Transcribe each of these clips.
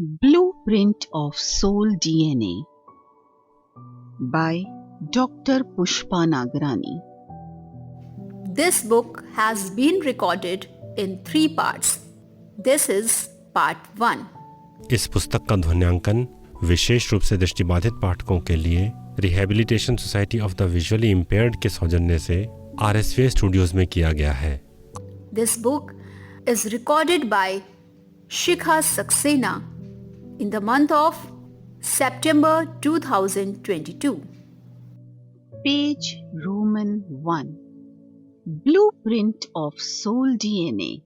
Blueprint of Soul DNA by Dr. Pushpa Nagrani. This book has been recorded in 3 parts. This is part 1. इस पुस्तक का ध्वन्यांकन विशेष रूप से दृष्टिबाधित पाठकों के लिए rehabilitation society of the visually impaired के सौजन्य से RSV स्टूडियोज में किया गया है. This book is recorded by Shikha Saxena in the month of September 2022. Page Roman 1. Blueprint of Soul DNA.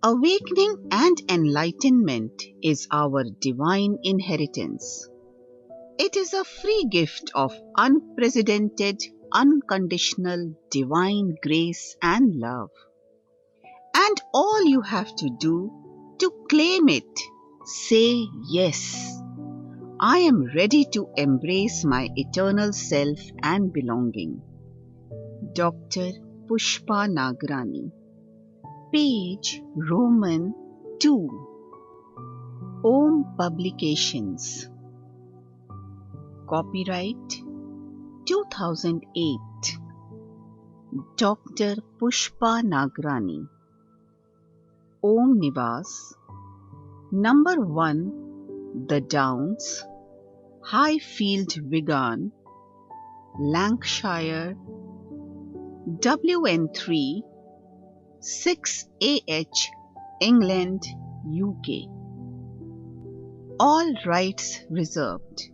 Awakening and enlightenment is our divine inheritance. It is a free gift of unprecedented, unconditional divine grace and love. And all you have to do to claim it, say yes. I am ready to embrace my eternal self and belonging. Dr. Pushpa Nagrani. Page Roman 2. Om Publications. Copyright 2008. Dr. Pushpa Nagrani. Om Nivas. Number 1. The Downs, Highfield Wigan, Lancashire, WN3 6AH, England, UK. All rights reserved.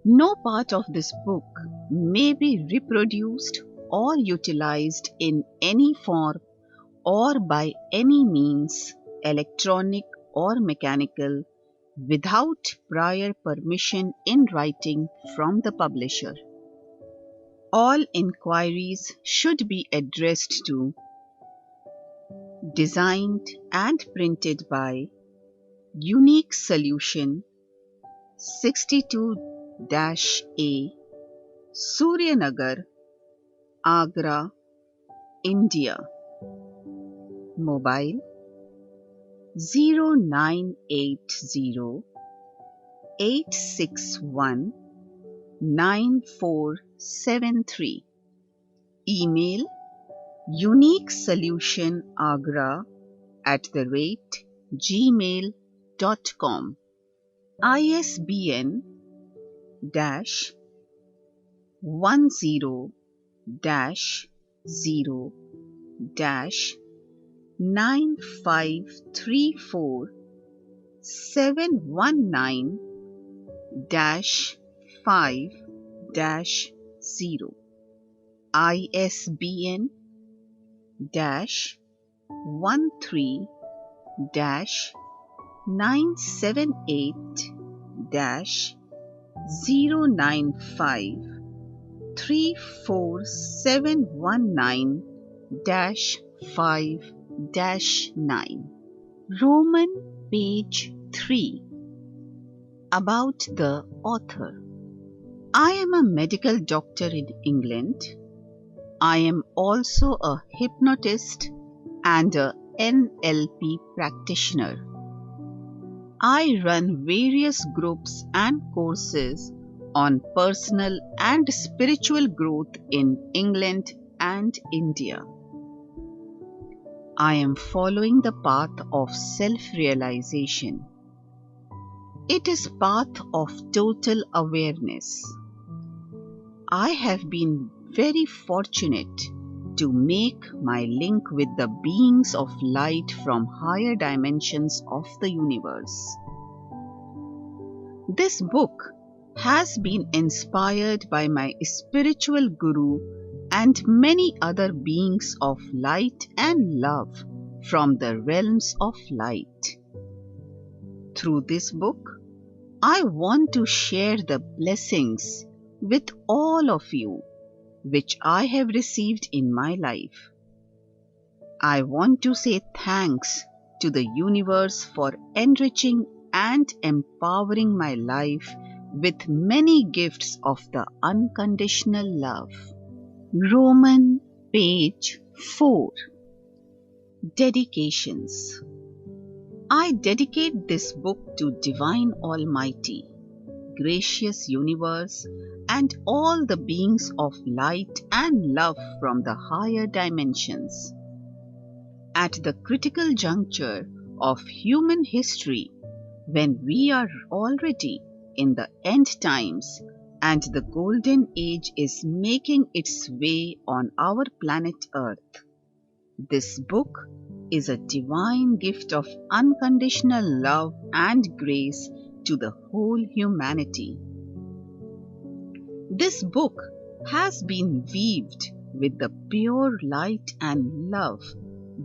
No part of this book may be reproduced or utilized in any form or by any means, electronic or mechanical, without prior permission in writing from the publisher. All inquiries should be addressed to designed and printed by Unique Solution 62-A, Suryanagar, Agra, India. Mobile 0980 861 9473. Email uniquesolutionagra@gmail.com. ISBN -10 -0 -9534 719 -5 ISBN -13 -978 -095 34719 -5-9. Roman page 3. About the author. I am a medical doctor in England. I am also a hypnotist and a NLP practitioner. I run various groups and courses on personal and spiritual growth in England and India. I am following the path of self-realization. It is path of total awareness. I have been very fortunate to make my link with the beings of light from higher dimensions of the universe. This book has been inspired by my spiritual guru and many other beings of light and love from the realms of light. Through this book, I want to share the blessings with all of you, which I have received in my life. I want to say thanks to the universe for enriching and empowering my life with many gifts of the unconditional love. Roman page 4. Dedications. I dedicate this book to Divine Almighty, gracious universe, and all the beings of light and love from the higher dimensions. At the critical juncture of human history, when we are already in the end times and the golden age is making its way on our planet Earth, this book is a divine gift of unconditional love and grace to the whole humanity. This book has been weaved with the pure light and love,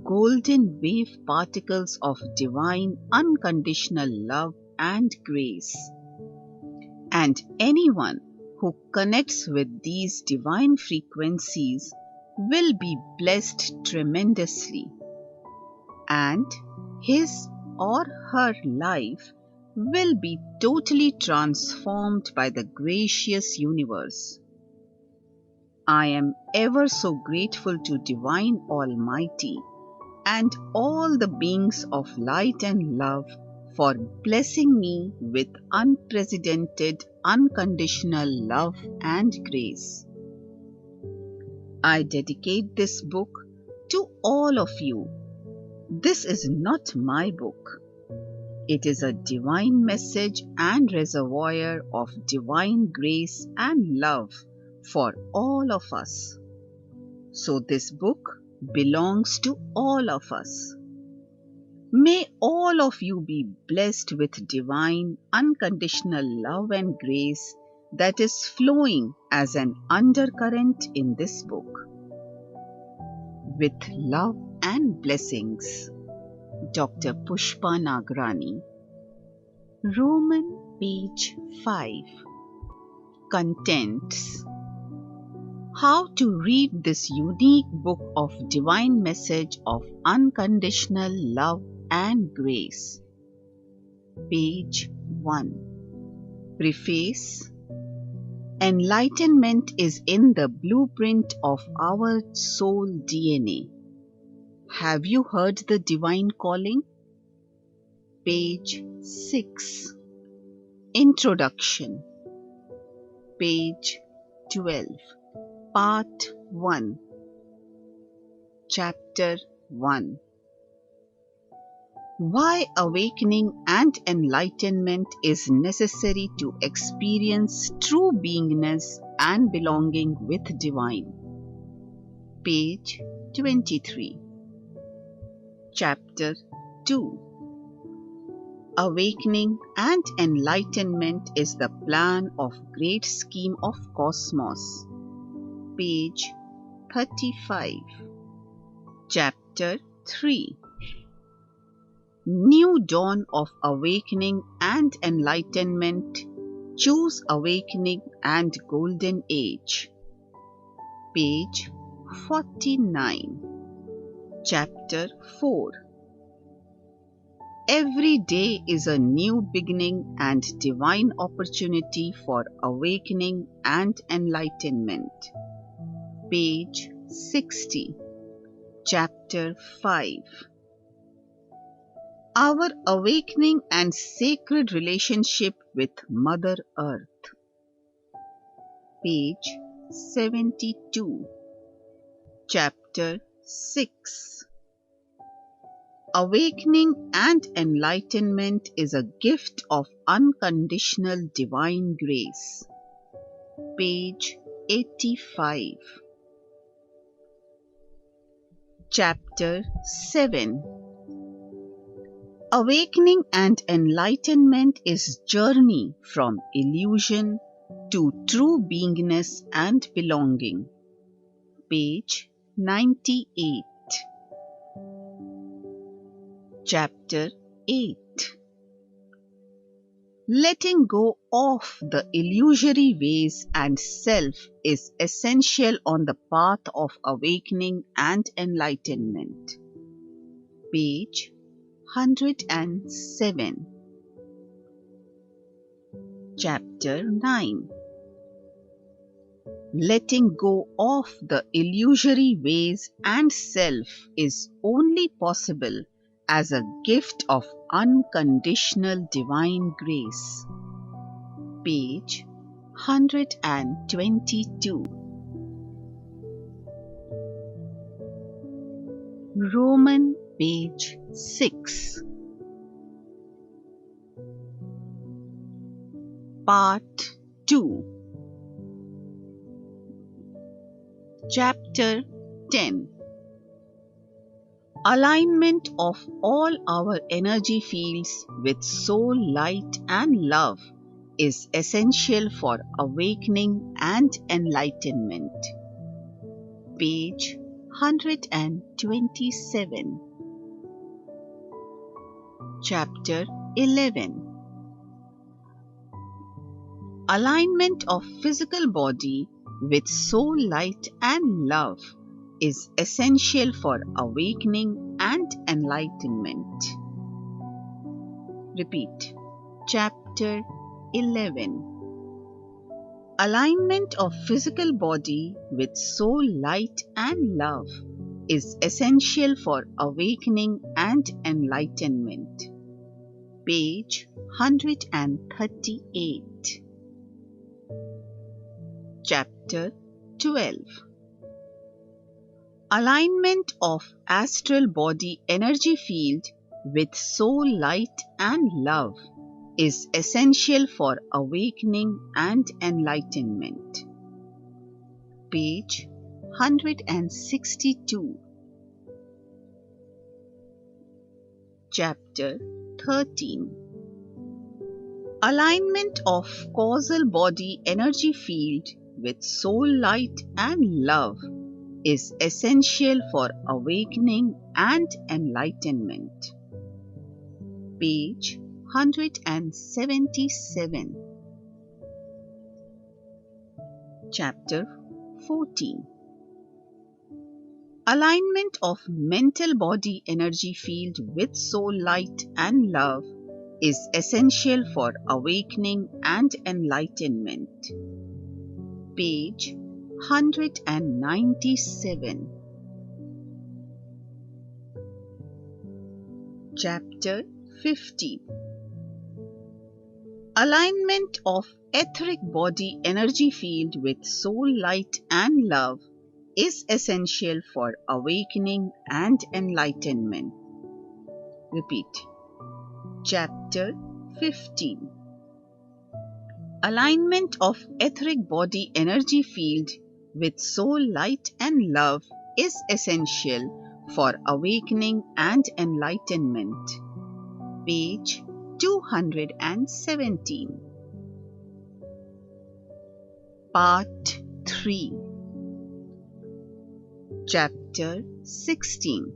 golden wave particles of divine unconditional love and grace. And anyone who connects with these divine frequencies will be blessed tremendously, and his or her life will be totally transformed by the gracious universe. I am ever so grateful to Divine Almighty and all the beings of light and love for blessing me with unprecedented, unconditional love and grace. I dedicate this book to all of you. This is not my book. It is a divine message and reservoir of divine grace and love for all of us. So this book belongs to all of us. May all of you be blessed with divine, unconditional love and grace that is flowing as an undercurrent in this book. With love and blessings, Dr. Pushpa Nagrani. Roman page 5. Contents. How to read this unique book of divine message of unconditional love and grace. Page 1. Preface. Enlightenment is in the blueprint of our soul DNA. Have you heard the divine calling? Page 6. Introduction. Page 12. Part 1. Chapter 1. Why awakening and enlightenment is necessary to experience true beingness and belonging with divine. Page 23. Chapter 2. Awakening and enlightenment is the plan of great scheme of cosmos. Page 35. Chapter 3. New dawn of awakening and enlightenment. Choose awakening and golden age. Page 49. Chapter 4. Every day is a new beginning and divine opportunity for awakening and enlightenment. Page 60. Chapter 5. Our awakening and sacred relationship with Mother Earth. Page 72. Chapter 6. Awakening and enlightenment is a gift of unconditional divine grace. Page 85. Chapter 7. Awakening and enlightenment is journey from illusion to true beingness and belonging. Page 98. Chapter 8. Letting go of the illusory ways and self is essential on the path of awakening and enlightenment. Page 107. Chapter 9. Letting go of the illusory ways and self is only possible as a gift of unconditional divine grace. Page 122. Roman page 6. Part 2. Chapter 10. Alignment of all our energy fields with soul light and love is essential for awakening and enlightenment. Page 127. Chapter 11. Alignment of physical body with soul light and love is essential for awakening and enlightenment. Repeat. Chapter 11. Alignment of physical body with soul light and love is essential for awakening and enlightenment. Page 138. Chapter 12. Alignment of astral body energy field with soul light and love is essential for awakening and enlightenment. Page 162. Chapter 13. Alignment of causal body energy field with soul light and love is essential for awakening and enlightenment. Page 177. Chapter 14. Alignment of mental body energy field with soul light and love is essential for awakening and enlightenment. Page 197. Chapter 15. Alignment of etheric body energy field with soul light and love is essential for awakening and enlightenment. Repeat. Chapter 15. Alignment of etheric body energy field with soul light and love is essential for awakening and enlightenment. Page 217. Part 3. Chapter 16.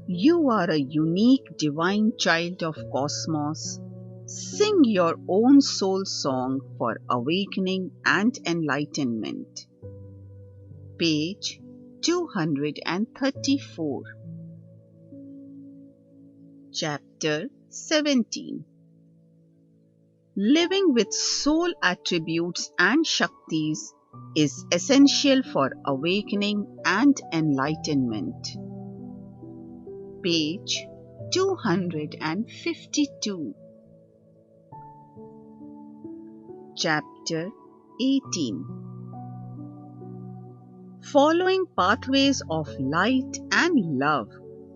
You are a unique divine child of cosmos. Sing your own soul song for awakening and enlightenment. Page 234. Chapter 17. Living with soul attributes and shaktis is essential for awakening and enlightenment. Page 252. Chapter 18. Following pathways of light and love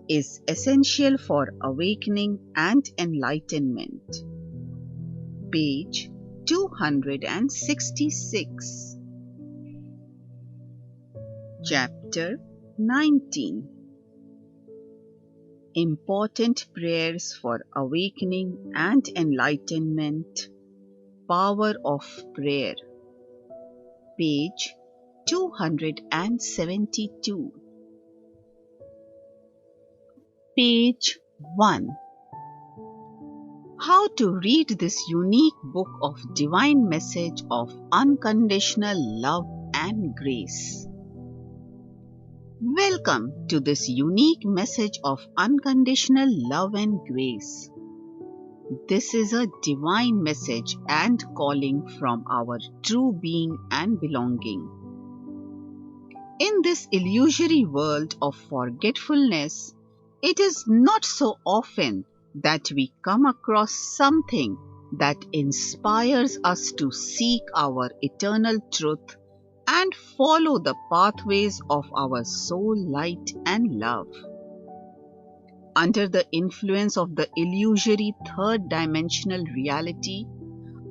is essential for awakening and enlightenment. Page 266. Chapter 19. Important prayers for awakening and enlightenment. Power of prayer. Page 272. Page 1. How to read this unique book of divine message of unconditional love and grace. Welcome to this unique message of unconditional love and grace. This is a divine message and calling from our true being and belonging. In this illusory world of forgetfulness, It is not so often that we come across something that inspires us to seek our eternal truth and follow the pathways of our soul light and love. Under the influence of the illusory third dimensional reality,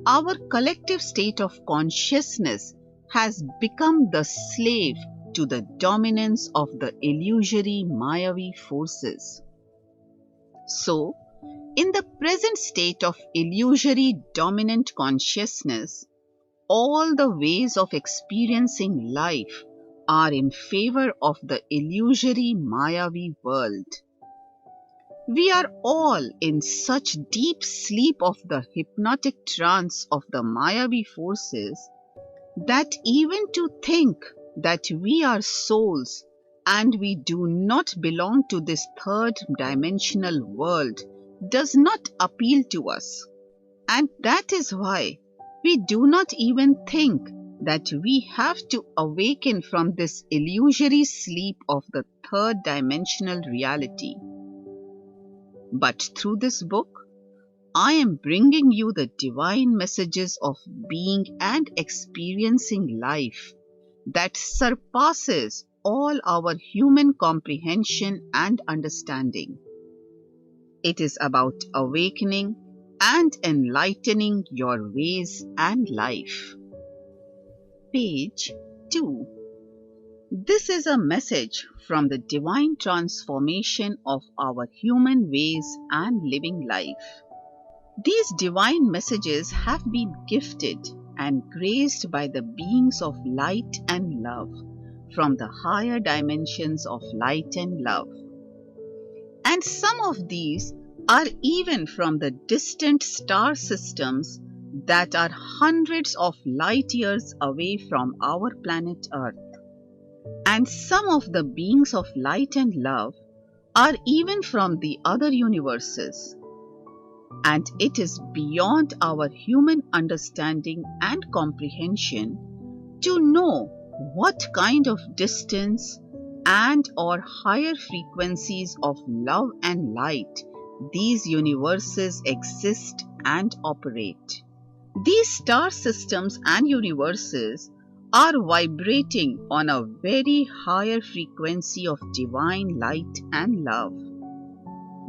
our collective state of consciousness has become the slave to the dominance of the illusory Mayavi forces. So, in the present state of illusory dominant consciousness, all the ways of experiencing life are in favor of the illusory Mayavi world. We are all in such deep sleep of the hypnotic trance of the Mayavi forces that even to think that we are souls and we do not belong to this third dimensional world does not appeal to us. And that is why we do not even think that we have to awaken from this illusory sleep of the third dimensional reality. But through this book, I am bringing you the divine messages of being and experiencing life that surpasses all our human comprehension and understanding. It is about awakening and enlightening your ways and life. Page 2. This is a message from the divine transformation of our human ways and living life. These divine messages have been gifted and graced by the beings of light and love from the higher dimensions of light and love. And some of these are even from the distant star systems that are hundreds of light years away from our planet Earth. And some of the beings of light and love are even from the other universes. And it is beyond our human understanding and comprehension to know what kind of distance and or higher frequencies of love and light these universes exist and operate. These star systems and universes are vibrating on a very higher frequency of divine light and love.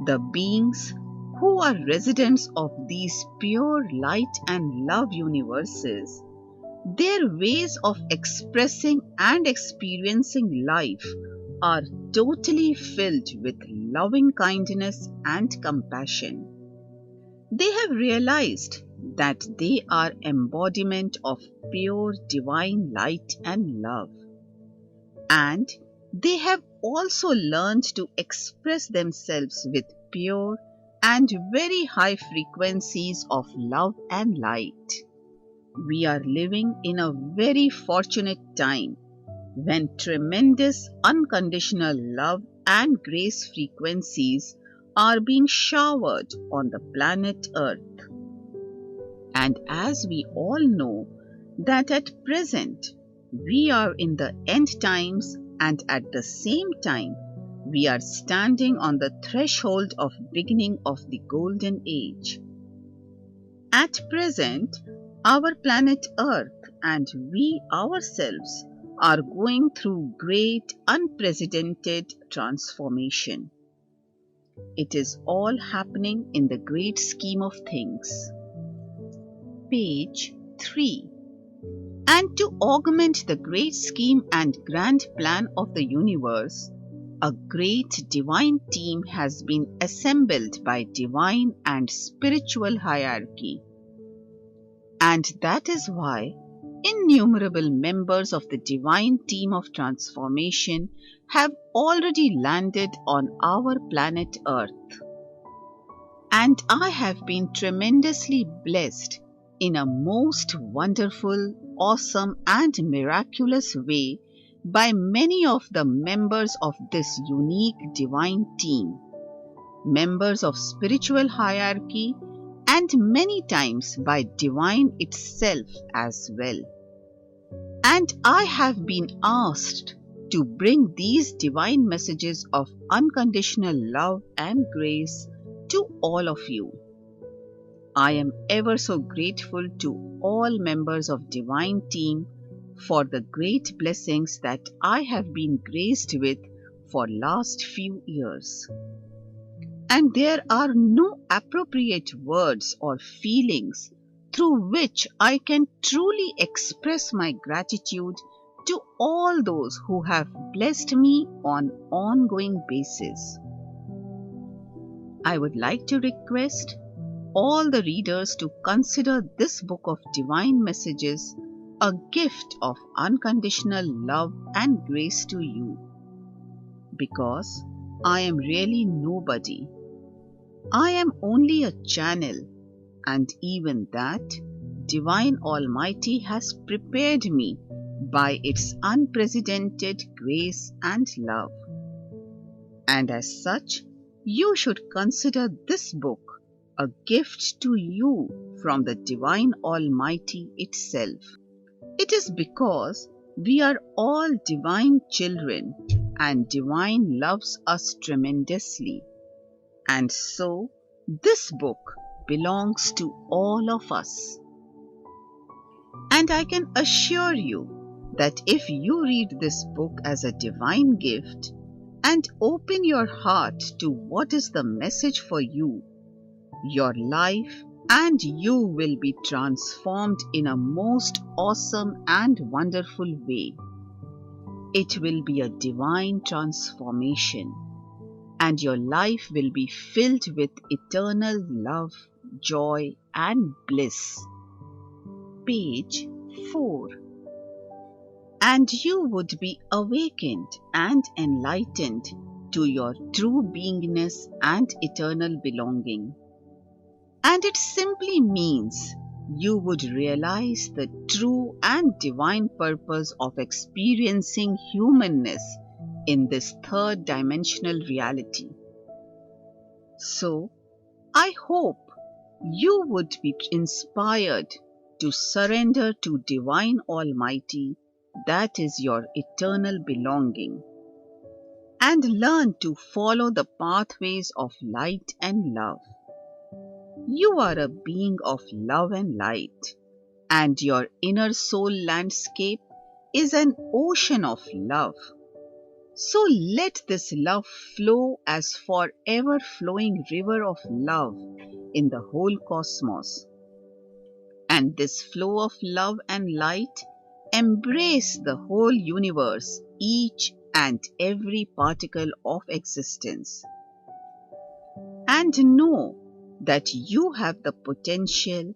The beings who are residents of these pure light and love universes, their ways of expressing and experiencing life are totally filled with loving kindness and compassion. They have realized that they are embodiment of pure divine light and love. And they have also learned to express themselves with pure and very high frequencies of love and light. We are living in a very fortunate time when tremendous unconditional love and grace frequencies are being showered on the planet Earth. And as we all know that at present we are in the end times, and at the same time we are standing on the threshold of beginning of the golden age. At present, our planet Earth and we ourselves are going through great unprecedented transformation. It is all happening in the great scheme of things. Page 3. And to augment the great scheme and grand plan of the universe, a great divine team has been assembled by divine and spiritual hierarchy. And that is why innumerable members of the divine team of transformation have already landed on our planet Earth. And I have been tremendously blessed in a most wonderful, awesome, and miraculous way by many of the members of this unique divine team, members of spiritual hierarchy, and many times by divine itself as well. And I have been asked to bring these divine messages of unconditional love and grace to all of you. I am ever so grateful to all members of Divine Team for the great blessings that I have been graced with for last few years. And there are no appropriate words or feelings through which I can truly express my gratitude to all those who have blessed me on an ongoing basis. I would like to request all the readers to consider this book of divine messages a gift of unconditional love and grace to you. Because I am really nobody. I am only a channel, and even that, Divine Almighty has prepared me by its unprecedented grace and love. And as such, you should consider this book a gift to you from the Divine Almighty itself. It is because we are all divine children and Divine loves us tremendously. And so, this book belongs to all of us. And I can assure you that if you read this book as a divine gift and open your heart to what is the message for you, your life and you will be transformed in a most awesome and wonderful way. It will be a divine transformation, and your life will be filled with eternal love, joy, and bliss. Page 4. And you would be awakened and enlightened to your true beingness and eternal belonging. And it simply means you would realize the true and divine purpose of experiencing humanness in this third dimensional reality. So, I hope you would be inspired to surrender to Divine Almighty, that is your eternal belonging, and learn to follow the pathways of light and love. You are a being of love and light, and your inner soul landscape is an ocean of love. So let this love flow as forever flowing river of love in the whole cosmos. And this flow of love and light embrace the whole universe, each and every particle of existence. And know that you have the potential,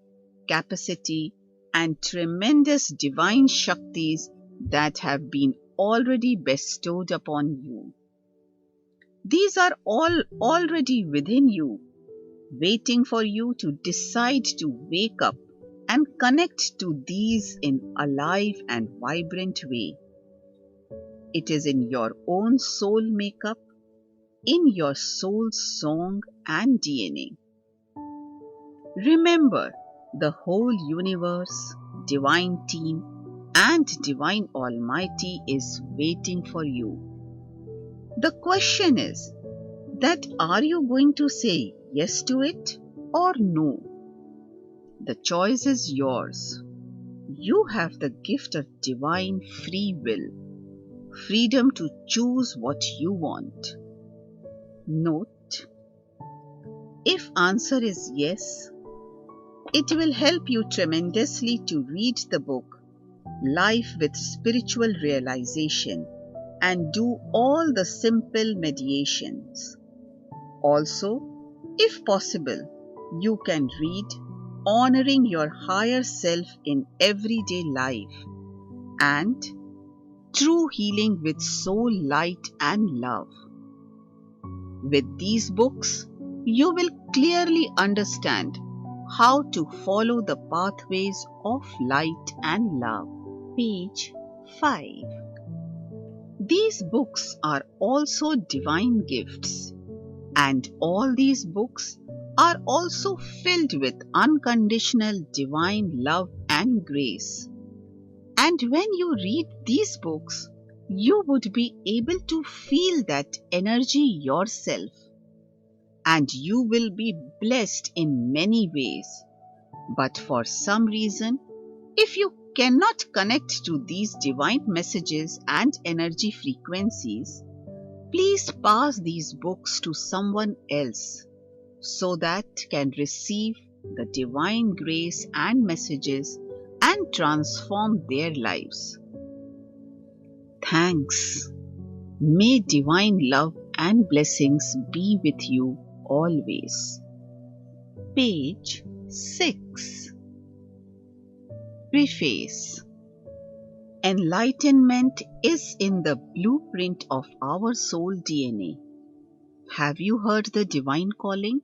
capacity, and tremendous divine Shaktis that have been already bestowed upon you. These are all already within you, waiting for you to decide to wake up and connect to these in a alive and vibrant way. It is in your own soul makeup, in your soul's song and DNA. Remember, the whole universe, Divine Team, and Divine Almighty is waiting for you. The question is that are you going to say yes to it or no? The choice is yours. You have the gift of divine free will, freedom to choose what you want. Note, if answer is yes, it will help you tremendously to read the book Life with Spiritual Realization and do all the simple mediations. Also, if possible, you can read Honoring Your Higher Self in Everyday Life and True Healing with Soul Light and Love. With these books, you will clearly understand how to follow the pathways of light and love. Page 5. These books are also divine gifts, and all these books are also filled with unconditional divine love and grace. And when you read these books, you would be able to feel that energy yourself, and you will be blessed in many ways. But for some reason, if you cannot connect to these divine messages and energy frequencies, please pass these books to someone else so that can receive the divine grace and messages and transform their lives. Thanks. May divine love and blessings be with you always. Page 6. Preface. Enlightenment is in the blueprint of our soul DNA. Have you heard the divine calling?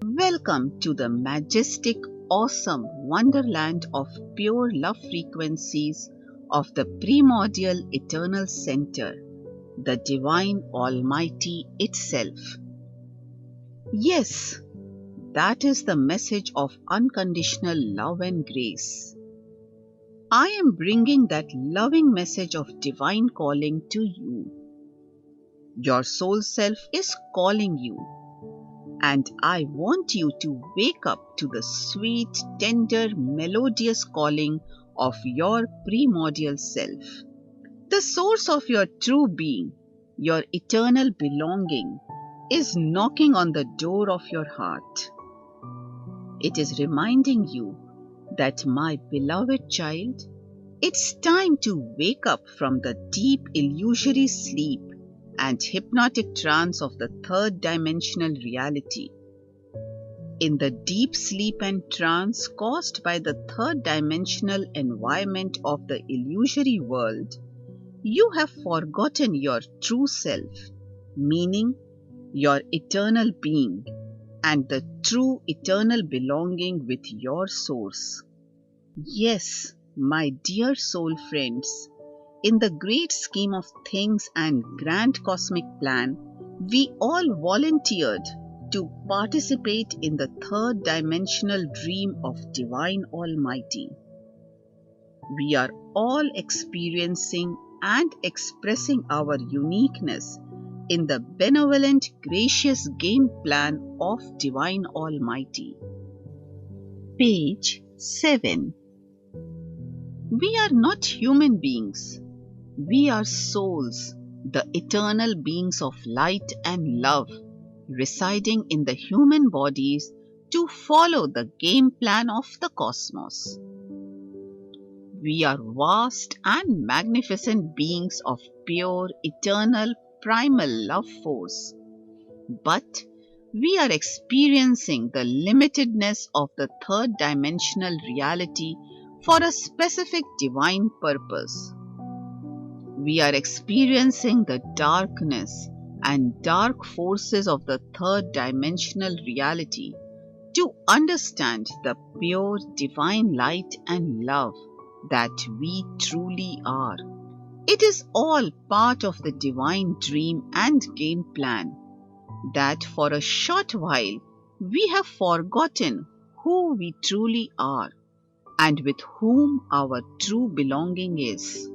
Welcome to the majestic, awesome wonderland of pure love frequencies of the primordial eternal center, the divine Almighty itself. Yes, that is the message of unconditional love and grace. I am bringing that loving message of divine calling to you. Your soul self is calling you, and I want you to wake up to the sweet, tender, melodious calling of your primordial self. The source of your true being, your eternal belonging, is knocking on the door of your heart. It is reminding you that, my beloved child, it's time to wake up from the deep illusory sleep and hypnotic trance of the third dimensional reality. In the deep sleep and trance caused by the third dimensional environment of the illusory world, you have forgotten your true self, meaning your eternal being and the true eternal belonging with your source. Yes, my dear soul friends, in the great scheme of things and grand cosmic plan, we all volunteered to participate in the third dimensional dream of Divine Almighty. We are all experiencing and expressing our uniqueness in the benevolent, gracious game plan of Divine Almighty. Page 7. We are not human beings. We are souls, the eternal beings of light and love, residing in the human bodies to follow the game plan of the cosmos. We are vast and magnificent beings of pure, eternal, primal love force. But we are experiencing the limitedness of the third dimensional reality for a specific divine purpose. We are experiencing the darkness and dark forces of the third dimensional reality to understand the pure divine light and love that we truly are. It is all part of the divine dream and game plan that for a short while we have forgotten who we truly are and with whom our true belonging is.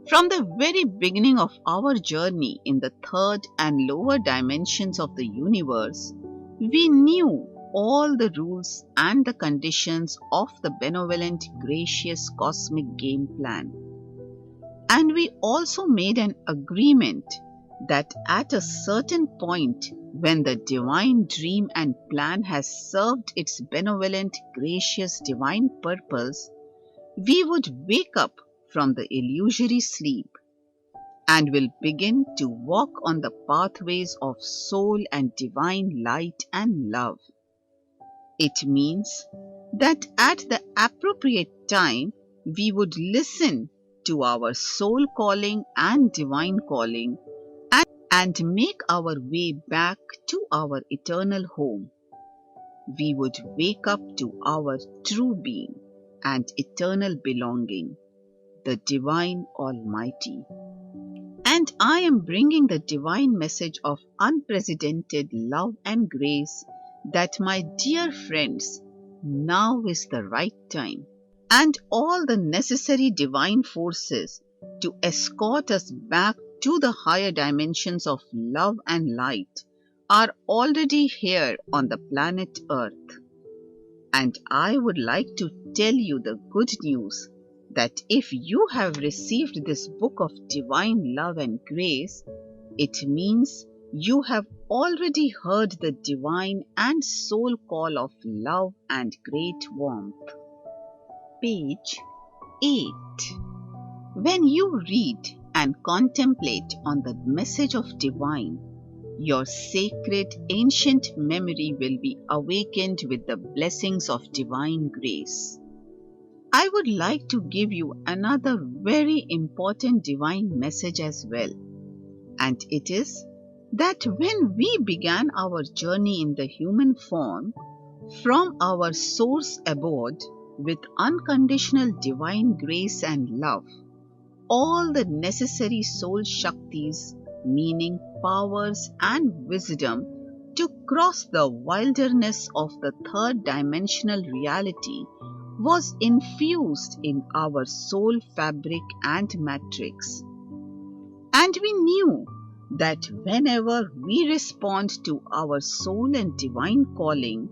From the very beginning of our journey in the third and lower dimensions of the universe, we knew all the rules and the conditions of the benevolent, gracious cosmic game plan. And we also made an agreement that at a certain point, when the divine dream and plan has served its benevolent, gracious divine purpose, we would wake up from the illusory sleep and will begin to walk on the pathways of soul and divine light and love. It means that at the appropriate time, we would listen to our soul calling and divine calling and make our way back to our eternal home. We would wake up to our true being and eternal belonging, the Divine Almighty. And I am bringing the divine message of unprecedented love and grace that, my dear friends, now is the right time, and all the necessary divine forces to escort us back to the higher dimensions of love and light are already here on the planet Earth. And I would like to tell you the good news that if you have received this book of divine love and grace, it means you have already heard the divine and soul call of love and great warmth. Page 8. When you read and contemplate on the message of divine, your sacred ancient memory will be awakened with the blessings of divine grace. I would like to give you another very important divine message as well, and it is that when we began our journey in the human form from our source abode with unconditional divine grace and love, all the necessary soul shaktis, meaning powers and wisdom to cross the wilderness of the third dimensional reality was infused in our soul fabric and matrix. And we knew that whenever we respond to our soul and divine calling,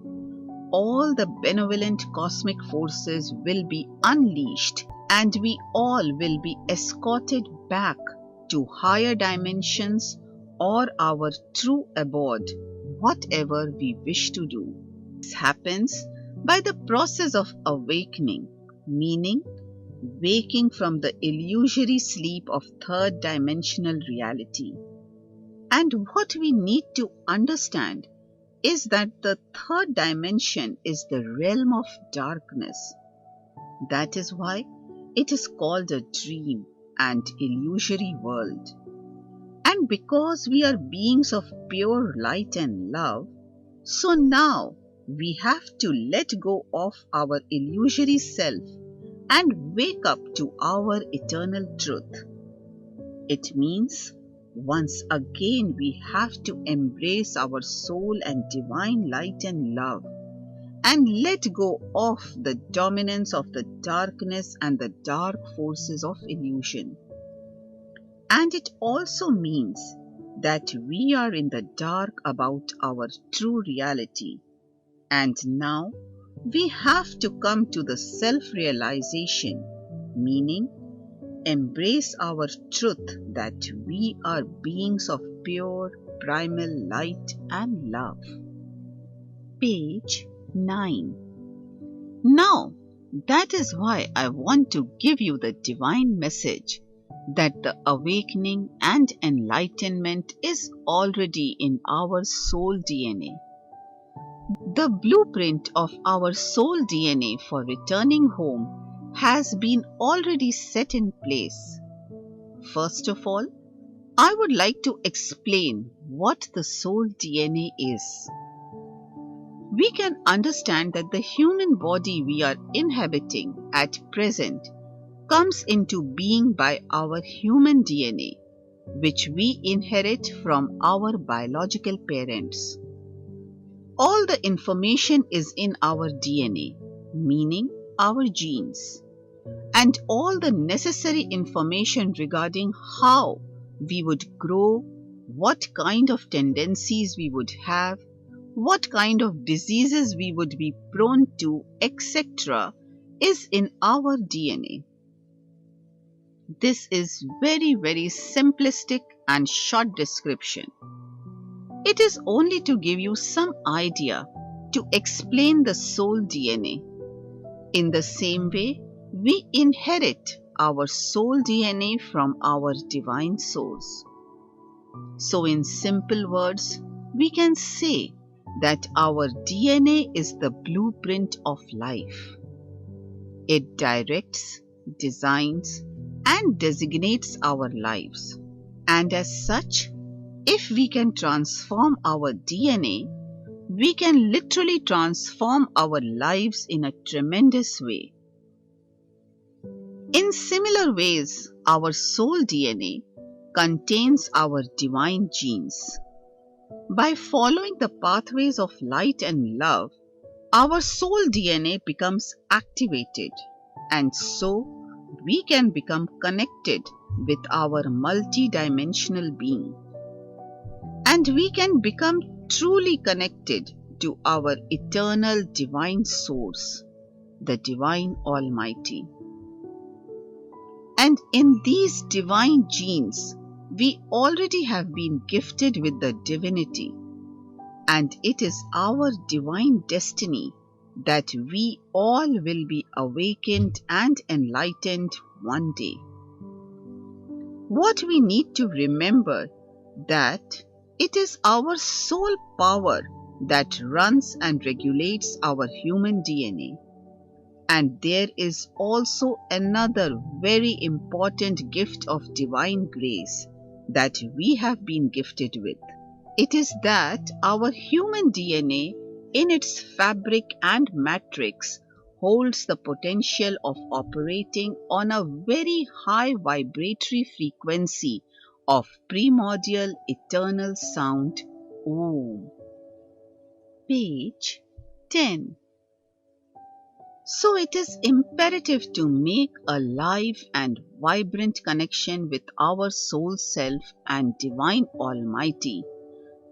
all the benevolent cosmic forces will be unleashed and we all will be escorted back to higher dimensions or our true abode, whatever we wish to do. This happens by the process of awakening, meaning waking from the illusory sleep of third dimensional reality. And what we need to understand is that the third dimension is the realm of darkness. That is why it is called a dream and illusory world. And because we are beings of pure light and love, so now we have to let go of our illusory self and wake up to our eternal truth. It means once again we have to embrace our soul and divine light and love and let go of the dominance of the darkness and the dark forces of illusion. And it also means that we are in the dark about our true reality. And now we have to come to the self-realization, meaning embrace our truth that we are beings of pure primal light and love. Page 9. Now, that is why I want to give you the divine message that the awakening and enlightenment is already in our soul DNA. The blueprint of our soul DNA for returning home has been already set in place. First of all, I would like to explain what the soul DNA is. We can understand that the human body we are inhabiting at present comes into being by our human DNA, which we inherit from our biological parents. All the information is in our DNA, meaning our genes, and all the necessary information regarding how we would grow, what kind of tendencies we would have, what kind of diseases we would be prone to, etc., is in our DNA. This is very simplistic and short description. It is only to give you some idea to explain the soul DNA. In the same way, we inherit our soul DNA from our divine source. So in simple words, we can say that our DNA is the blueprint of life. It directs, designs, and designates our lives. And as such, if we can transform our DNA, we can literally transform our lives in a tremendous way. In similar ways, our soul DNA contains our divine genes. By following the pathways of light and love, our soul DNA becomes activated, and so we can become connected with our multidimensional being. And we can become truly connected to our eternal divine source, the Divine Almighty. And in these divine genes, we already have been gifted with the divinity, and it is our divine destiny that we all will be awakened and enlightened one day. What we need to remember that it is our soul power that runs and regulates our human DNA. And there is also another very important gift of divine grace that we have been gifted with. It is that our human DNA, in its fabric and matrix, holds the potential of operating on a very high vibratory frequency of primordial eternal sound Om. Page 10. So it is imperative to make a live and vibrant connection with our soul self and Divine Almighty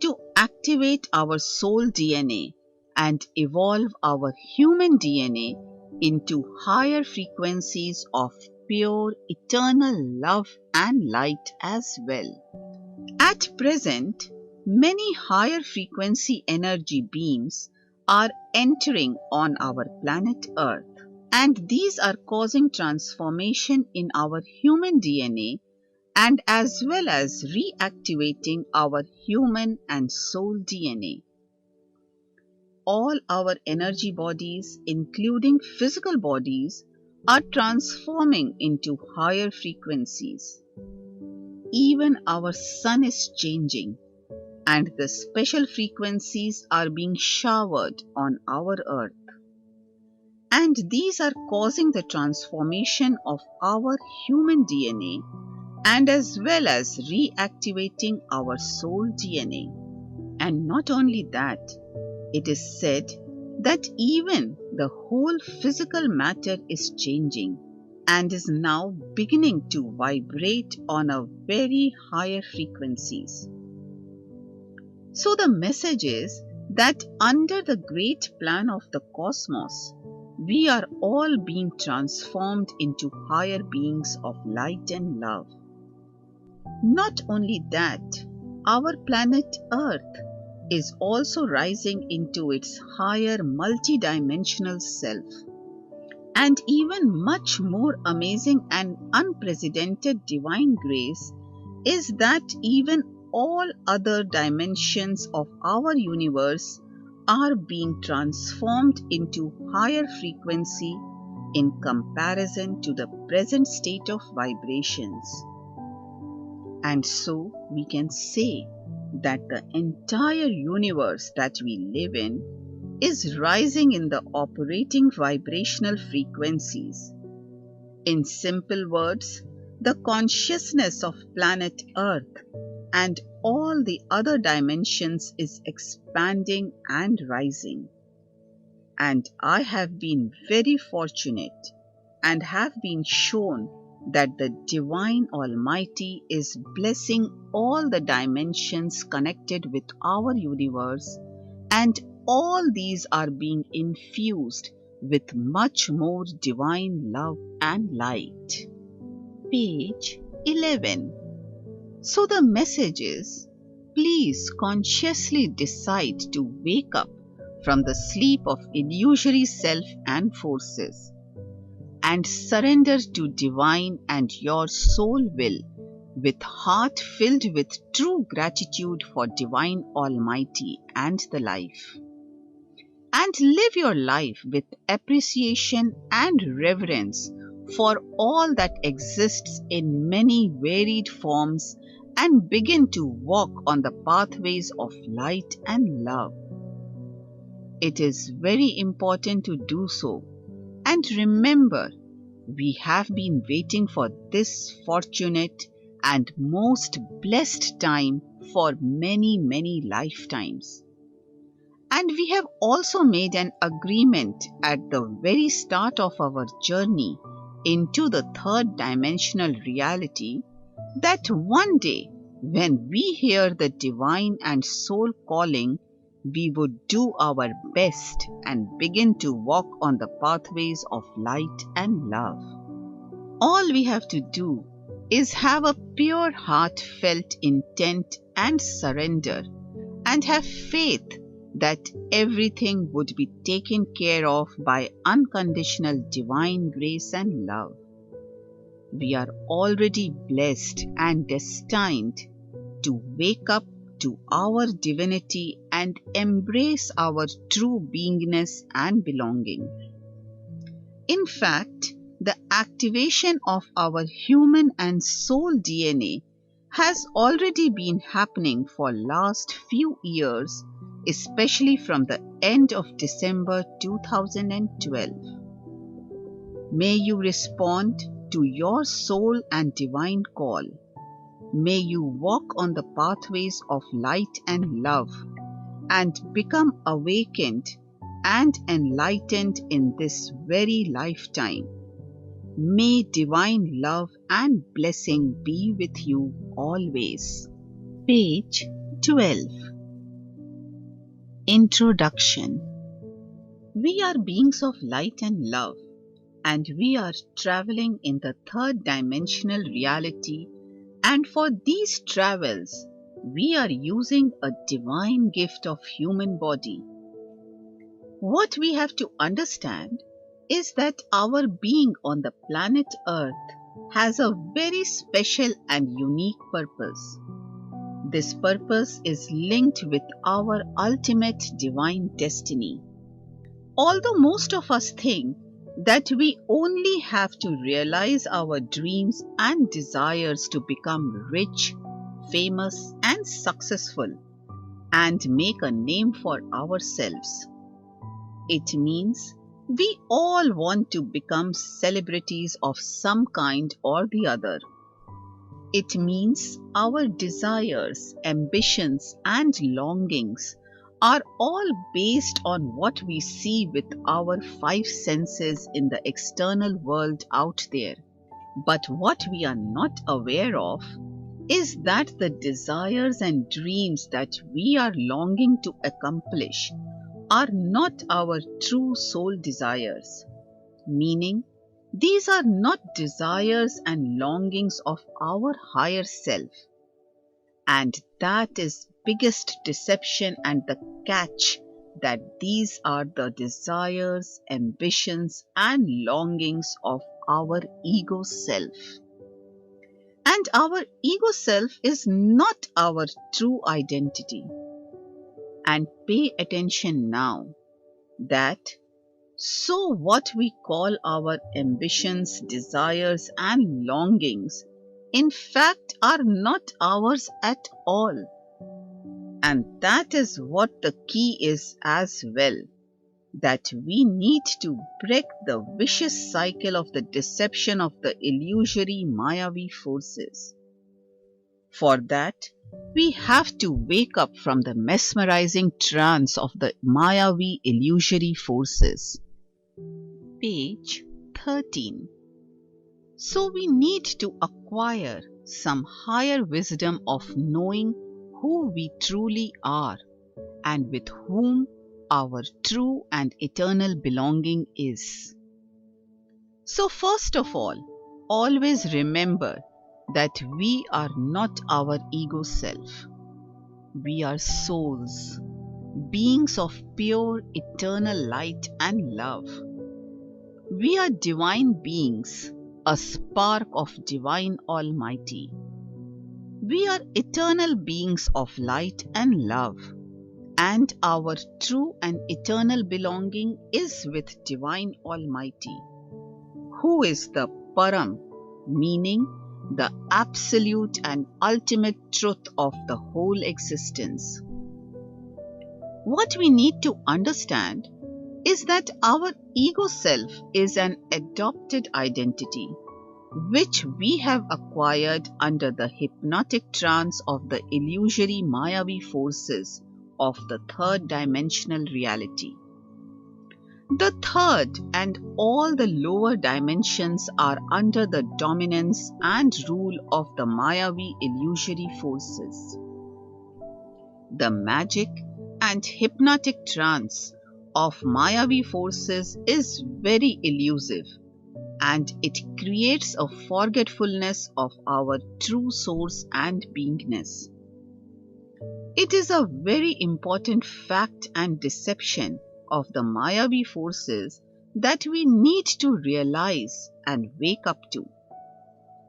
to activate our soul DNA and evolve our human DNA into higher frequencies of pure eternal love and light as well. At present, many higher frequency energy beams are entering on our planet Earth, and these are causing transformation in our human DNA and as well as reactivating our human and soul DNA. All our energy bodies, including physical bodies, are transforming into higher frequencies. Even our sun is changing, and the special frequencies are being showered on our earth. And these are causing the transformation of our human DNA and as well as reactivating our soul DNA. And not only that, it is said that even the whole physical matter is changing and is now beginning to vibrate on a very higher frequencies. So the message is that under the great plan of the cosmos, we are all being transformed into higher beings of light and love. Not only that, our planet Earth is also rising into its higher multidimensional self. And even much more amazing and unprecedented divine grace is that even all other dimensions of our universe are being transformed into higher frequency in comparison to the present state of vibrations. And so we can say that the entire universe that we live in is rising in the operating vibrational frequencies. In simple words, the consciousness of planet Earth and all the other dimensions is expanding and rising. And I have been very fortunate and have been shown that the Divine Almighty is blessing all the dimensions connected with our universe, and all these are being infused with much more divine love and light. Page 11. So the message is, please consciously decide to wake up from the sleep of illusory self and forces and surrender to divine and your soul will with heart filled with true gratitude for Divine Almighty and the life. And live your life with appreciation and reverence for all that exists in many varied forms and begin to walk on the pathways of light and love. It is very important to do so. And remember, we have been waiting for this fortunate and most blessed time for many, many lifetimes. And we have also made an agreement at the very start of our journey into the third dimensional reality that one day, when we hear the divine and soul calling, we would do our best and begin to walk on the pathways of light and love. All we have to do is have a pure heartfelt intent and surrender, and have faith that everything would be taken care of by unconditional divine grace and love. We are already blessed and destined to wake up to our divinity and embrace our true beingness and belonging. In fact, the activation of our human and soul DNA has already been happening for last few years, especially from the end of December 2012. May you respond to your soul and divine call. May you walk on the pathways of light and love and become awakened and enlightened in this very lifetime. May divine love and blessing be with you always. Page 12. Introduction. We are beings of light and love, and we are traveling in the third dimensional reality, and for these travels, we are using a divine gift of human body. What we have to understand is that our being on the planet Earth has a very special and unique purpose. This purpose is linked with our ultimate divine destiny. Although most of us think that we only have to realize our dreams and desires to become rich, famous, and successful, and make a name for ourselves. It means we all want to become celebrities of some kind or the other. It means our desires, ambitions, and longings are all based on what we see with our five senses in the external world out there. But what we are not aware of is that the desires and dreams that we are longing to accomplish are not our true soul desires, meaning these are not desires and longings of our higher self. And that is biggest deception and the catch, that these are the desires, ambitions, and longings of our ego self. And our ego self is not our true identity. And pay attention now that so what we call our ambitions, desires, and longings in fact are not ours at all. And that is what the key is as well, that we need to break the vicious cycle of the deception of the illusory Mayavi forces. For that, we have to wake up from the mesmerizing trance of the Mayavi illusory forces. Page 13. So we need to acquire some higher wisdom of knowing who we truly are and with whom our true and eternal belonging is. So first of all, always remember that we are not our ego self. We are souls, beings of pure eternal light and love. We are divine beings, a spark of divine Almighty. We are eternal beings of light and love, and our true and eternal belonging is with divine Almighty, who is the Param, meaning the absolute and ultimate truth of the whole existence. What we need to understand is that our ego self is an adopted identity, which we have acquired under the hypnotic trance of the illusory Mayavi forces of the third dimensional reality. The third and all the lower dimensions are under the dominance and rule of the Mayavi illusory forces. The magic and hypnotic trance of Mayavi forces is very elusive, and it creates a forgetfulness of our true source and beingness. It is a very important fact and deception of the Mayavi forces that we need to realize and wake up to.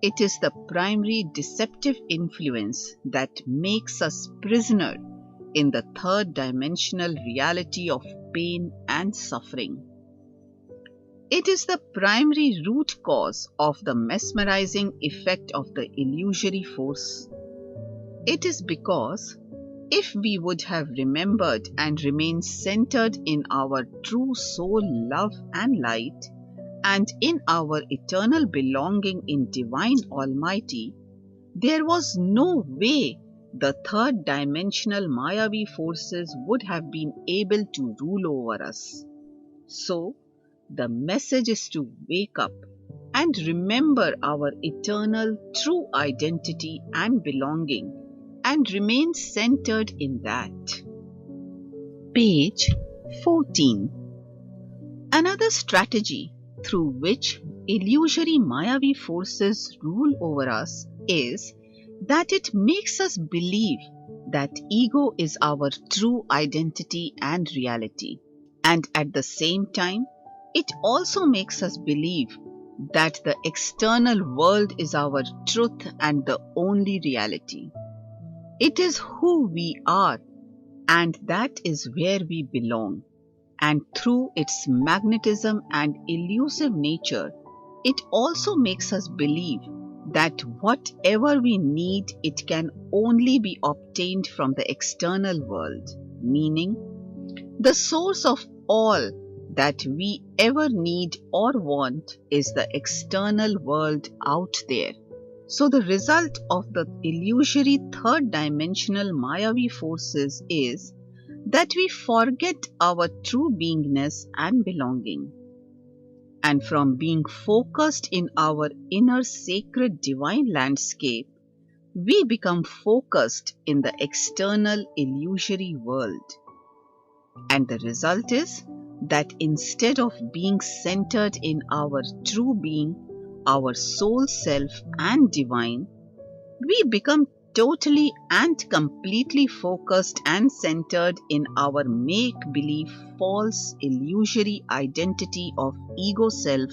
It is the primary deceptive influence that makes us prisoner in the third dimensional reality of pain and suffering. It is the primary root cause of the mesmerizing effect of the illusory force. It is because if we would have remembered and remained centered in our true soul love and light, and in our eternal belonging in Divine Almighty, there was no way the third dimensional Mayavi forces would have been able to rule over us. So, the message is to wake up and remember our eternal true identity and belonging and remain centered in that. Page 14. Another strategy through which illusory Mayavi forces rule over us is that it makes us believe that ego is our true identity and reality. And at the same time, it also makes us believe that the external world is our truth and the only reality. It is who we are, and that is where we belong. And through its magnetism and elusive nature, it also makes us believe that whatever we need, it can only be obtained from the external world, meaning the source of all that we ever need or want is the external world out there. So the result of the illusory third dimensional Mayavi forces is that we forget our true beingness and belonging. And from being focused in our inner sacred divine landscape, we become focused in the external illusory world. And the result is that instead of being centered in our true being, our soul self and divine, we become totally and completely focused and centered in our make-believe false illusory identity of ego self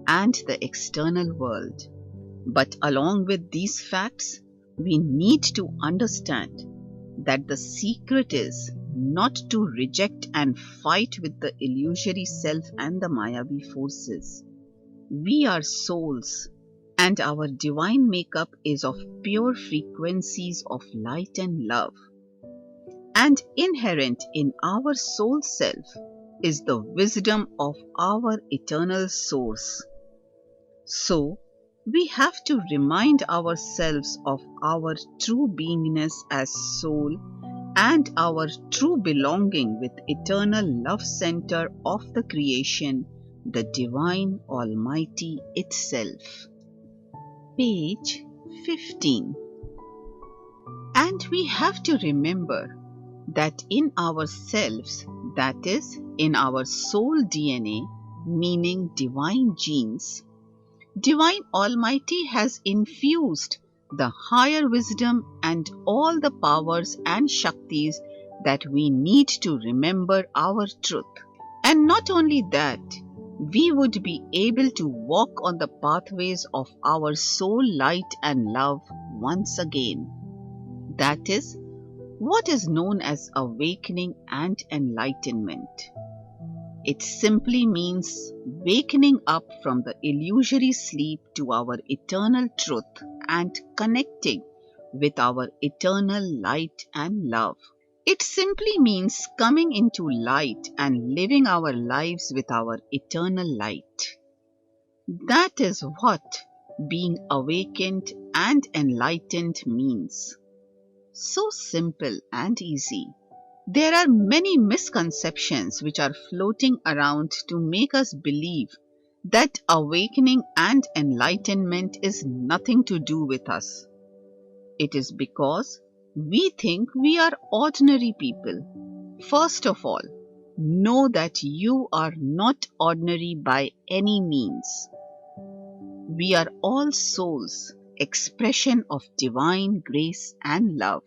and the external world. But along with these facts, we need to understand that the secret is not to reject and fight with the illusory self and the Mayavi forces. We are souls, and our divine makeup is of pure frequencies of light and love. And inherent in our soul self is the wisdom of our eternal source. So, we have to remind ourselves of our true beingness as soul and our true belonging with eternal love center of the creation, the Divine Almighty itself. Page 15. And we have to remember that in ourselves, that is, in our soul DNA, meaning divine genes, Divine Almighty has infused the higher wisdom and all the powers and Shaktis that we need to remember our truth. And not only that, we would be able to walk on the pathways of our soul light and love once again. That is what is known as awakening and enlightenment. It simply means wakening up from the illusory sleep to our eternal truth and connecting with our eternal light and love. It simply means coming into light and living our lives with our eternal light. That is what being awakened and enlightened means. So simple and easy. There are many misconceptions which are floating around to make us believe that awakening and enlightenment is nothing to do with us. It is because we think we are ordinary people. First of all, know that you are not ordinary by any means. We are all souls, expression of divine grace and love.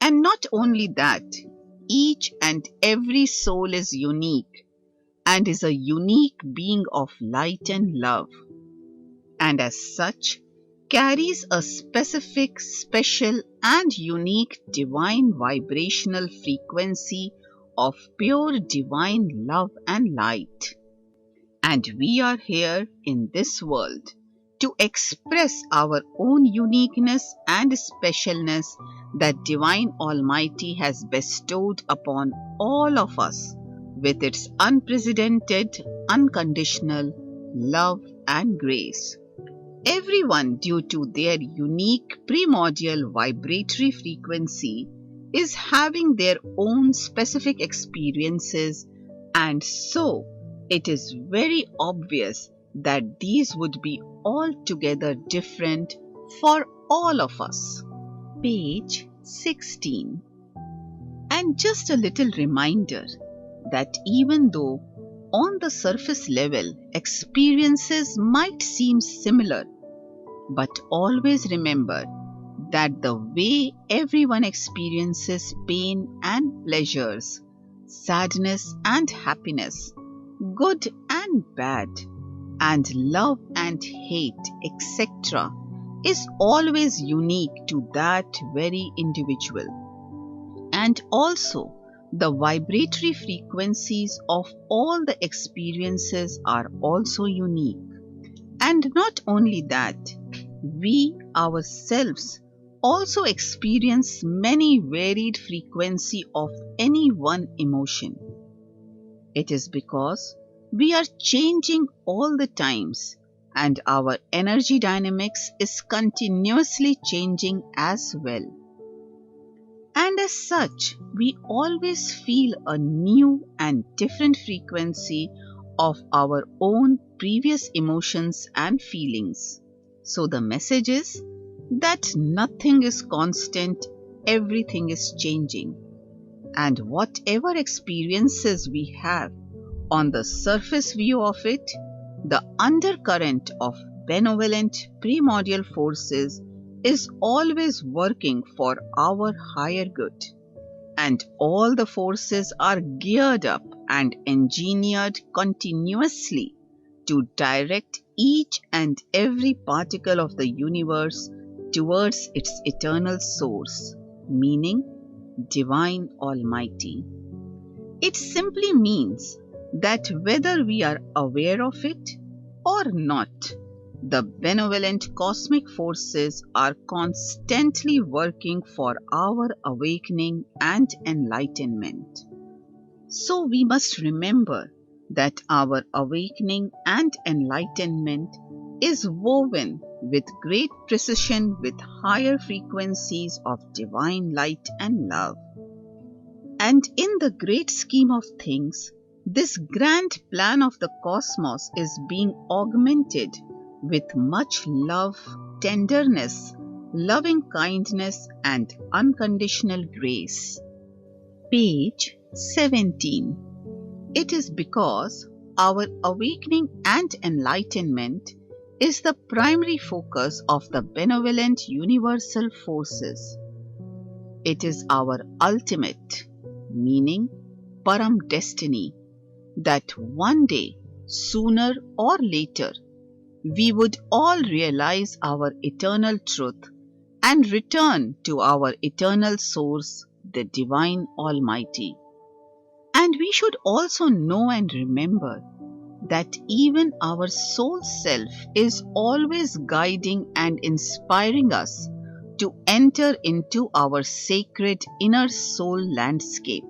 And not only that, each and every soul is unique and is a unique being of light and love, and as such carries a specific, special and unique divine vibrational frequency of pure divine love and light. And we are here in this world to express our own uniqueness and specialness that Divine Almighty has bestowed upon all of us with its unprecedented, unconditional love and grace. Everyone, due to their unique primordial vibratory frequency, is having their own specific experiences, and so it is very obvious that these would be altogether different for all of us. Page 16. And just a little reminder that even though on the surface level experiences might seem similar, but always remember that the way everyone experiences pain and pleasures, sadness and happiness, good and bad, and love and hate, etc., is always unique to that very individual. And also, the vibratory frequencies of all the experiences are also unique. And not only that, we ourselves also experience many varied frequency of any one emotion. It is because we are changing all the times and our energy dynamics is continuously changing as well. And as such, we always feel a new and different frequency of our own previous emotions and feelings. So the message is that nothing is constant, everything is changing. And whatever experiences we have, on the surface view of it, the undercurrent of benevolent primordial forces is always working for our higher good. And all the forces are geared up and engineered continuously to direct each and every particle of the universe towards its eternal source, meaning Divine Almighty. It simply means that whether we are aware of it or not, the benevolent cosmic forces are constantly working for our awakening and enlightenment. So we must remember that our awakening and enlightenment is woven with great precision with higher frequencies of divine light and love. And in the great scheme of things, this grand plan of the cosmos is being augmented with much love, tenderness, loving kindness, and unconditional grace. Page 17. It is because our awakening and enlightenment is the primary focus of the benevolent universal forces. It is our ultimate, meaning Param destiny, that one day, sooner or later, we would all realize our eternal truth and return to our eternal source, the Divine Almighty. And we should also know and remember that even our soul self is always guiding and inspiring us to enter into our sacred inner soul landscape.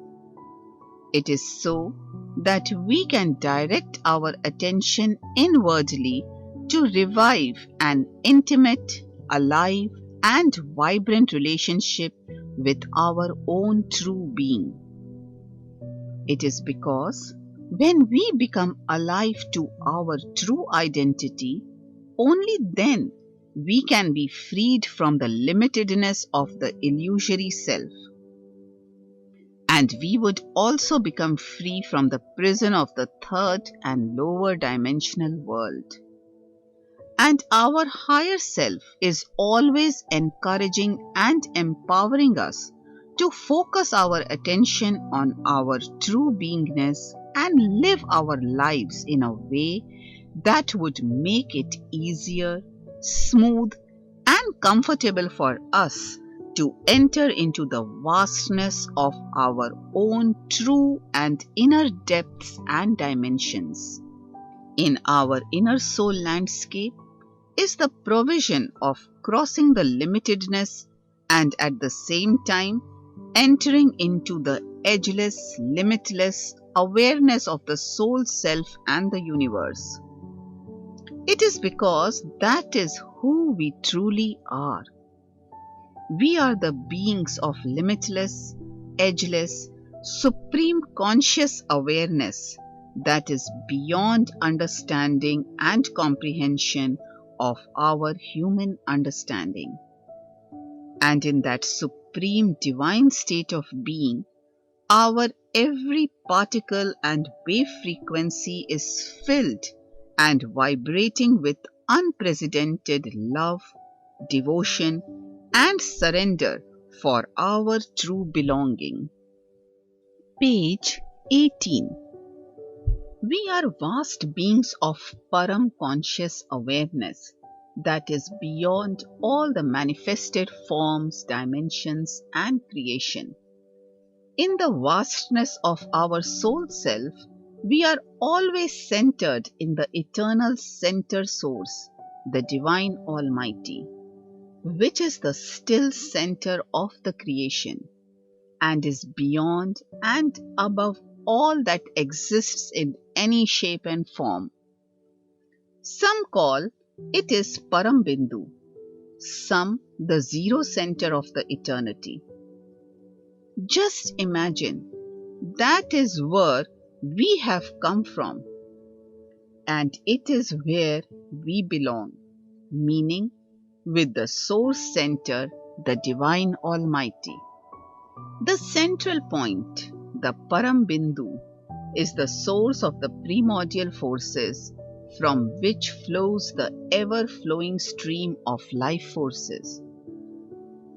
It is so that we can direct our attention inwardly to revive an intimate, alive, and vibrant relationship with our own true being. It is because when we become alive to our true identity, only then we can be freed from the limitedness of the illusory self. And we would also become free from the prison of the third and lower dimensional world. And our higher self is always encouraging and empowering us to focus our attention on our true beingness and live our lives in a way that would make it easier, smooth, and comfortable for us to enter into the vastness of our own true and inner depths and dimensions. In our inner soul landscape is the provision of crossing the limitedness and at the same time entering into the edgeless, limitless awareness of the soul self and the universe. It is because that is who we truly are. We are the beings of limitless, edgeless, supreme conscious awareness that is beyond understanding and comprehension of our human understanding. And in that supreme divine state of being, our every particle and wave frequency is filled and vibrating with unprecedented love, devotion, and surrender for our true belonging. Page 18. We are vast beings of Param conscious awareness that is beyond all the manifested forms, dimensions, and creation. In the vastness of our soul self, we are always centered in the eternal center source, the Divine Almighty, which is the still center of the creation and is beyond and above all that exists in any shape and form. Some call it is Parambindu, some the zero center of the eternity. Just imagine, that is where we have come from, and it is where we belong, meaning with the source center, the Divine Almighty. The central point, the Parambindu, is the source of the primordial forces from which flows the ever-flowing stream of life forces.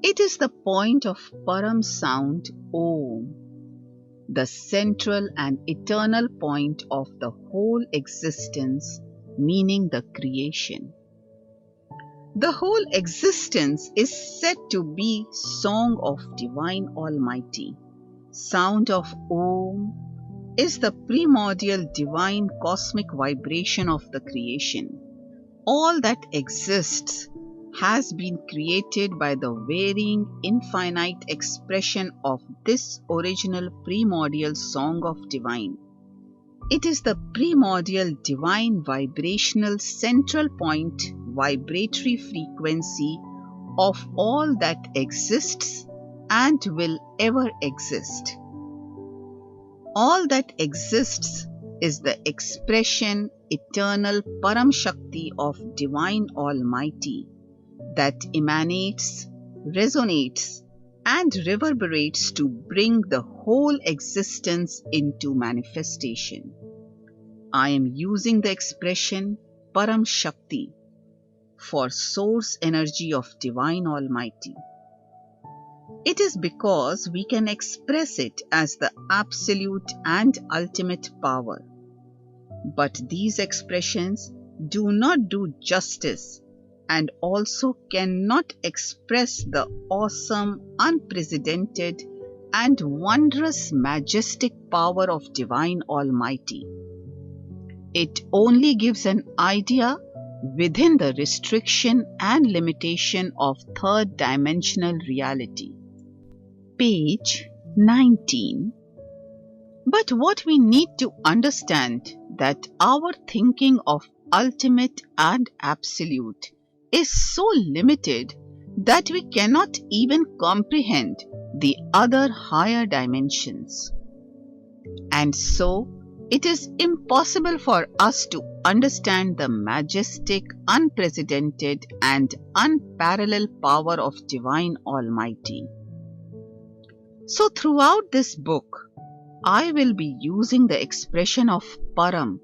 It is the point of Param sound Om, the central and eternal point of the whole existence, meaning the creation. The whole existence is said to be Song of Divine Almighty. Sound of Om is the primordial divine cosmic vibration of the creation. All that exists has been created by the varying infinite expression of this original primordial Song of Divine. It is the primordial divine vibrational central point vibratory frequency of all that exists and will ever exist. All that exists is the expression eternal Param Shakti of Divine Almighty that emanates, resonates, and reverberates to bring the whole existence into manifestation. I am using the expression Param Shakti for source energy of Divine Almighty. It is because we can express it as the absolute and ultimate power. But these expressions do not do justice and also cannot express the awesome, unprecedented, and wondrous majestic power of Divine Almighty. It only gives an idea within the restriction and limitation of third dimensional reality. Page 19. But what we need to understand that our thinking of ultimate and absolute is so limited that we cannot even comprehend the other higher dimensions. And so, it is impossible for us to understand the majestic, unprecedented, and unparalleled power of Divine Almighty. So, throughout this book, I will be using the expression of Param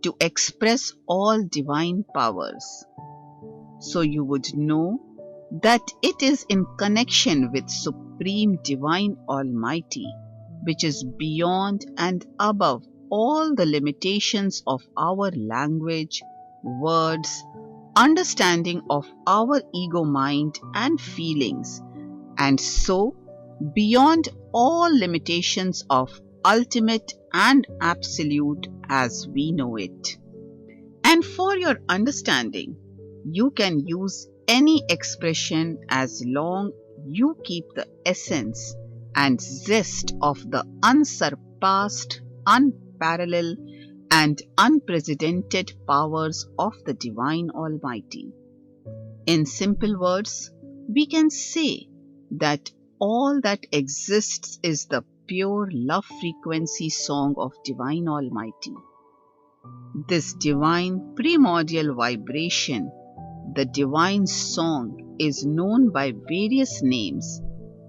to express all divine powers. So you would know that it is in connection with Supreme Divine Almighty, which is beyond and above all the limitations of our language, words, understanding of our ego mind and feelings, and so beyond all limitations of ultimate and absolute as we know it. And for your understanding, you can use any expression as long you keep the essence and zest of the unsurpassed, unparalleled, and unprecedented powers of the Divine Almighty. In simple words, we can say that all that exists is the pure love frequency song of Divine Almighty. This divine primordial vibration, the divine song, is known by various names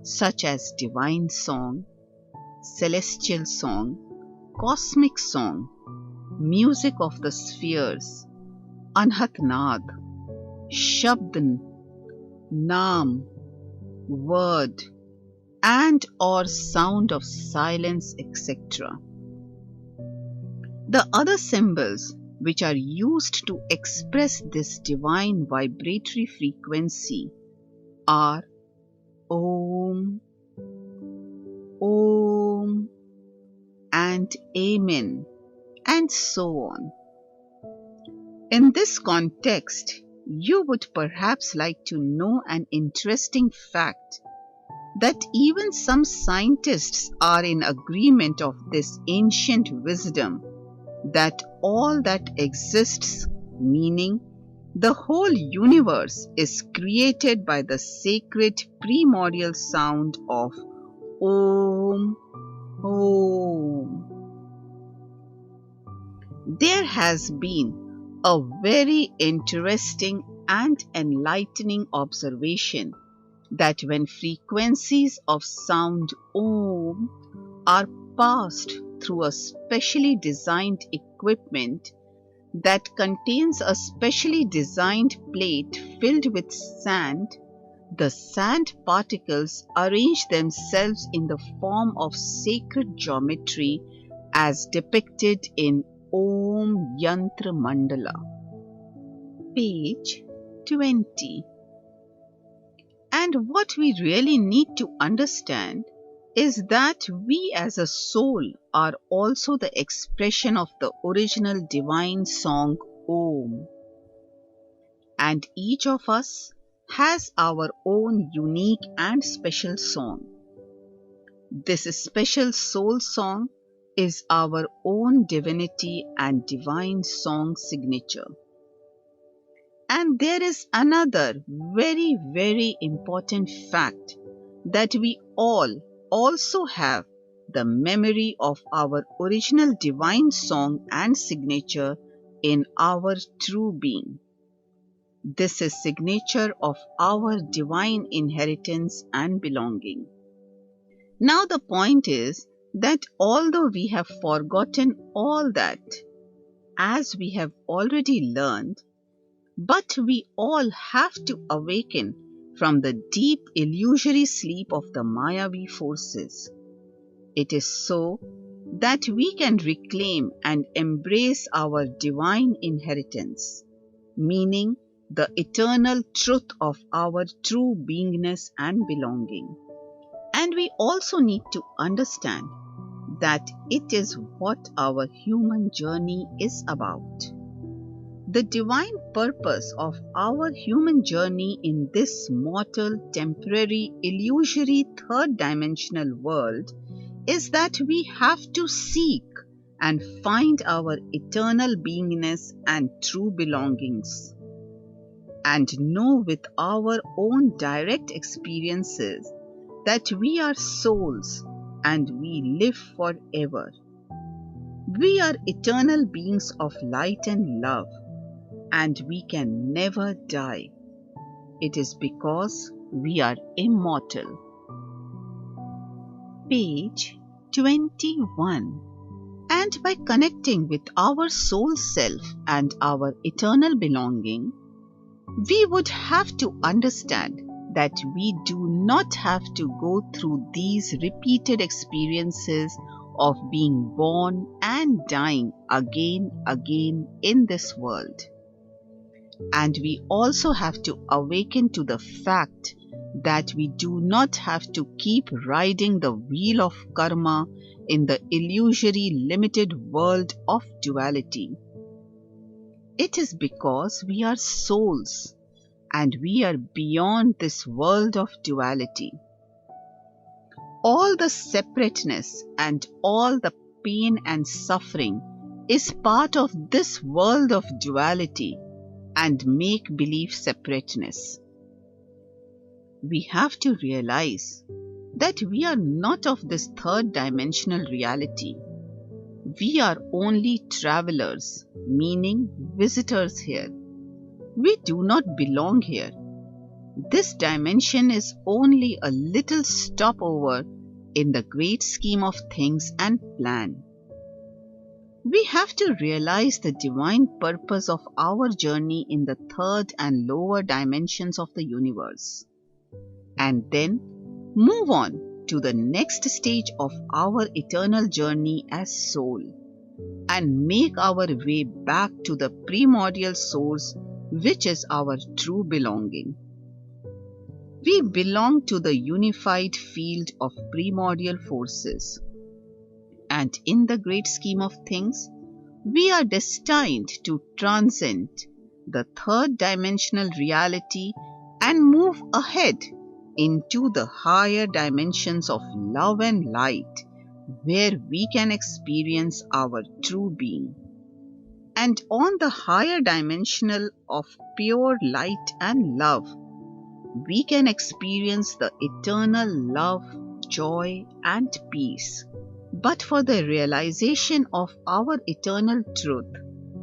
such as divine song, celestial song, cosmic song, music of the spheres, Anhatnad, Shabd, Naam, word, and or sound of silence, etc. The other symbols which are used to express this divine vibratory frequency are Om, Om, and Amen, and so on. In this context, you would perhaps like to know an interesting fact that even some scientists are in agreement of this ancient wisdom that all that exists, meaning the whole universe, is created by the sacred primordial sound of Om, Om. There has been a very interesting and enlightening observation that when frequencies of sound Om are passed through a specially designed equipment that contains a specially designed plate filled with sand, the sand particles arrange themselves in the form of sacred geometry as depicted in Om Yantra Mandala. Page 20. And what we really need to understand is that we as a soul are also the expression of the original divine song Om. And each of us has our own unique and special song. This special soul song is our own divinity and divine song signature. And there is another very, very important fact that we all also have the memory of our original divine song and signature in our true being. This is signature of our divine inheritance and belonging. Now the point is that although we have forgotten all that, as we have already learned, but we all have to awaken from the deep illusory sleep of the Mayavi forces. It is so that we can reclaim and embrace our divine inheritance, meaning the eternal truth of our true beingness and belonging. And we also need to understand that it is what our human journey is about. The divine purpose of our human journey in this mortal, temporary, illusory, third-dimensional world is that we have to seek and find our eternal beingness and true belongings, and know with our own direct experiences that we are souls and we live forever, We are eternal beings of light and love, and we can never die. It is because we are immortal. Page 21. And by connecting with our soul self and our eternal belonging, we would have to understand that we do not have to go through these repeated experiences of being born and dying again in this world. And we also have to awaken to the fact that we do not have to keep riding the wheel of karma in the illusory limited world of duality. It is because we are souls and we are beyond this world of duality. All the separateness and all the pain and suffering is part of this world of duality and make-believe separateness. We have to realize that we are not of this third dimensional reality. We are only travelers, meaning visitors here. We do not belong here. This dimension is only a little stopover in the great scheme of things and plan. We have to realize the divine purpose of our journey in the third and lower dimensions of the universe, and then move on to the next stage of our eternal journey as soul, and make our way back to the primordial source, which is our true belonging. We belong to the unified field of primordial forces. And in the great scheme of things, we are destined to transcend the third dimensional reality and move ahead into the higher dimensions of love and light, where we can experience our true being. And on the higher dimensional of pure light and love, we can experience the eternal love, joy, and peace. But for the realization of our eternal truth,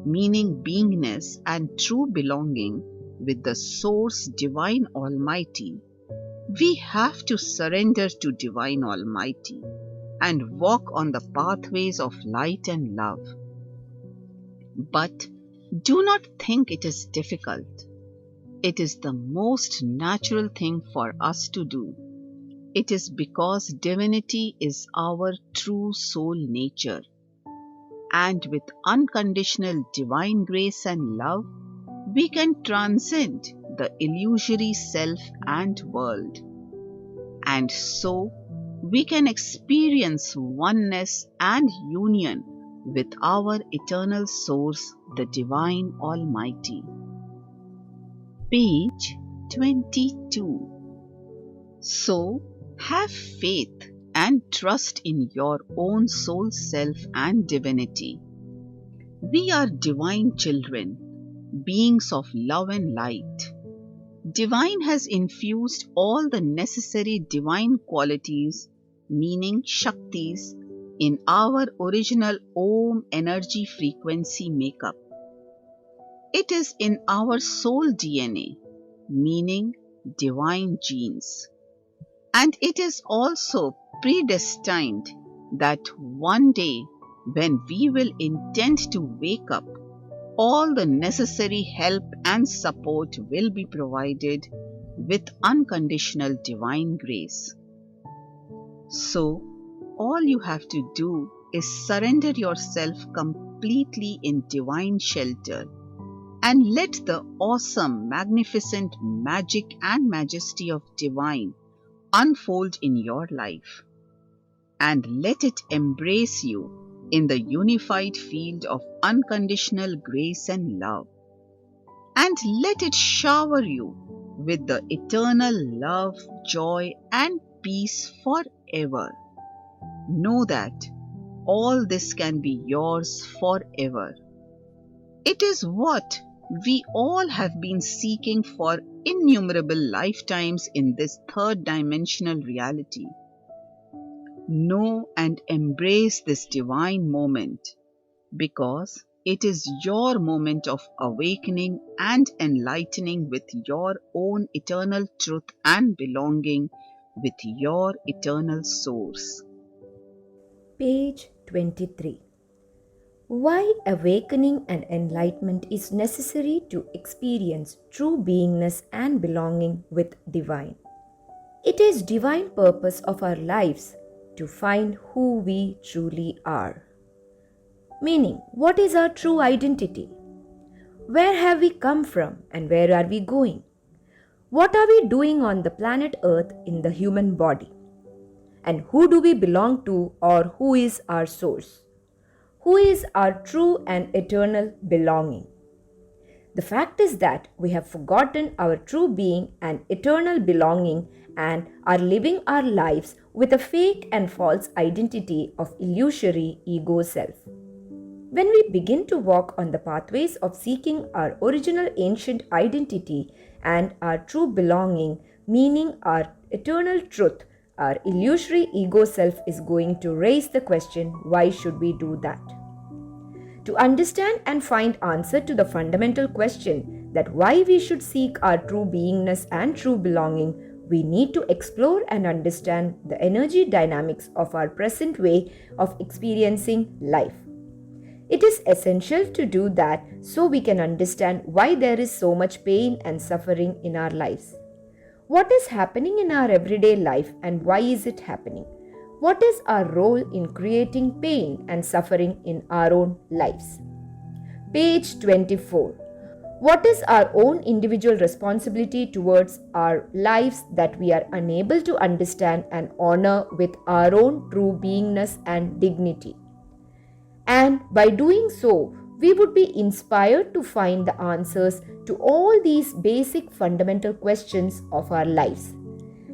meaning beingness and true belonging with the Source Divine Almighty, we have to surrender to Divine Almighty and walk on the pathways of light and love. But do not think it is difficult. It is the most natural thing for us to do. It is because divinity is our true soul nature, and with unconditional divine grace and love, we can transcend the illusory self and world. And so, we can experience oneness and union with our eternal source, the Divine Almighty. Page 22. So, have faith and trust in your own soul self and divinity. We are divine children, beings of love and light. Divine has infused all the necessary divine qualities, meaning Shaktis, in our original Om energy frequency makeup. It is in our soul DNA, meaning divine genes. And it is also predestined that one day when we will intend to wake up, all the necessary help and support will be provided with unconditional divine grace. So, all you have to do is surrender yourself completely in divine shelter and let the awesome, magnificent magic and majesty of divine unfold in your life, and let it embrace you in the unified field of unconditional grace and love, and let it shower you with the eternal love, joy, and peace forever. Know that all this can be yours forever. It is what we all have been seeking for innumerable lifetimes in this third dimensional reality. Know and embrace this divine moment because it is your moment of awakening and enlightening with your own eternal truth and belonging with your eternal source. Page 23. Why awakening and enlightenment is necessary to experience true beingness and belonging with divine. It is divine purpose of our lives to find who we truly are. Meaning, what is our true identity? Where have we come from and where are we going? What are we doing on the planet Earth in the human body? And who do we belong to, or who is our source? Who is our true and eternal belonging? The fact is that we have forgotten our true being and eternal belonging and are living our lives with a fake and false identity of illusory ego self. When we begin to walk on the pathways of seeking our original ancient identity and our true belonging, meaning our eternal truth, our illusory ego self is going to raise the question, why should we do that? To understand and find answer to the fundamental question that why we should seek our true beingness and true belonging, we need to explore and understand the energy dynamics of our present way of experiencing life. It is essential to do that so we can understand why there is so much pain and suffering in our lives. What is happening in our everyday life and why is it happening? What is our role in creating pain and suffering in our own lives? Page 24. What is our own individual responsibility towards our lives that we are unable to understand and honor with our own true beingness and dignity? And by doing so, we would be inspired to find the answers to all these basic fundamental questions of our lives.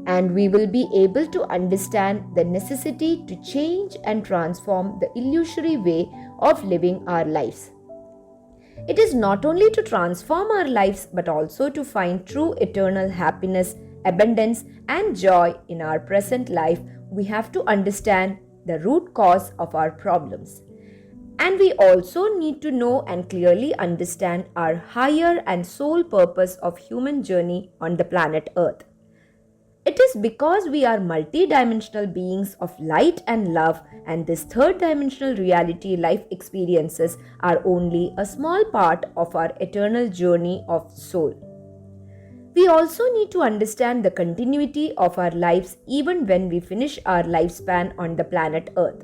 And we will be able to understand the necessity to change and transform the illusory way of living our lives. It is not only to transform our lives but also to find true eternal happiness, abundance, and joy in our present life. We have to understand the root cause of our problems. And we also need to know and clearly understand our higher and sole purpose of human journey on the planet Earth. It is because we are multi-dimensional beings of light and love, and this third-dimensional reality life experiences are only a small part of our eternal journey of soul. We also need to understand the continuity of our lives even when we finish our lifespan on the planet Earth.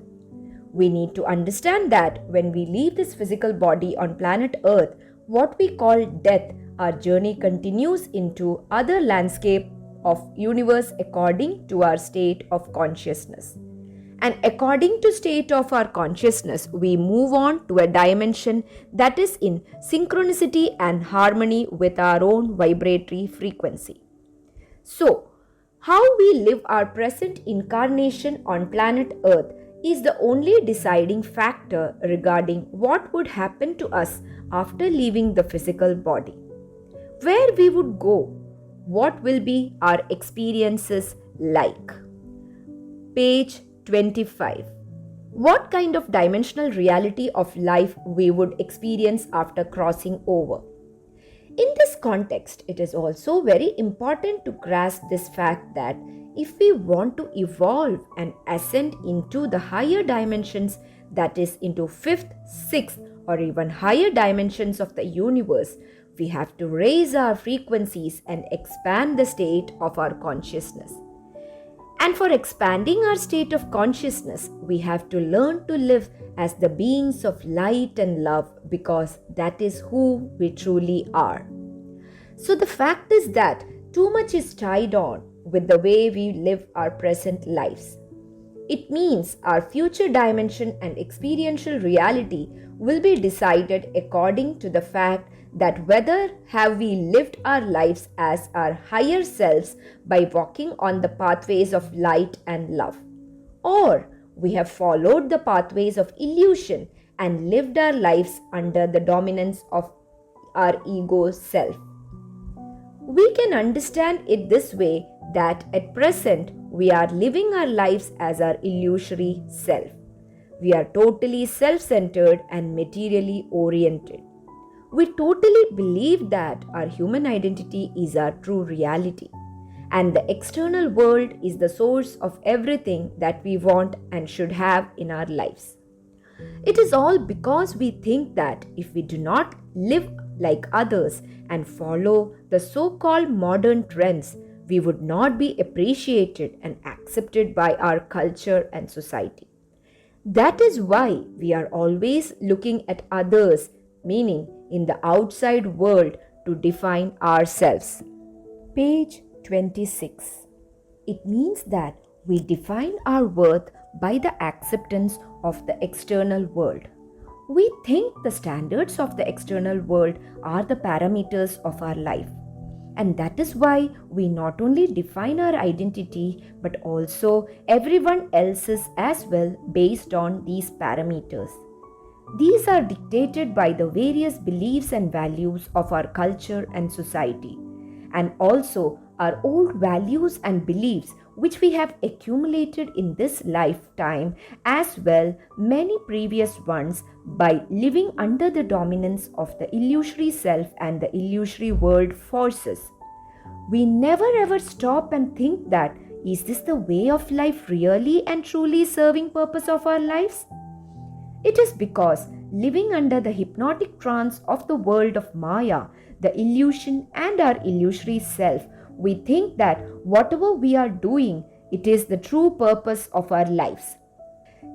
We need to understand that when we leave this physical body on planet Earth, what we call death, our journey continues into other landscape of universe according to our state of consciousness. And according to state of our consciousness, we move on to a dimension that is in synchronicity and harmony with our own vibratory frequency. So, how we live our present incarnation on planet Earth is the only deciding factor regarding what would happen to us after leaving the physical body. Where we would go, what will be our experiences like. Page 25. What kind of dimensional reality of life we would experience after crossing over. In this context, it is also very important to grasp this fact that if we want to evolve and ascend into the higher dimensions, that is into fifth, sixth, or even higher dimensions of the universe, we have to raise our frequencies and expand the state of our consciousness. And for expanding our state of consciousness, we have to learn to live as the beings of light and love, because that is who we truly are. So the fact is that too much is tied on with the way we live our present lives. It means our future dimension and experiential reality will be decided according to the fact that whether have we lived our lives as our higher selves by walking on the pathways of light and love, or we have followed the pathways of illusion and lived our lives under the dominance of our ego self. We can understand it this way, that at present we are living our lives as our illusory self. we are totally self-centered and materially oriented. We totally believe that our human identity is our true reality, and the external world is the source of everything that we want and should have in our lives. It is all because we think that if we do not live like others and follow the so called modern trends, we would not be appreciated and accepted by our culture and society. That is why we are always looking at others, meaning in the outside world, to define ourselves. Page 26. It means that we define our worth by the acceptance of the external world. We think the standards of the external world are the parameters of our life. And that is why we not only define our identity but also everyone else's as well based on these parameters. These are dictated by the various beliefs and values of our culture and society, and also our old values and beliefs which we have accumulated in this lifetime, as well many previous ones, by living under the dominance of the illusory self and the illusory world forces. We never ever stop and think that, is this the way of life really and truly serving purpose of our lives? It is because living under the hypnotic trance of the world of Maya, the illusion and our illusory self, we think that whatever we are doing, it is the true purpose of our lives.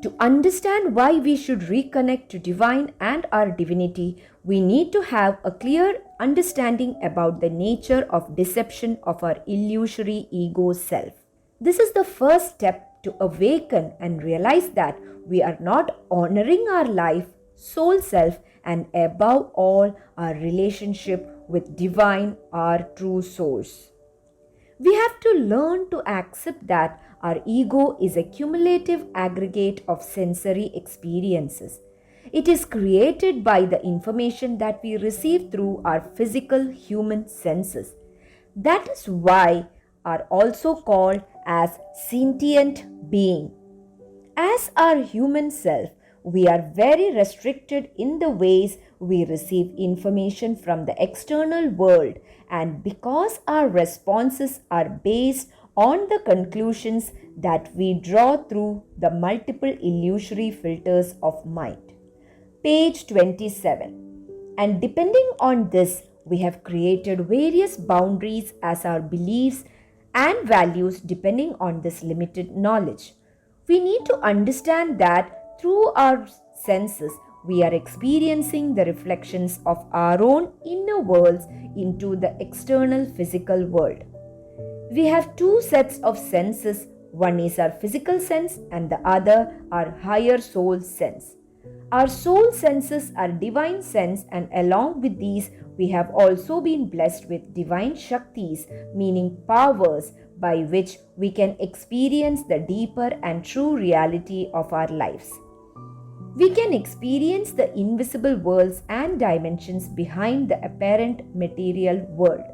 To understand why we should reconnect to divine and our divinity, we need to have a clear understanding about the nature of deception of our illusory ego self. This is the first step to awaken and realize that we are not honoring our life, soul self, and above all, our relationship with divine, our true source. We have to learn to accept that our ego is a cumulative aggregate of sensory experiences. It is created by the information that we receive through our physical human senses. That is why are also called as sentient being. As our human self, we are very restricted in the ways we receive information from the external world, and because our responses are based on the conclusions that we draw through the multiple illusory filters of mind. Page 27. And depending on this, we have created various boundaries as our beliefs and values depending on this limited knowledge. We need to understand that through our senses, we are experiencing the reflections of our own inner worlds into the external physical world. We have two sets of senses. One is our physical sense and the other our higher soul sense. Our soul senses are divine sense, and along with these, we have also been blessed with divine Shaktis, meaning powers by which we can experience the deeper and true reality of our lives. We can experience the invisible worlds and dimensions behind the apparent material world.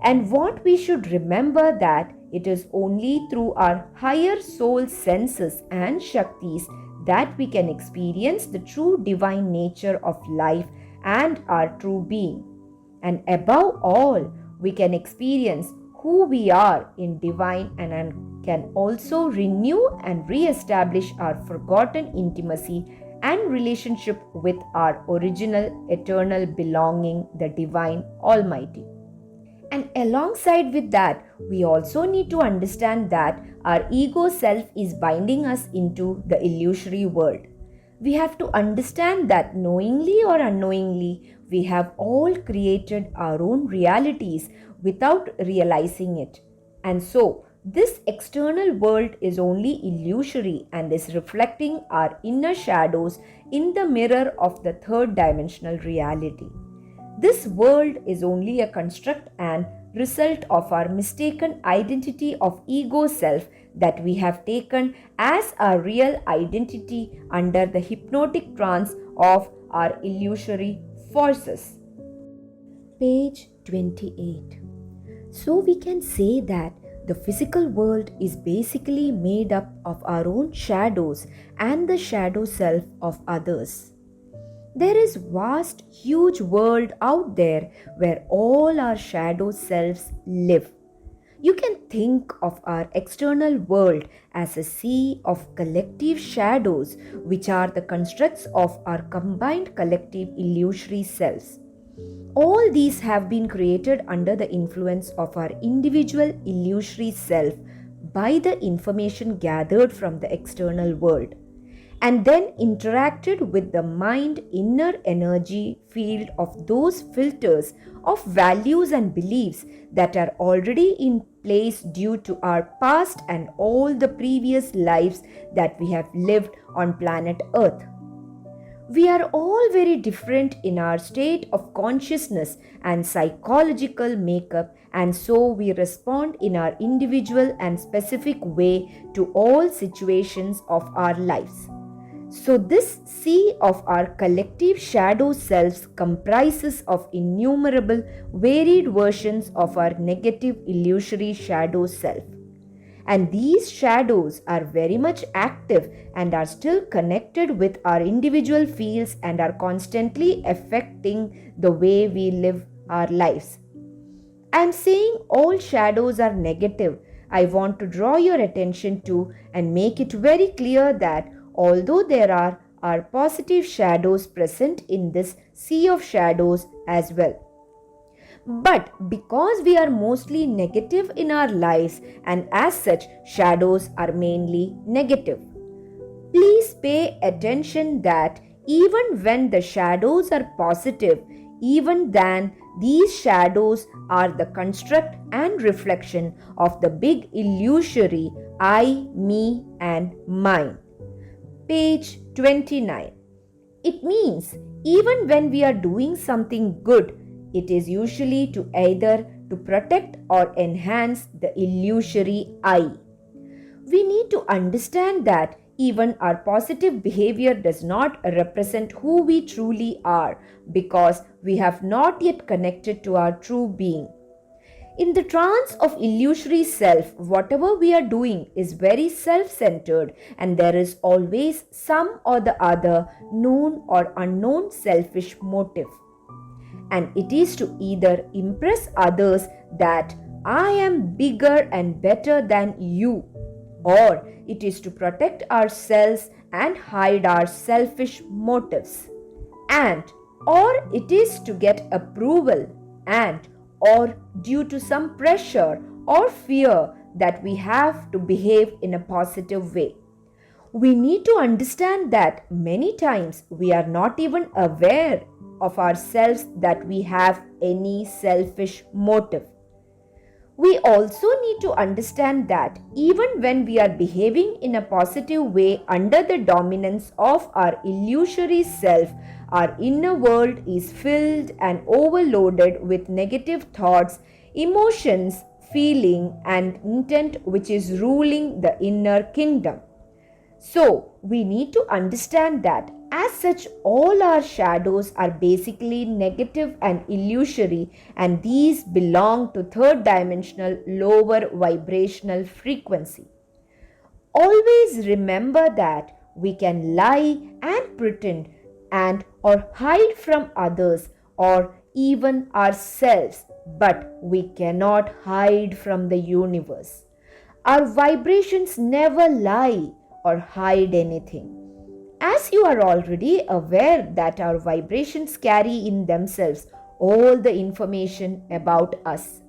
And what we should remember that it is only through our higher soul senses and Shaktis that we can experience the true divine nature of life and our true being. And above all, we can experience who we are in divine and can also renew and re-establish our forgotten intimacy and relationship with our original eternal belonging, the divine Almighty. And alongside with that, we also need to understand that our ego self is binding us into the illusory world. We have to understand that knowingly or unknowingly, we have all created our own realities without realizing it. And so, this external world is only illusory and is reflecting our inner shadows in the mirror of the third dimensional reality. This world is only a construct and result of our mistaken identity of ego self that we have taken as our real identity under the hypnotic trance of our illusory forces. Page 28. So we can say that The physical world is basically made up of our own shadows and the shadow self of others. There is vast, huge world out there where all our shadow selves live. You can think of our external world as a sea of collective shadows, which are the constructs of our combined collective illusory selves. All these have been created under the influence of our individual illusory self by the information gathered from the external world, and then interacted with the mind inner energy field of those filters of values and beliefs that are already in place due to our past and all the previous lives that we have lived on planet Earth. We are all very different in our state of consciousness and psychological makeup, and so we respond in our individual and specific way to all situations of our lives. So, this sea of our collective shadow selves comprises of innumerable varied versions of our negative illusory shadow self. And these shadows are very much active and are still connected with our individual fields and are constantly affecting the way we live our lives. I am saying all shadows are negative. I want to draw your attention to and make it very clear that although there are positive shadows present in this sea of shadows as well. But because we are mostly negative in our lives, and as such, shadows are mainly negative. Please pay attention that even when the shadows are positive, even then these shadows are the construct and reflection of the big illusory I, me, and mine. Page 29. It means even when we are doing something good, it is usually to either to protect or enhance the illusory I. We need to understand that even our positive behavior does not represent who we truly are because we have not yet connected to our true being. In the trance of illusory self, whatever we are doing is very self-centered, and there is always some or the other known or unknown selfish motive. And it is to either impress others that I am bigger and better than you, or it is to protect ourselves and hide our selfish motives, and or it is to get approval, and or due to some pressure or fear that we have to behave in a positive way. We need to understand that many times we are not even aware of ourselves that we have any selfish motive. We also need to understand that even when we are behaving in a positive way under the dominance of our illusory self, our inner world is filled and overloaded with negative thoughts, emotions, feeling, and intent which is ruling the inner kingdom. So, we need to understand that as such, all our shadows are basically negative and illusory, and these belong to third dimensional lower vibrational frequency. Always remember that we can lie and pretend and or hide from others or even ourselves, but we cannot hide from the universe. Our vibrations never lie or hide anything. As you are already aware that our vibrations carry in themselves all the information about us.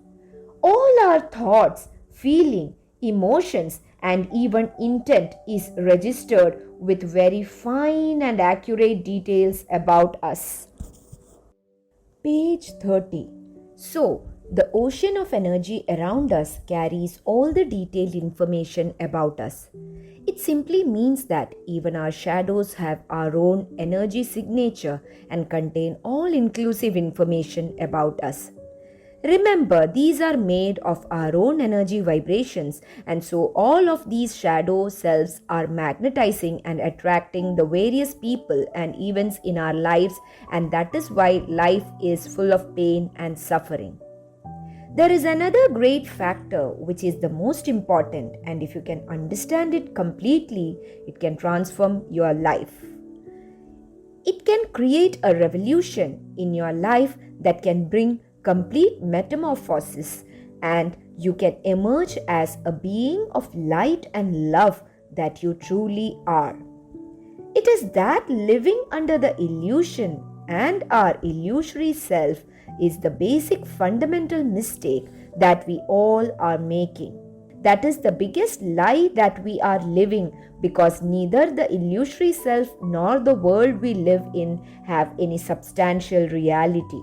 All our thoughts, feeling, emotions, and even intent is registered with very fine and accurate details about us. Page 30. So, the ocean of energy around us carries all the detailed information about us. It simply means that even our shadows have our own energy signature and contain all-inclusive information about us. Remember, these are made of our own energy vibrations, and so all of these shadow selves are magnetizing and attracting the various people and events in our lives, and that is why life is full of pain and suffering. There is another great factor which is the most important, and if you can understand it completely, it can transform your life. It can create a revolution in your life that can bring complete metamorphosis, and you can emerge as a being of light and love that you truly are. It is that living under the illusion and our illusory self is the basic fundamental mistake that we all are making. That is the biggest lie that we are living, because neither the illusory self nor the world we live in have any substantial reality.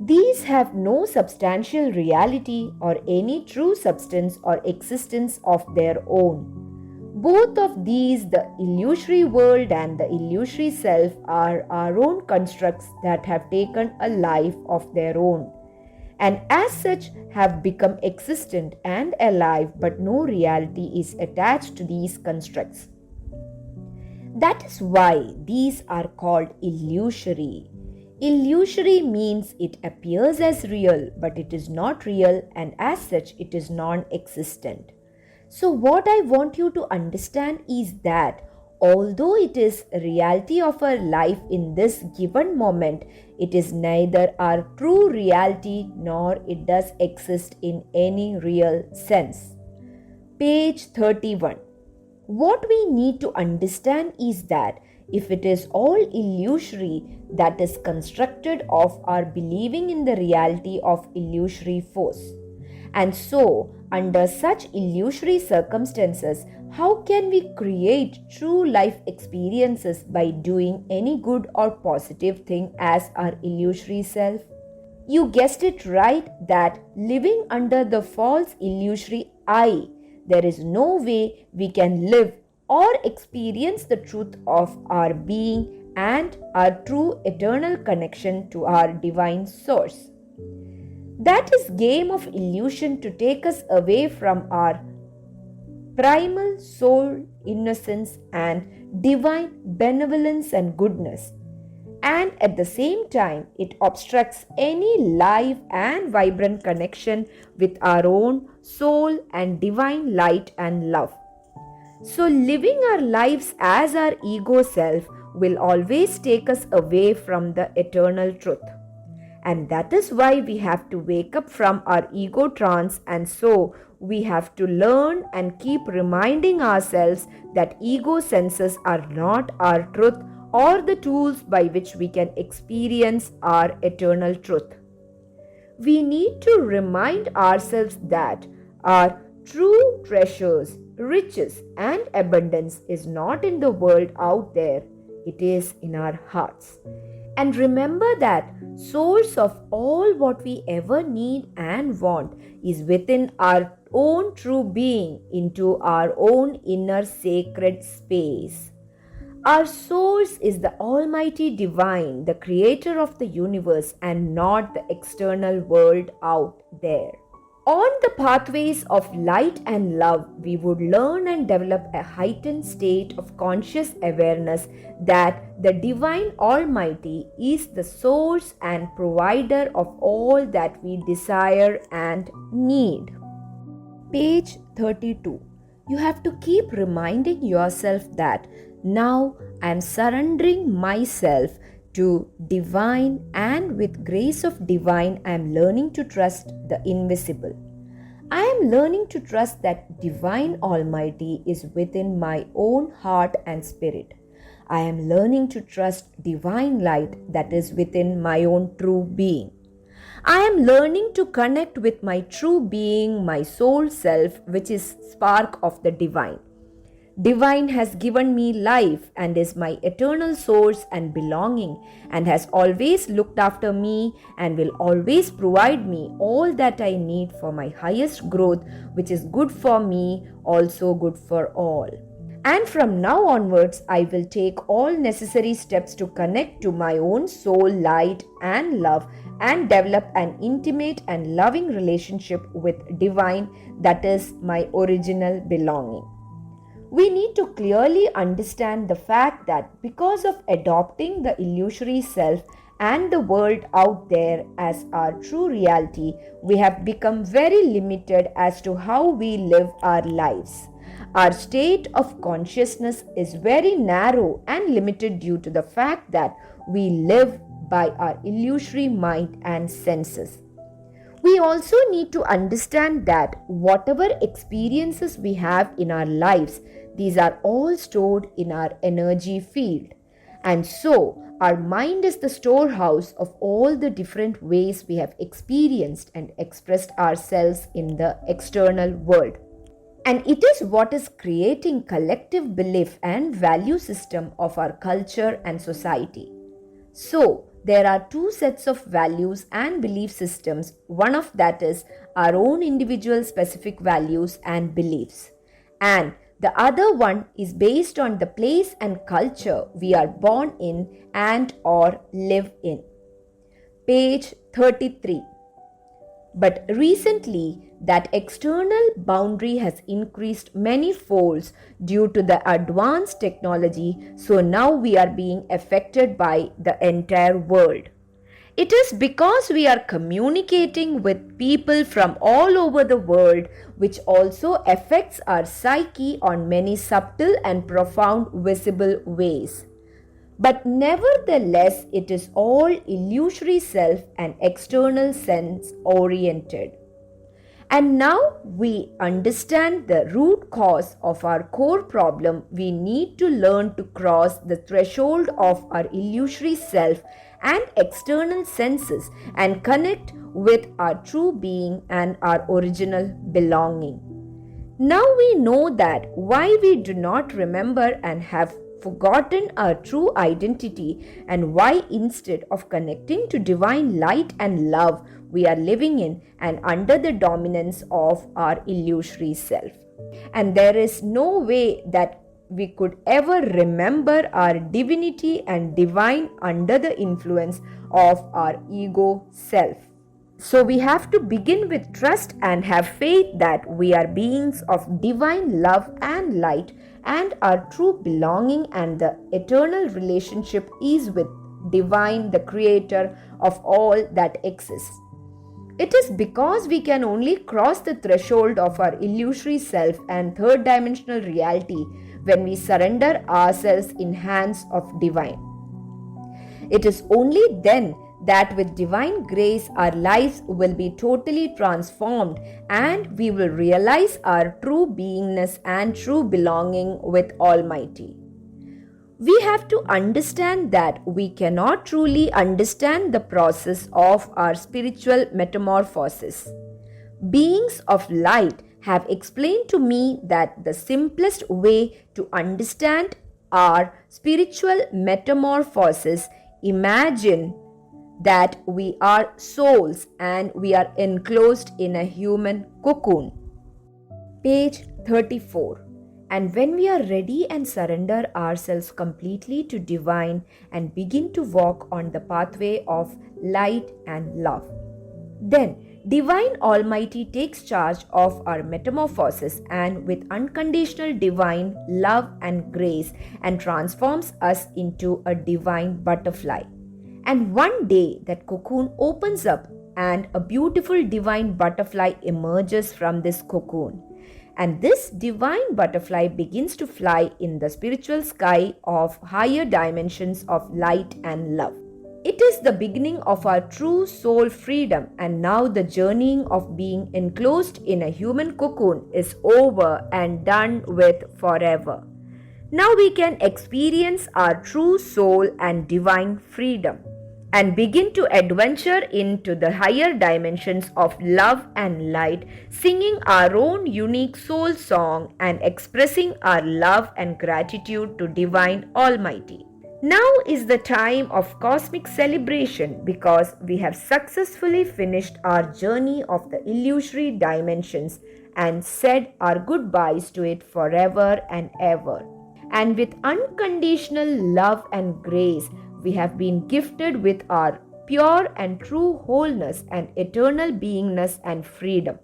These have no substantial reality or any true substance or existence of their own. Both of these, the illusory world and the illusory self, are our own constructs that have taken a life of their own, and as such have become existent and alive, but no reality is attached to these constructs. That is why these are called illusory. Illusory means it appears as real, but it is not real, and as such it is non-existent. So what I want you to understand is that although it is a reality of our life in this given moment, it is neither our true reality nor it does exist in any real sense. Page 31. What we need to understand is that if it is all illusory, that is constructed of our believing in the reality of illusory force. And so, under such illusory circumstances, how can we create true life experiences by doing any good or positive thing as our illusory self? You guessed it right, that living under the false illusory I, there is no way we can live or experience the truth of our being and our true eternal connection to our divine source. That is game of illusion to take us away from our primal soul innocence and divine benevolence and goodness. And at the same time, it obstructs any live and vibrant connection with our own soul and divine light and love. So living our lives as our ego self will always take us away from the eternal truth. And that is why we have to wake up from our ego trance, and so we have to learn and keep reminding ourselves that ego senses are not our truth or the tools by which we can experience our eternal truth. We need to remind ourselves that our true treasures, riches, and abundance is not in the world out there, it is in our hearts. And remember that source of all what we ever need and want is within our own true being, into our own inner sacred space. Our source is the Almighty Divine, the creator of the universe, and not the external world out there. On the pathways of light and love, we would learn and develop a heightened state of conscious awareness that the Divine Almighty is the source and provider of all that we desire and need. Page 32. You have to keep reminding yourself that now I am surrendering myself to divine, and with grace of divine I am learning to trust the invisible. I am learning to trust that Divine Almighty is within my own heart and spirit. I am learning to trust divine light that is within my own true being. I am learning to connect with my true being, my soul self, which is spark of the divine. Divine has given me life and is my eternal source and belonging, and has always looked after me and will always provide me all that I need for my highest growth, which is good for me, also good for all. And from now onwards, I will take all necessary steps to connect to my own soul light and love and develop an intimate and loving relationship with divine, that is my original belonging. We need to clearly understand the fact that because of adopting the illusory self and the world out there as our true reality, we have become very limited as to how we live our lives. Our state of consciousness is very narrow and limited due to the fact that we live by our illusory mind and senses. We also need to understand that whatever experiences we have in our lives, these are all stored in our energy field. And so, our mind is the storehouse of all the different ways we have experienced and expressed ourselves in the external world. And it is what is creating collective belief and value system of our culture and society. So, there are two sets of values and belief systems. One of that is our own individual specific values and beliefs. And the other one is based on the place and culture we are born in and or live in. Page 33. But recently, that external boundary has increased many folds due to the advanced technology, so now we are being affected by the entire world. It is because we are communicating with people from all over the world, which also affects our psyche on many subtle and profound visible ways. But nevertheless, it is all illusory self and external sense oriented. And now we understand the root cause of our core problem. We need to learn to cross the threshold of our illusory self and external senses and connect with our true being and our original belonging. Now we know that why we do not remember and have forgotten our true identity, and why instead of connecting to divine light and love, we are living in and under the dominance of our illusory self. And there is no way that we could ever remember our divinity and divine under the influence of our ego self. So we have to begin with trust and have faith that we are beings of divine love and light, and our true belonging and the eternal relationship is with divine, the creator of all that exists. It is because we can only cross the threshold of our illusory self and third dimensional reality when we surrender ourselves in hands of divine. It is only then that with divine grace our lives will be totally transformed and we will realize our true beingness and true belonging with Almighty. We have to understand that we cannot truly understand the process of our spiritual metamorphosis. Beings of light have explained to me that the simplest way to understand our spiritual metamorphosis, imagine that we are souls and we are enclosed in a human cocoon. Page 34. And when we are ready and surrender ourselves completely to divine and begin to walk on the pathway of light and love, then Divine Almighty takes charge of our metamorphosis and with unconditional divine love and grace and transforms us into a divine butterfly. And one day that cocoon opens up and a beautiful divine butterfly emerges from this cocoon. And this divine butterfly begins to fly in the spiritual sky of higher dimensions of light and love. It is the beginning of our true soul freedom, and now the journeying of being enclosed in a human cocoon is over and done with forever. Now we can experience our true soul and divine freedom and begin to adventure into the higher dimensions of love and light, singing our own unique soul song and expressing our love and gratitude to Divine Almighty. Now is the time of cosmic celebration because we have successfully finished our journey of the illusory dimensions and said our goodbyes to it forever and ever. And with unconditional love and grace, we have been gifted with our pure and true wholeness and eternal beingness and freedom.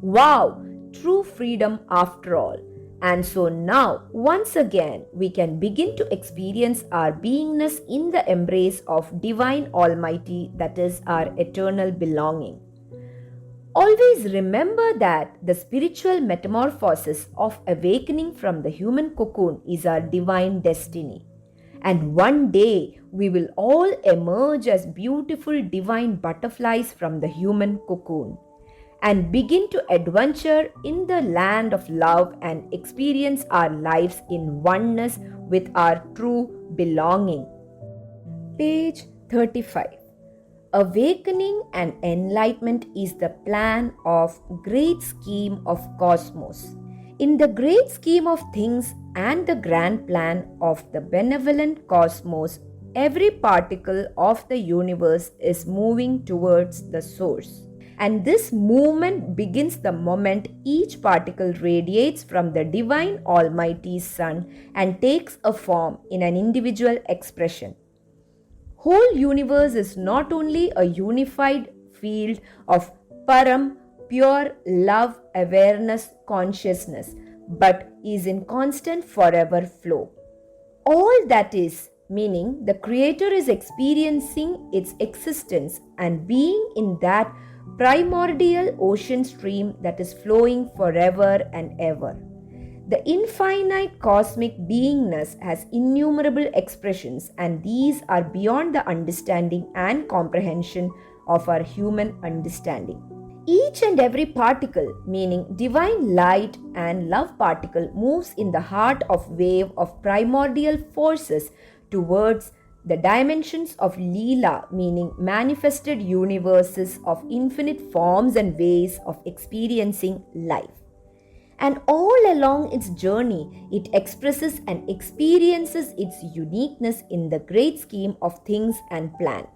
Wow, true freedom after all. And so now, once again, we can begin to experience our beingness in the embrace of Divine Almighty, that is our eternal belonging. Always remember that the spiritual metamorphosis of awakening from the human cocoon is our divine destiny. And one day we will all emerge as beautiful divine butterflies from the human cocoon and begin to adventure in the land of love and experience our lives in oneness with our true belonging. Page 35. Awakening and enlightenment is the plan of great scheme of cosmos. In the great scheme of things and the grand plan of the benevolent cosmos, every particle of the universe is moving towards the source. And this movement begins the moment each particle radiates from the Divine Almighty Sun and takes a form in an individual expression. Whole universe is not only a unified field of Param, pure love, awareness, consciousness, but is in constant forever flow. All that is, meaning the Creator is experiencing its existence and being in that primordial ocean stream that is flowing forever and ever. The infinite cosmic beingness has innumerable expressions, and these are beyond the understanding and comprehension of our human understanding. Each and every particle, meaning divine light and love particle, moves in the heart of wave of primordial forces towards the dimensions of Leela, meaning manifested universes of infinite forms and ways of experiencing life. And all along its journey, it expresses and experiences its uniqueness in the great scheme of things and plan.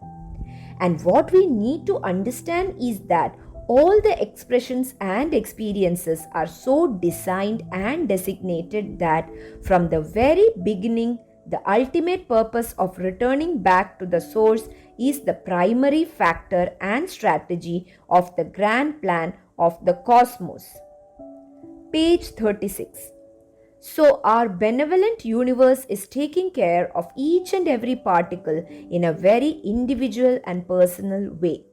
And what we need to understand is that all the expressions and experiences are so designed and designated that from the very beginning, the ultimate purpose of returning back to the source is the primary factor and strategy of the grand plan of the cosmos. Page 36. So our benevolent universe is taking care of each and every particle in a very individual and personal way.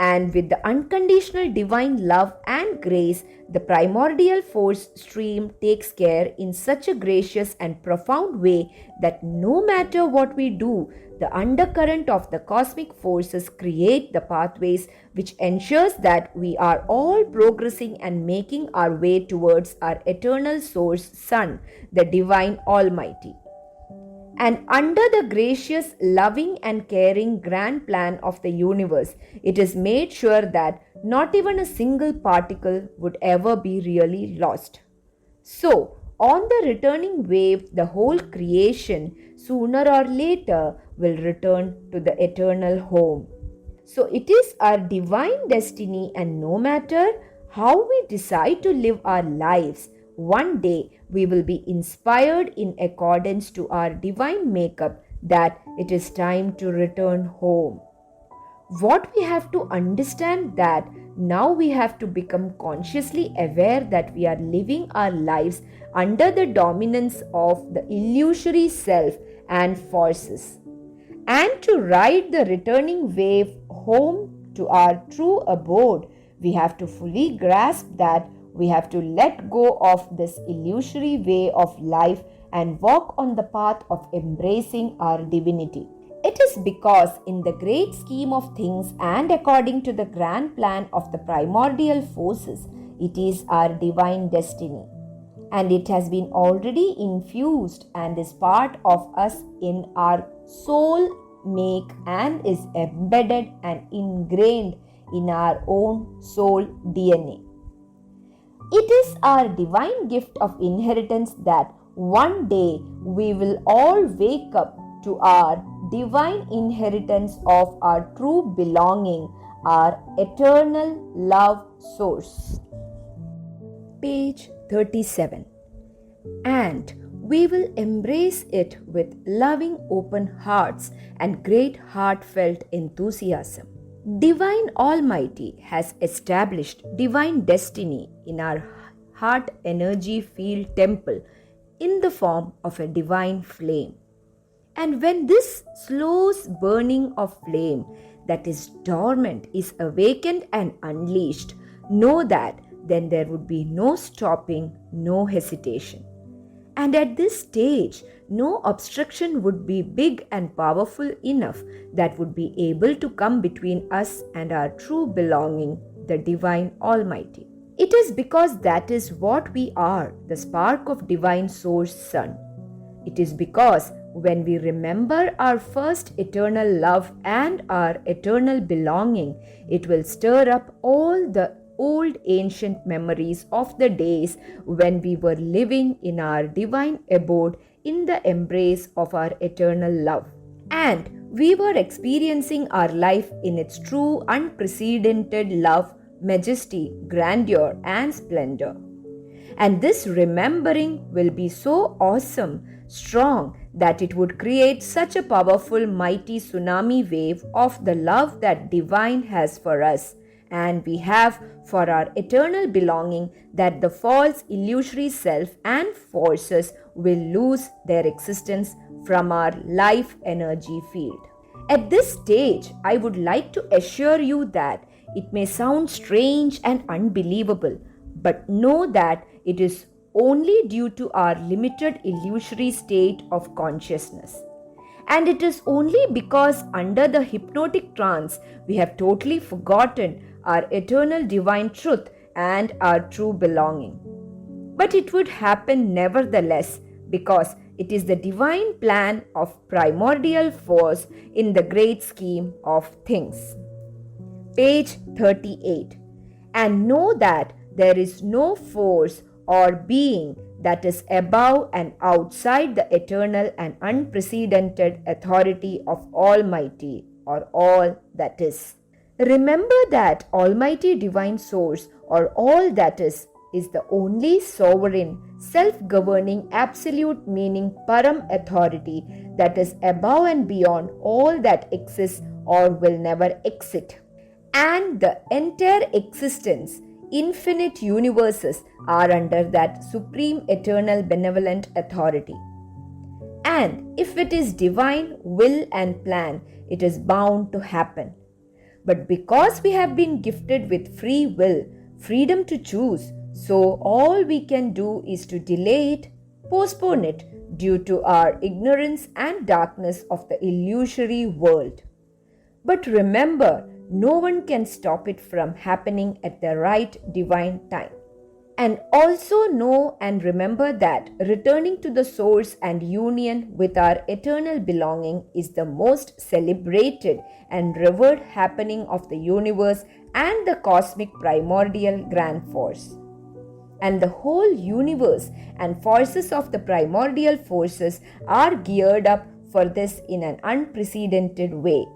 And with the unconditional divine love and grace, the primordial force stream takes care in such a gracious and profound way that no matter what we do, the undercurrent of the cosmic forces create the pathways which ensures that we are all progressing and making our way towards our eternal source Sun, the Divine Almighty. And under the gracious, loving and caring grand plan of the universe, it is made sure that not even a single particle would ever be really lost. So, on the returning wave, the whole creation, sooner or later, will return to the eternal home. So, it is our divine destiny, and no matter how we decide to live our lives, one day we will be inspired in accordance to our divine makeup that it is time to return home. What we have to understand that now we have to become consciously aware that we are living our lives under the dominance of the illusory self and forces. And to ride the returning wave home to our true abode, we have to fully grasp that we have to let go of this illusory way of life and walk on the path of embracing our divinity. It is because in the great scheme of things and according to the grand plan of the primordial forces, it is our divine destiny. And it has been already infused and is part of us in our soul make and is embedded and ingrained in our own soul DNA. It is our divine gift of inheritance that one day we will all wake up to our divine inheritance of our true belonging, our eternal love source. Page 37. And we will embrace it with loving open hearts and great heartfelt enthusiasm. Divine Almighty has established divine destiny in our heart energy field temple in the form of a divine flame. And when this slow burning of flame that is dormant is awakened and unleashed, know that then there would be no stopping, no hesitation. And at this stage, no obstruction would be big and powerful enough that would be able to come between us and our true belonging, the Divine Almighty. It is because that is what we are, the spark of Divine Source Sun. It is because when we remember our first eternal love and our eternal belonging, it will stir up all the old ancient memories of the days when we were living in our divine abode in the embrace of our eternal love. And we were experiencing our life in its true unprecedented love, majesty, grandeur, and splendor. And this remembering will be so awesome, strong, that it would create such a powerful, mighty tsunami wave of the love that Divine has for us and we have for our eternal belonging, that the false illusory self and forces will lose their existence from our life energy field. At this stage, I would like to assure you that it may sound strange and unbelievable, but know that it is only due to our limited illusory state of consciousness. And it is only because under the hypnotic trance we have totally forgotten our eternal divine truth and our true belonging. But it would happen nevertheless because it is the divine plan of primordial force in the great scheme of things. Page 38. And know that there is no force or being that is above and outside the eternal and unprecedented authority of Almighty or all that is. Remember that Almighty Divine Source or all that is the only sovereign, self-governing, absolute meaning Param authority that is above and beyond all that exists or will never exist. And the entire existence, infinite universes are under that supreme eternal benevolent authority. And if it is divine will and plan, it is bound to happen. But because we have been gifted with free will, freedom to choose, so all we can do is to delay it, postpone it due to our ignorance and darkness of the illusory world. But remember, no one can stop it from happening at the right divine time. And also know and remember that returning to the source and union with our eternal belonging is the most celebrated and revered happening of the universe and the cosmic primordial grand force. And the whole universe and forces of the primordial forces are geared up for this in an unprecedented way.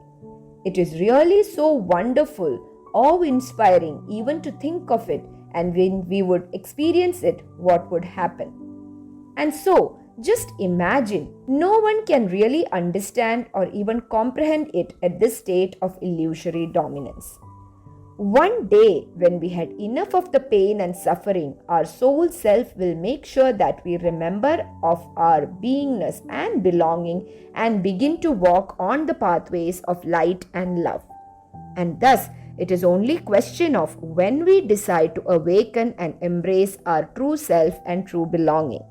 It is really so wonderful, awe-inspiring even to think of it, and when we would experience it, what would happen. And so, just imagine, no one can really understand or even comprehend it at this state of illusory dominance. One day, when we had enough of the pain and suffering, our soul self will make sure that we remember of our beingness and belonging and begin to walk on the pathways of light and love. And thus, it is only question of when we decide to awaken and embrace our true self and true belonging.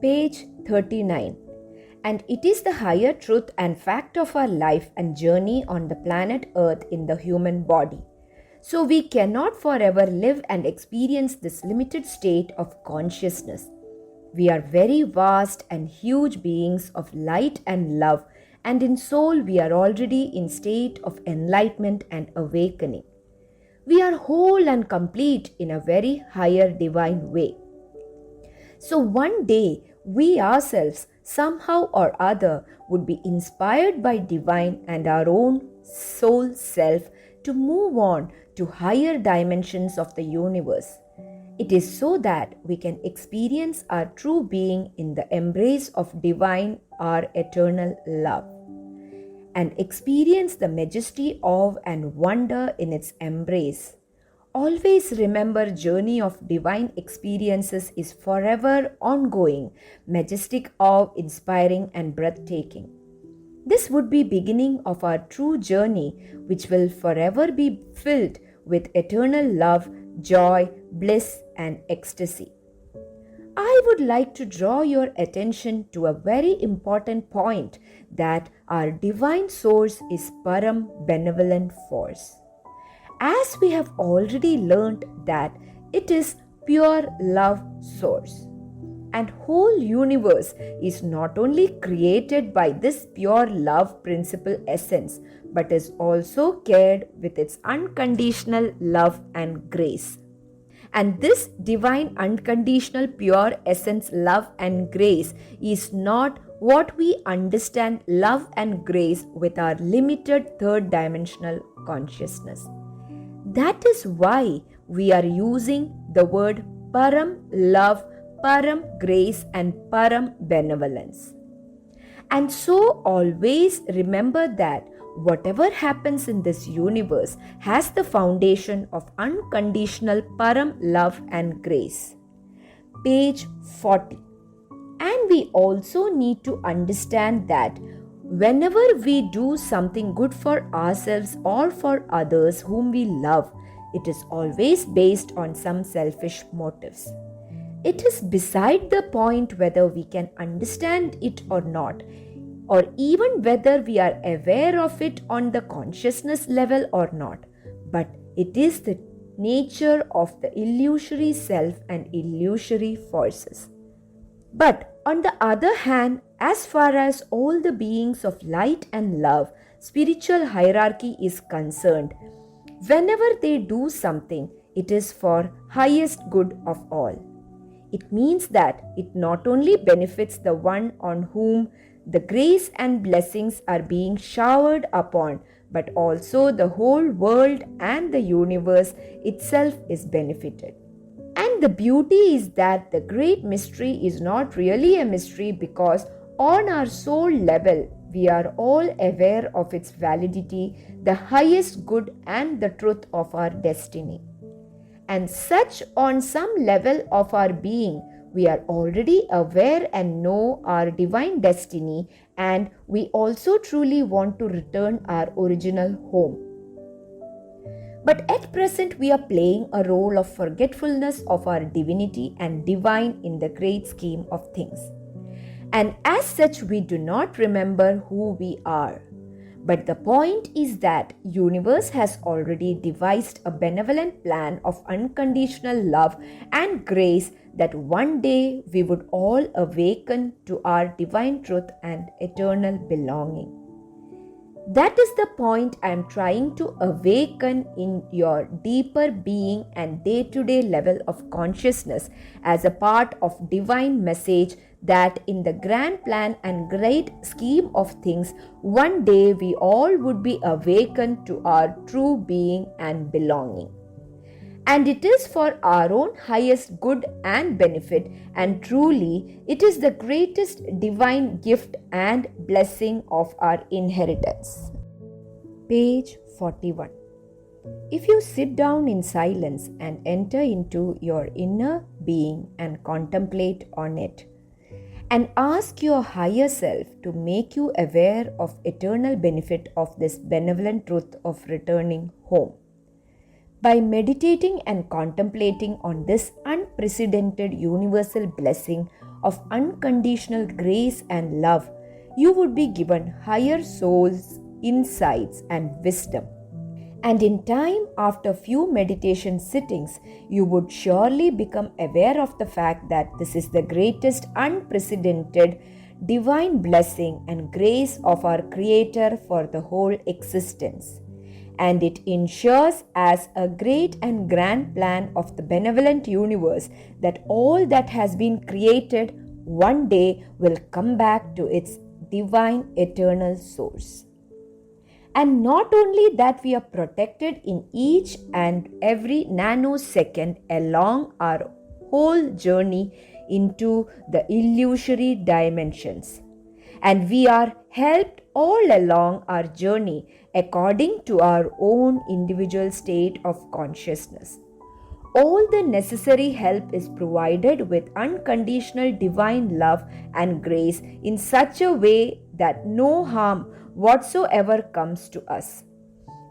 Page 39. And it is the higher truth and fact of our life and journey on the planet Earth in the human body. So we cannot forever live and experience this limited state of consciousness. We are very vast and huge beings of light and love, and in soul we are already in state of enlightenment and awakening. We are whole and complete in a very higher divine way. So one day we ourselves somehow or other would be inspired by divine and our own soul self to move on to higher dimensions of the universe. It is so that we can experience our true being in the embrace of divine, our eternal love, and experience the majesty of and wonder in its embrace. Always remember, journey of divine experiences is forever ongoing, majestic, awe-inspiring and breathtaking. This would be beginning of our true journey, which will forever be filled with eternal love, joy, bliss and ecstasy. I would like to draw your attention to a very important point, that our divine source is Param, benevolent force. As we have already learnt that it is pure love source, and whole universe is not only created by this pure love principle essence, but is also cared with its unconditional love and grace. And this divine unconditional pure essence love and grace is not what we understand love and grace with our limited third dimensional consciousness. That is why we are using the word Param love, Param grace and Param benevolence. And so always remember that whatever happens in this universe has the foundation of unconditional Param love and grace. Page 40. And we also need to understand that whenever we do something good for ourselves or for others whom we love, it is always based on some selfish motives. It is beside the point whether we can understand it or not, or even whether we are aware of it on the consciousness level or not, but it is the nature of the illusory self and illusory forces. But on the other hand, as far as all the beings of light and love, spiritual hierarchy is concerned, whenever they do something, it is for highest good of all. It means that it not only benefits the one on whom the grace and blessings are being showered upon, but also the whole world and the universe itself is benefited. And the beauty is that the great mystery is not really a mystery, because on our soul level we are all aware of its validity, the highest good and the truth of our destiny. And such on some level of our being, we are already aware and know our divine destiny, and we also truly want to return our original home. But at present we are playing a role of forgetfulness of our divinity and divine in the great scheme of things. And as such we do not remember who we are. But the point is that universe has already devised a benevolent plan of unconditional love and grace, that one day we would all awaken to our divine truth and eternal belonging. That is the point I am trying to awaken in your deeper being and day-to-day level of consciousness as a part of divine message, that in the grand plan and great scheme of things, one day we all would be awakened to our true being and belonging. And it is for our own highest good and benefit, and truly it is the greatest divine gift and blessing of our inheritance. Page 41. If you sit down in silence and enter into your inner being and contemplate on it, and ask your higher self to make you aware of eternal benefit of this benevolent truth of returning home. By meditating and contemplating on this unprecedented universal blessing of unconditional grace and love, you would be given higher souls, insights and wisdom. And in time, after few meditation sittings, you would surely become aware of the fact that this is the greatest unprecedented divine blessing and grace of our Creator for the whole existence. And it ensures as a great and grand plan of the benevolent universe that all that has been created one day will come back to its divine eternal source. And not only that, we are protected in each and every nanosecond along our whole journey into the illusory dimensions. And we are helped all along our journey according to our own individual state of consciousness. All the necessary help is provided with unconditional divine love and grace in such a way that no harm whatsoever comes to us.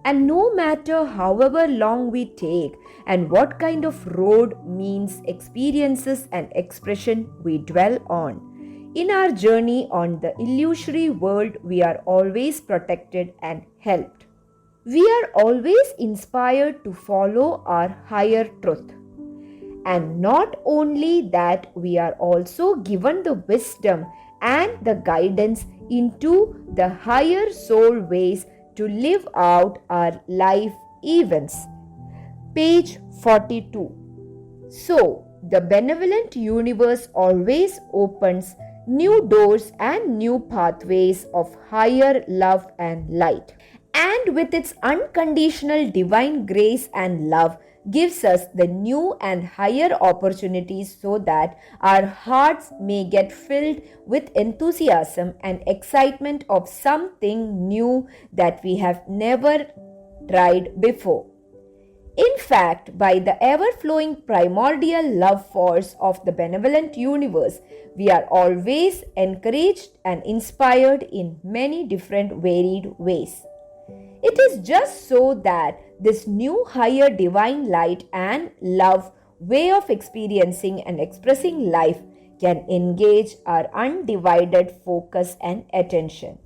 And no matter however long we take and what kind of road, means, experiences, and expression we dwell on, in our journey on the illusory world, we are always protected and helped. We are always inspired to follow our higher truth. And not only that, we are also given the wisdom and the guidance into the higher soul ways to live out our life events. Page 42. So, the benevolent universe always opens new doors and new pathways of higher love and light. And with its unconditional divine grace and love, gives us the new and higher opportunities so that our hearts may get filled with enthusiasm and excitement of something new that we have never tried before. In fact, by the ever-flowing primordial love force of the benevolent universe, we are always encouraged and inspired in many different varied ways. It is just so that this new higher divine light and love way of experiencing and expressing life can engage our undivided focus and attention.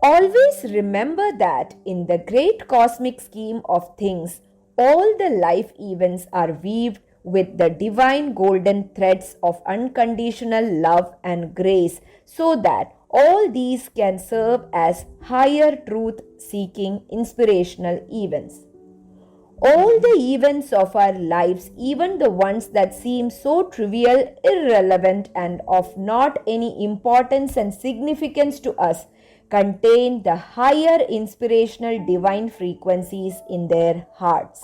Always remember that in the great cosmic scheme of things, all the life events are weaved with the divine golden threads of unconditional love and grace so that all these can serve as higher truth seeking inspirational events. All the events of our lives, even the ones that seem so trivial, irrelevant, and of not any importance and significance to us, contain the higher inspirational divine frequencies in their hearts.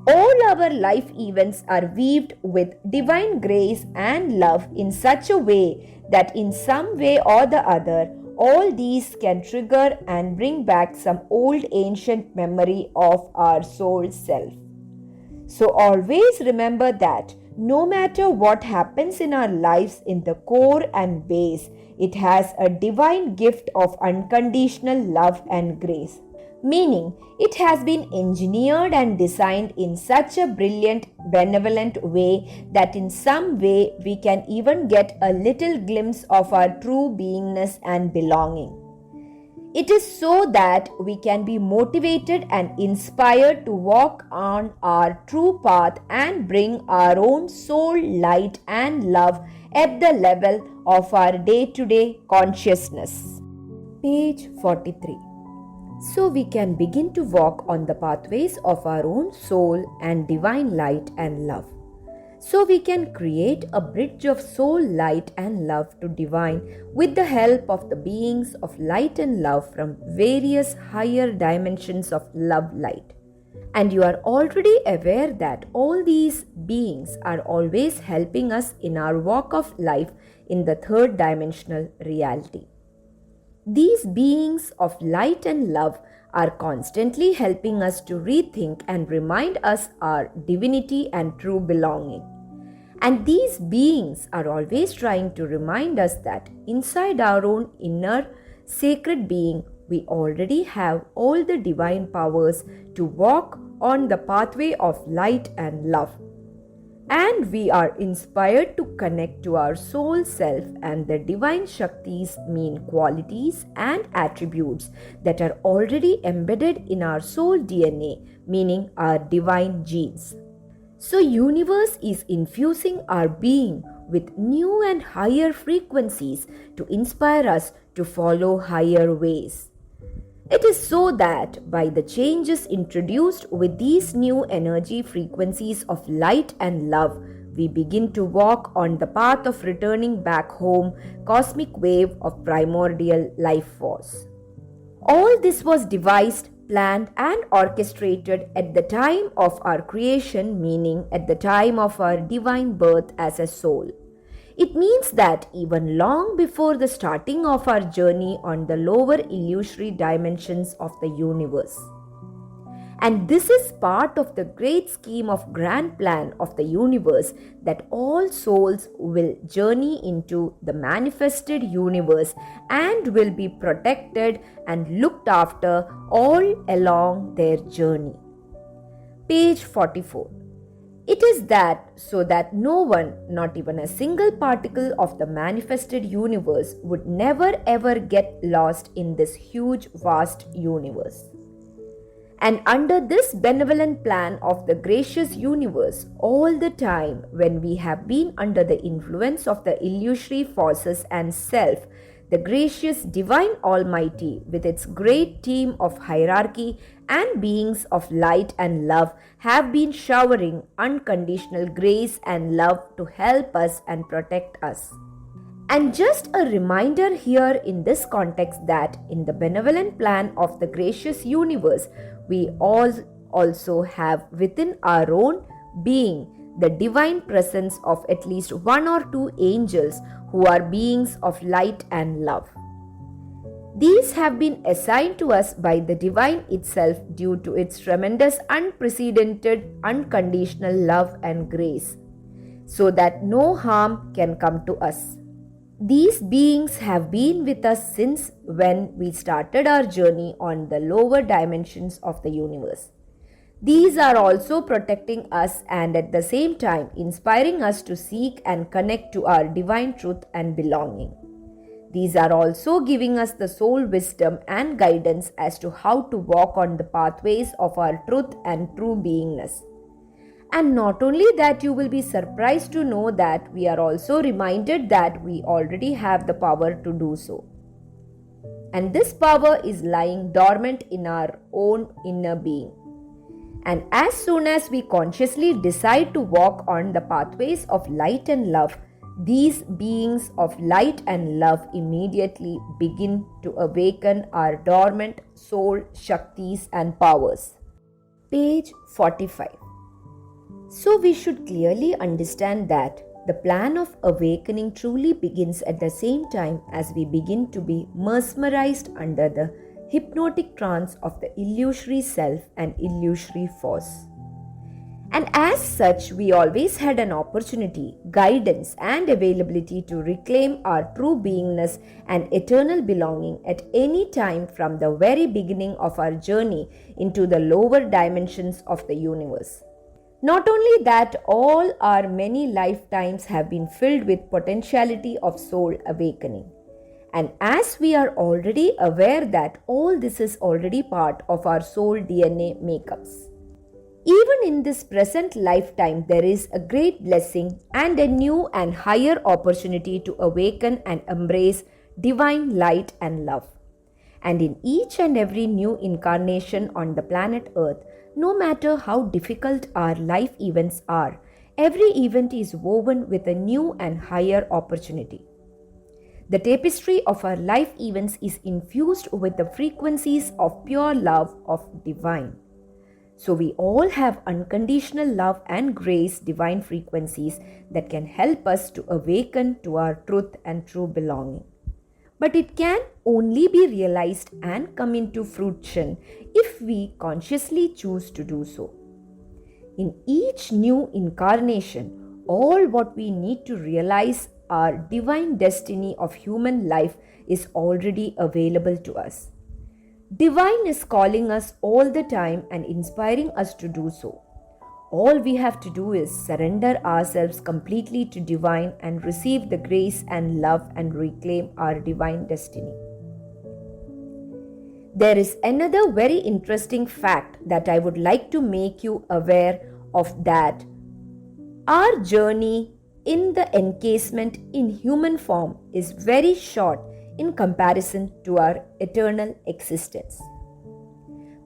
All our life events are weaved with divine grace and love in such a way that in some way or the other, all these can trigger and bring back some old ancient memory of our soul self. So always remember that no matter what happens in our lives, in the core and base, it has a divine gift of unconditional love and grace. Meaning, it has been engineered and designed in such a brilliant, benevolent way that in some way we can even get a little glimpse of our true beingness and belonging. It is so that we can be motivated and inspired to walk on our true path and bring our own soul light and love at the level of our day-to-day consciousness. Page 43. So we can begin to walk on the pathways of our own soul and divine light and love. So we can create a bridge of soul light and love to divine with the help of the beings of light and love from various higher dimensions of love light. And you are already aware that all these beings are always helping us in our walk of life in the third dimensional reality. These beings of light and love are constantly helping us to rethink and remind us our divinity and true belonging. And these beings are always trying to remind us that inside our own inner sacred being, we already have all the divine powers to walk on the pathway of light and love. And we are inspired to connect to our soul self, and the divine Shaktis mean qualities and attributes that are already embedded in our soul DNA, meaning our divine genes. So universe is infusing our being with new and higher frequencies to inspire us to follow higher ways. It is so that by the changes introduced with these new energy frequencies of light and love, we begin to walk on the path of returning back home, cosmic wave of primordial life force. All this was devised, planned and orchestrated at the time of our creation, meaning at the time of our divine birth as a soul. It means that even long before the starting of our journey on the lower illusory dimensions of the universe. And this is part of the great scheme of grand plan of the universe that all souls will journey into the manifested universe and will be protected and looked after all along their journey. Page 44. It is that so that no one, not even a single particle of the manifested universe, would never ever get lost in this huge vast universe. And under this benevolent plan of the gracious universe, all the time when we have been under the influence of the illusory forces and self, the gracious divine Almighty, with its great team of hierarchy and beings of light and love, have been showering unconditional grace and love to help us and protect us. And just a reminder here in this context that in the benevolent plan of the gracious universe, we all also have within our own being the divine presence of at least one or two angels who are beings of light and love. These have been assigned to us by the divine itself due to its tremendous, unprecedented, unconditional love and grace, so that no harm can come to us. These beings have been with us since when we started our journey on the lower dimensions of the universe. These are also protecting us and at the same time inspiring us to seek and connect to our divine truth and belonging. These are also giving us the soul wisdom and guidance as to how to walk on the pathways of our truth and true beingness. And not only that, you will be surprised to know that we are also reminded that we already have the power to do so. And this power is lying dormant in our own inner being. And as soon as we consciously decide to walk on the pathways of light and love, these beings of light and love immediately begin to awaken our dormant soul Shaktis and powers. Page 45. So we should clearly understand that the plan of awakening truly begins at the same time as we begin to be mesmerized under the hypnotic trance of the illusory self and illusory force. And as such, we always had an opportunity, guidance, and availability to reclaim our true beingness and eternal belonging at any time from the very beginning of our journey into the lower dimensions of the universe. Not only that, all our many lifetimes have been filled with potentiality of soul awakening. And as we are already aware that all this is already part of our soul DNA makeups. Even in this present lifetime, there is a great blessing and a new and higher opportunity to awaken and embrace divine light and love. And in each and every new incarnation on the planet Earth, no matter how difficult our life events are, every event is woven with a new and higher opportunity. The tapestry of our life events is infused with the frequencies of pure love of divine. So we all have unconditional love and grace divine frequencies that can help us to awaken to our truth and true belonging. But it can only be realized and come into fruition if we consciously choose to do so. In each new incarnation, all what we need to realize our divine destiny of human life is already available to us. Divine is calling us all the time and inspiring us to do so. All we have to do is surrender ourselves completely to divine and receive the grace and love and reclaim our divine destiny. There is another very interesting fact that I would like to make you aware of, that our journey in the encasement in human form is very short in comparison to our eternal existence.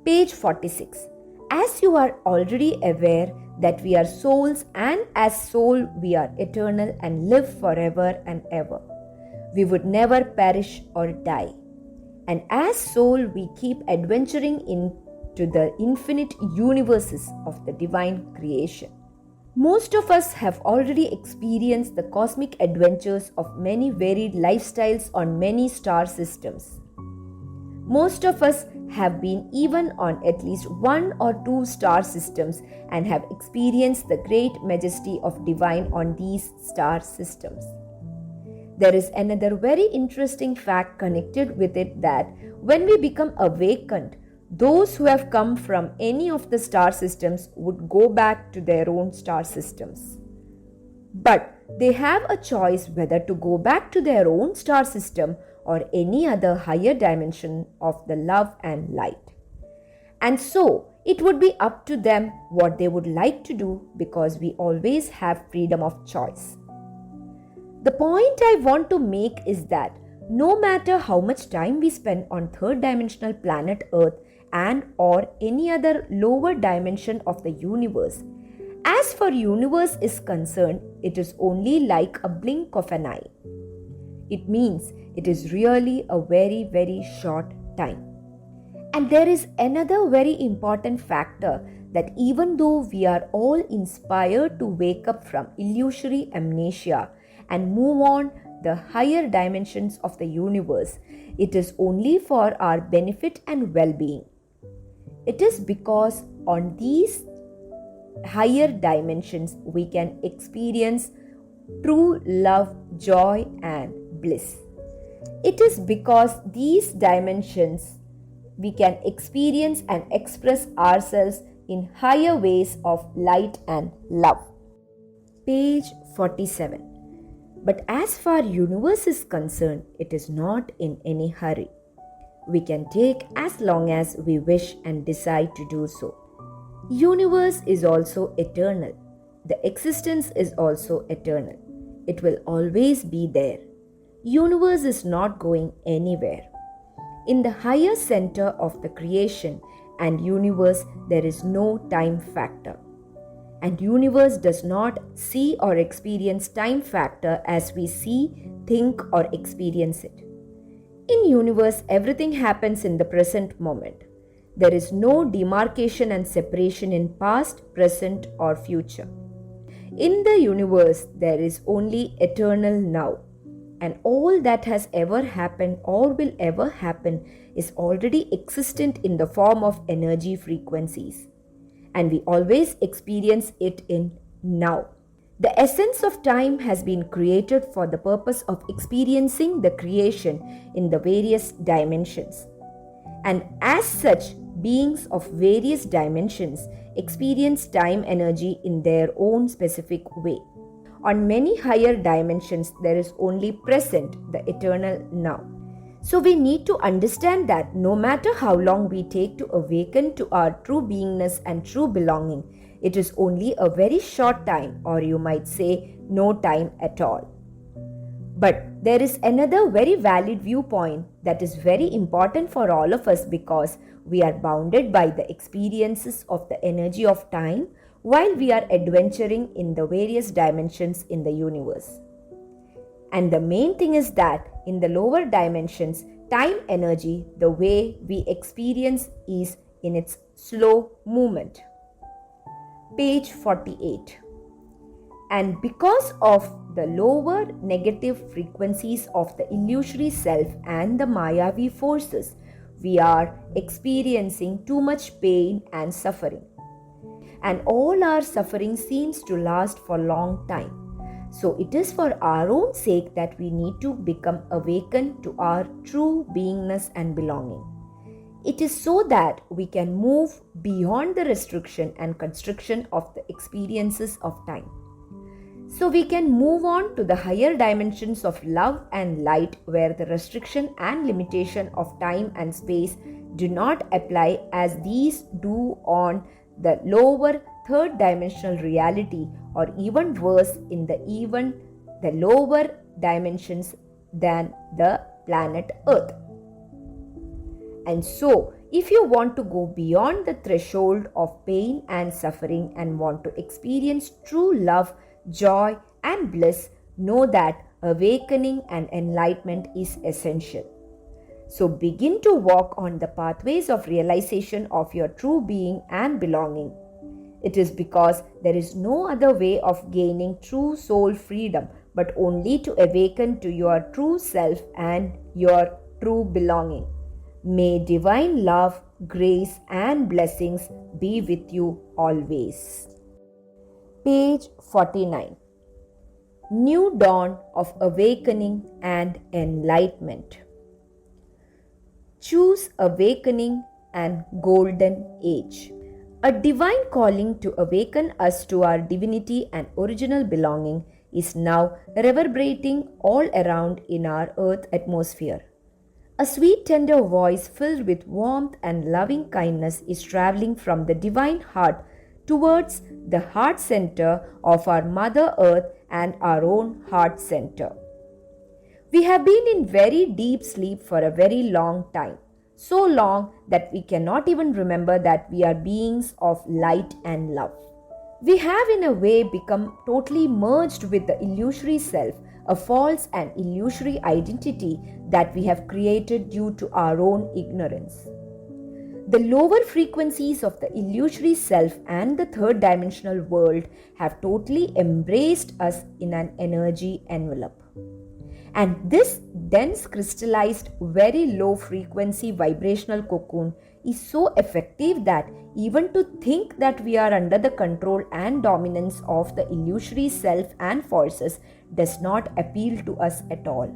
Page 46. As you are already aware that we are souls, and as soul we are eternal and live forever and ever. We would never perish or die. And as soul we keep adventuring into the infinite universes of the divine creation. Most of us have already experienced the cosmic adventures of many varied lifestyles on many star systems. Most of us have been even on at least one or two star systems and have experienced the great majesty of divine on these star systems. There is another very interesting fact connected with it, that when we become awakened, those who have come from any of the star systems would go back to their own star systems. But they have a choice whether to go back to their own star system or any other higher dimension of the love and light. And so, it would be up to them what they would like to do, because we always have freedom of choice. The point I want to make is that no matter how much time we spend on third dimensional planet Earth and or any other lower dimension of the universe, as far universe is concerned, it is only like a blink of an eye. It means it is really a very, very short time. And there is another very important factor, that even though we are all inspired to wake up from illusory amnesia and move on the higher dimensions of the universe, it is only for our benefit and well-being. It is because on these higher dimensions we can experience true love, joy, and bliss. It is because these dimensions we can experience and express ourselves in higher ways of light and love. Page 47. But as far universe is concerned, it is not in any hurry. We can take as long as we wish and decide to do so. Universe is also eternal. The existence is also eternal. It will always be there. Universe is not going anywhere. In the higher center of the creation and universe, there is no time factor. And universe does not see or experience time factor as we see, think, or experience it. In universe, everything happens in the present moment. There is no demarcation and separation in past, present, or future. In the universe, there is only eternal now. And all that has ever happened or will ever happen is already existent in the form of energy frequencies. And we always experience it in now. The essence of time has been created for the purpose of experiencing the creation in the various dimensions. And as such, beings of various dimensions experience time energy in their own specific way. On many higher dimensions, there is only present, the eternal now. So we need to understand that no matter how long we take to awaken to our true beingness and true belonging, it is only a very short time, or you might say no time at all. But there is another very valid viewpoint that is very important for all of us, because we are bounded by the experiences of the energy of time while we are adventuring in the various dimensions in the universe. And the main thing is that in the lower dimensions, time energy, the way we experience, is in its slow movement. Page 48. And because of the lower negative frequencies of the illusory self and the Mayavi forces, we are experiencing too much pain and suffering. And all our suffering seems to last for a long time. So it is for our own sake that we need to become awakened to our true beingness and belonging. It is so that we can move beyond the restriction and constriction of the experiences of time. So we can move on to the higher dimensions of love and light, where the restriction and limitation of time and space do not apply as these do on the lower third dimensional reality, or even worse, in the lower dimensions than the planet Earth. And so, if you want to go beyond the threshold of pain and suffering and want to experience true love, joy, and bliss, know that awakening and enlightenment is essential. So begin to walk on the pathways of realization of your true being and belonging. It is because there is no other way of gaining true soul freedom but only to awaken to your true self and your true belonging. May divine love, grace, and blessings be with you always. Page 49. New Dawn of Awakening and Enlightenment. Choose awakening and golden age. A divine calling to awaken us to our divinity and original belonging is now reverberating all around in our earth atmosphere. A sweet, tender voice filled with warmth and loving kindness is traveling from the divine heart towards the heart center of our Mother Earth and our own heart center. We have been in very deep sleep for a very long time, so long that we cannot even remember that we are beings of light and love. We have in a way become totally merged with the illusory self, a false and illusory identity that we have created due to our own ignorance. The lower frequencies of the illusory self and the third dimensional world have totally embraced us in an energy envelope. And this dense crystallized, very low frequency vibrational cocoon is so effective that even to think that we are under the control and dominance of the illusory self and forces does not appeal to us at all.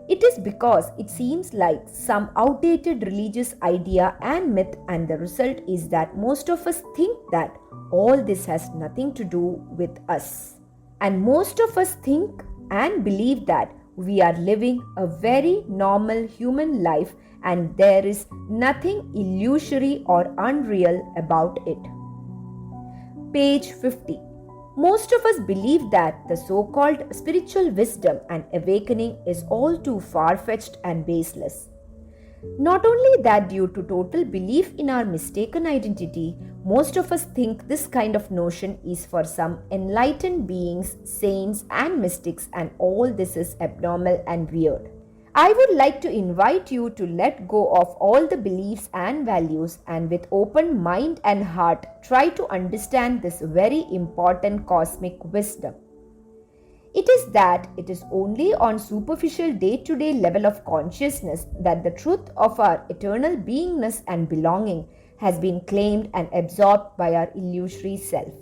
It is because it seems like some outdated religious idea and myth, and the result is that most of us think that all this has nothing to do with us. And most of us think and believe that we are living a very normal human life and there is nothing illusory or unreal about it. Page 50. Most of us believe that the so-called spiritual wisdom and awakening is all too far-fetched and baseless. Not only that, due to total belief in our mistaken identity, most of us think this kind of notion is for some enlightened beings, saints and mystics, and all this is abnormal and weird. I would like to invite you to let go of all the beliefs and values and with open mind and heart try to understand this very important cosmic wisdom. It is that it is only on superficial day-to-day level of consciousness that the truth of our eternal beingness and belonging has been claimed and absorbed by our illusory self.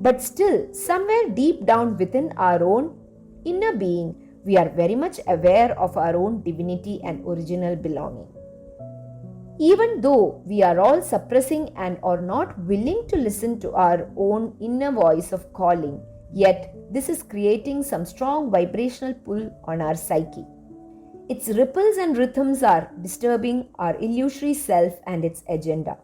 But still, somewhere deep down within our own inner being, we are very much aware of our own divinity and original belonging. Even though we are all suppressing and are not willing to listen to our own inner voice of calling, yet this is creating some strong vibrational pull on our psyche. Its ripples and rhythms are disturbing our illusory self and its agenda.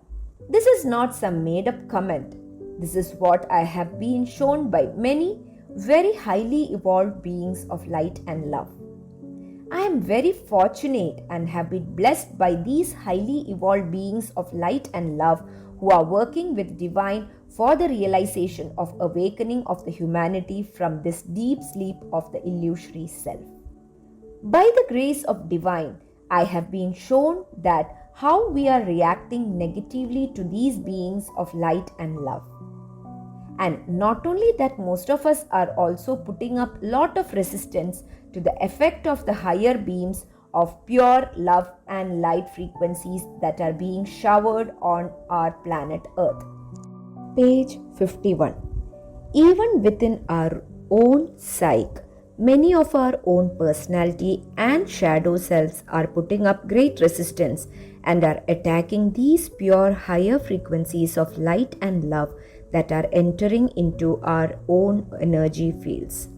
This is not some made-up comment. This is what I have been shown by many very highly evolved beings of light and love. I am very fortunate and have been blessed by these highly evolved beings of light and love who are working with divine for the realization of awakening of the humanity from this deep sleep of the illusory self. By the grace of divine, I have been shown that how we are reacting negatively to these beings of light and love. And not only that, most of us are also putting up a lot of resistance to the effect of the higher beams of pure love and light frequencies that are being showered on our planet Earth. Page 51. Even within our own psyche, many of our own personality and shadow selves are putting up great resistance and are attacking these pure higher frequencies of light and love that are entering into our own energy fields.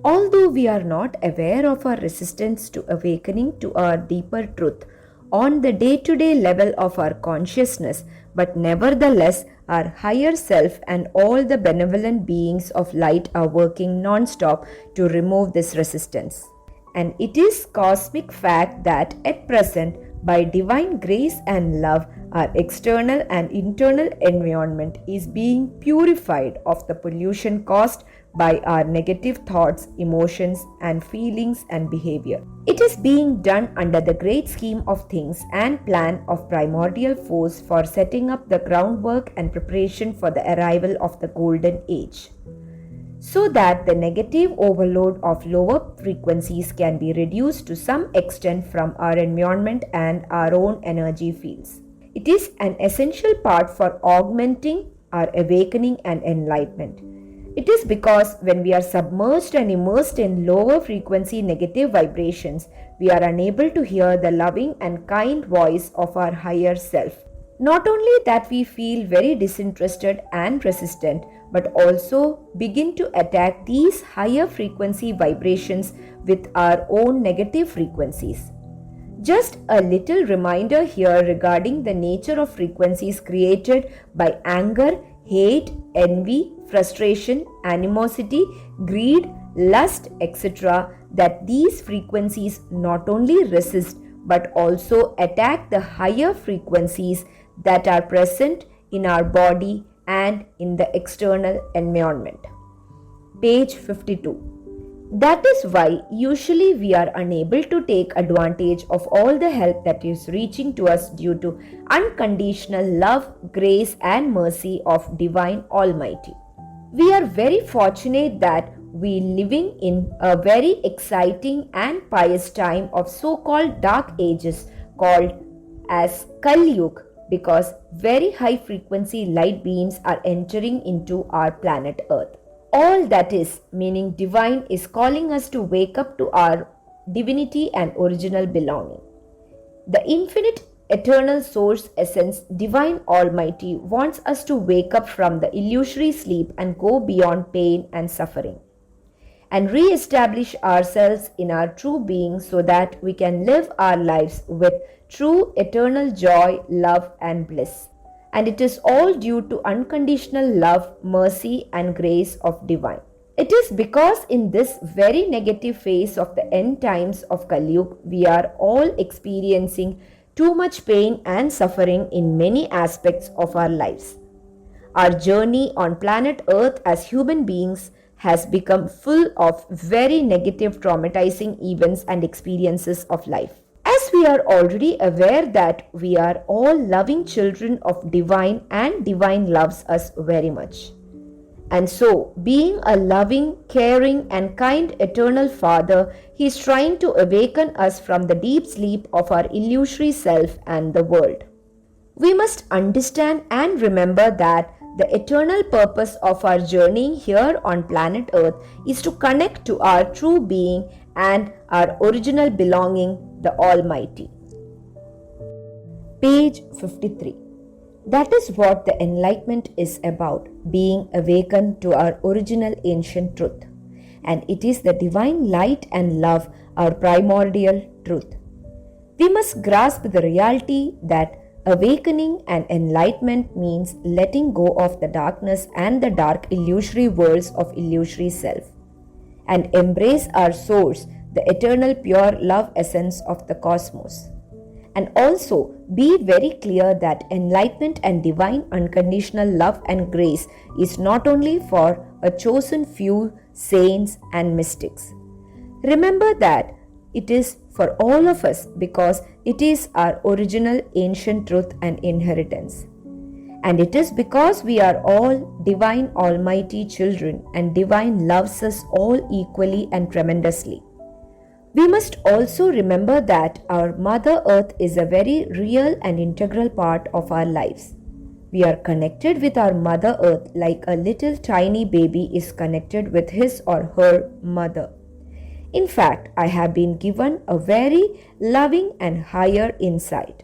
Although we are not aware of our resistance to awakening to our deeper truth on the day-to-day level of our consciousness, but nevertheless our higher self and all the benevolent beings of light are working non-stop to remove this resistance. And it is cosmic fact that at present, by divine grace and love, our external and internal environment is being purified of the pollution caused by our negative thoughts, emotions, and feelings and behavior. It is being done under the great scheme of things and plan of primordial force for setting up the groundwork and preparation for the arrival of the golden age, so that the negative overload of lower frequencies can be reduced to some extent from our environment and our own energy fields. It is an essential part for augmenting our awakening and enlightenment. It is because when we are submerged and immersed in lower frequency negative vibrations, we are unable to hear the loving and kind voice of our higher self. Not only that we feel very disinterested and resistant, but also begin to attack these higher frequency vibrations with our own negative frequencies. Just a little reminder here regarding the nature of frequencies created by anger, hate, envy, frustration, animosity, greed, lust, etc., that these frequencies not only resist but also attack the higher frequencies that are present in our body and in the external environment. Page 52. That is why usually we are unable to take advantage of all the help that is reaching to us due to unconditional love, grace, and mercy of Divine Almighty. We are very fortunate that we living in a very exciting and pious time of so-called dark ages called as Kali Yuga, because very high frequency light beams are entering into our planet Earth. All that is, meaning divine, is calling us to wake up to our divinity and original belonging. The infinite eternal source essence, Divine Almighty, wants us to wake up from the illusory sleep and go beyond pain and suffering, and re-establish ourselves in our true being so that we can live our lives with true eternal joy, love, and bliss. And it is all due to unconditional love, mercy, and grace of Divine. It is because in this very negative phase of the end times of Kali Yuga, we are all experiencing too much pain and suffering in many aspects of our lives. Our journey on planet Earth as human beings has become full of very negative, traumatizing events and experiences of life. As we are already aware that we are all loving children of Divine and Divine loves us very much. And so, being a loving, caring, and kind eternal Father, He is trying to awaken us from the deep sleep of our illusory self and the world. We must understand and remember that the eternal purpose of our journey here on planet Earth is to connect to our true being and our original belonging, the Almighty. Page 53. That is what the enlightenment is about, being awakened to our original ancient truth. And it is the divine light and love, our primordial truth. We must grasp the reality that awakening and enlightenment means letting go of the darkness and the dark illusory worlds of illusory self, and embrace our source, the eternal pure love essence of the cosmos. And also be very clear that enlightenment and divine unconditional love and grace is not only for a chosen few saints and mystics. Remember that it is for all of us because it is our original ancient truth and inheritance. And it is because we are all Divine Almighty children and Divine loves us all equally and tremendously. We must also remember that our Mother Earth is a very real and integral part of our lives. We are connected with our Mother Earth like a little tiny baby is connected with his or her mother. In fact, I have been given a very loving and higher insight.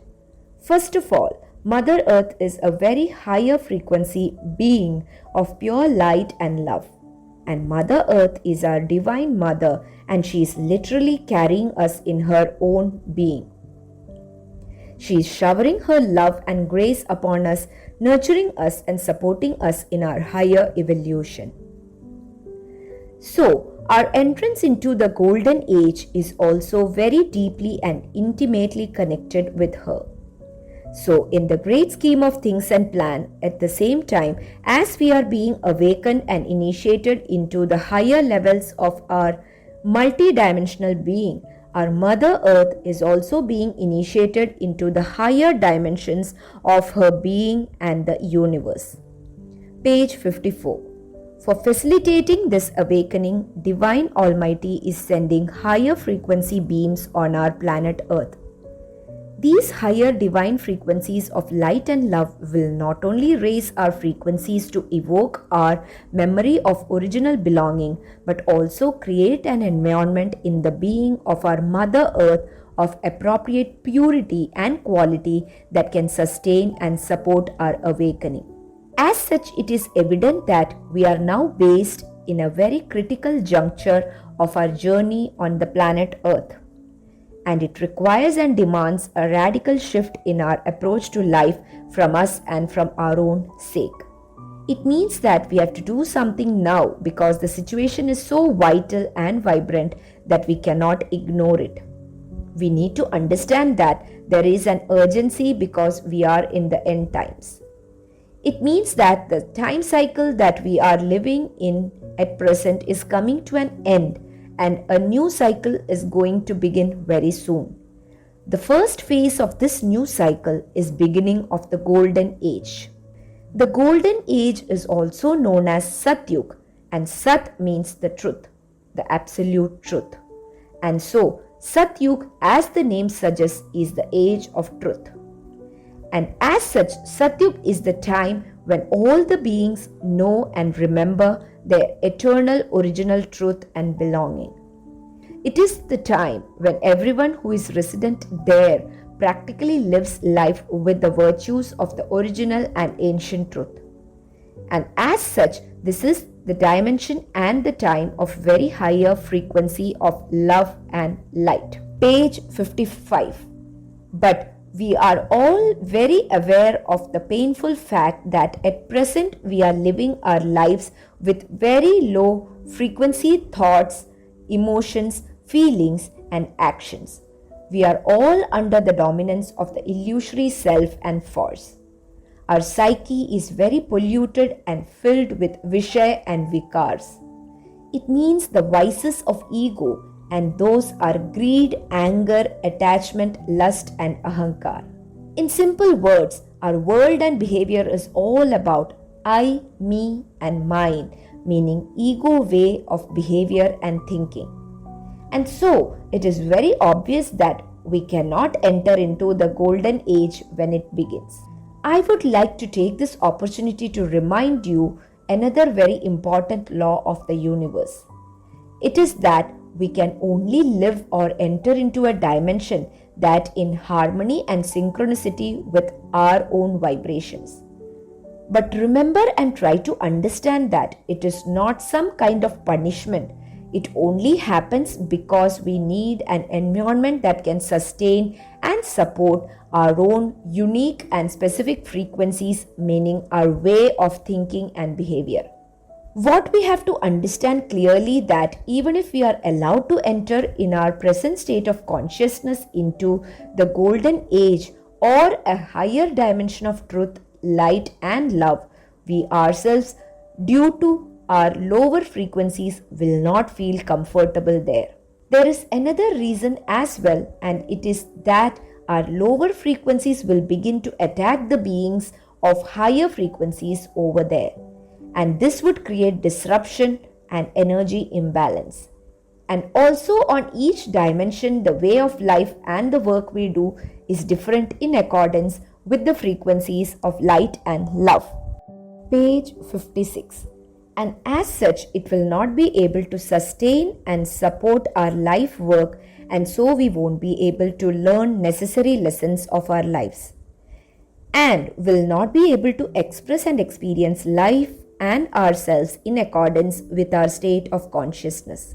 First of all, Mother Earth is a very higher frequency being of pure light and love. And Mother Earth is our Divine Mother, and she is literally carrying us in her own being. She is showering her love and grace upon us, nurturing us and supporting us in our higher evolution. So, our entrance into the golden age is also very deeply and intimately connected with her. So, in the great scheme of things and plan, at the same time, as we are being awakened and initiated into the higher levels of our multidimensional being, our Mother Earth is also being initiated into the higher dimensions of her being and the universe. Page 54. For facilitating this awakening, Divine Almighty is sending higher frequency beams on our planet Earth. These higher divine frequencies of light and love will not only raise our frequencies to evoke our memory of original belonging, but also create an environment in the being of our Mother Earth of appropriate purity and quality that can sustain and support our awakening. As such, it is evident that we are now based in a very critical juncture of our journey on the planet Earth. And it requires and demands a radical shift in our approach to life from us and from our own sake. It means that we have to do something now because the situation is so vital and vibrant that we cannot ignore it. We need to understand that there is an urgency because we are in the end times. It means that the time cycle that we are living in at present is coming to an end, and a new cycle is going to begin very soon. The first phase of this new cycle is beginning of the golden age. The golden age is also known as Satyug, and Sat means the truth, the absolute truth. And so Satyug, as the name suggests, is the age of truth. And as such, Satyug is the time when all the beings know and remember their eternal original truth and belonging. It is the time when everyone who is resident there practically lives life with the virtues of the original and ancient truth. And as such, this is the dimension and the time of very higher frequency of love and light. Page 55. But we are all very aware of the painful fact that at present we are living our lives with very low frequency thoughts, emotions, feelings, and actions. We are all under the dominance of the illusory self and force. Our psyche is very polluted and filled with Vishaya and Vikars. It means the vices of ego, and those are greed, anger, attachment, lust, and ahankar. In simple words, our world and behavior is all about I, me, and mine, meaning ego way of behavior and thinking. And so, it is very obvious that we cannot enter into the golden age when it begins. I would like to take this opportunity to remind you another very important law of the universe. It is that we can only live or enter into a dimension that in harmony and synchronicity with our own vibrations. But remember and try to understand that it is not some kind of punishment. It only happens because we need an environment that can sustain and support our own unique and specific frequencies, meaning our way of thinking and behavior. What we have to understand clearly that even if we are allowed to enter in our present state of consciousness into the golden age or a higher dimension of truth, light and love, we ourselves, due to our lower frequencies, will not feel comfortable there. There is another reason as well, and it is that our lower frequencies will begin to attack the beings of higher frequencies over there. And this would create disruption and energy imbalance. And also on each dimension, the way of life and the work we do is different in accordance with the frequencies of light and love. Page 56. And as such, it will not be able to sustain and support our life work, and so we won't be able to learn necessary lessons of our lives, and will not be able to express and experience life and ourselves in accordance with our state of consciousness.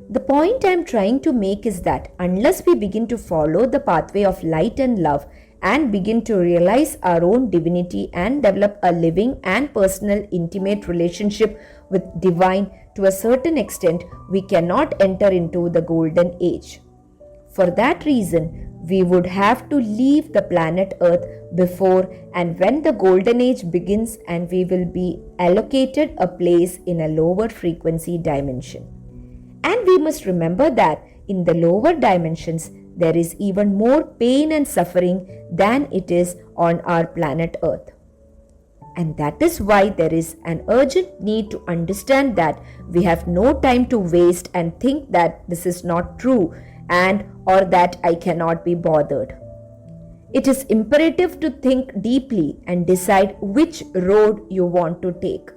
The point I am trying to make is that unless we begin to follow the pathway of light and love and begin to realize our own divinity and develop a living and personal intimate relationship with divine to a certain extent, we cannot enter into the golden age. For that reason, we would have to leave the planet Earth before and when the golden age begins, and we will be allocated a place in a lower frequency dimension. And we must remember that in the lower dimensions, there is even more pain and suffering than it is on our planet Earth. And that is why there is an urgent need to understand that we have no time to waste and think that this is not true and or that I cannot be bothered. It is imperative to think deeply and decide which road you want to take.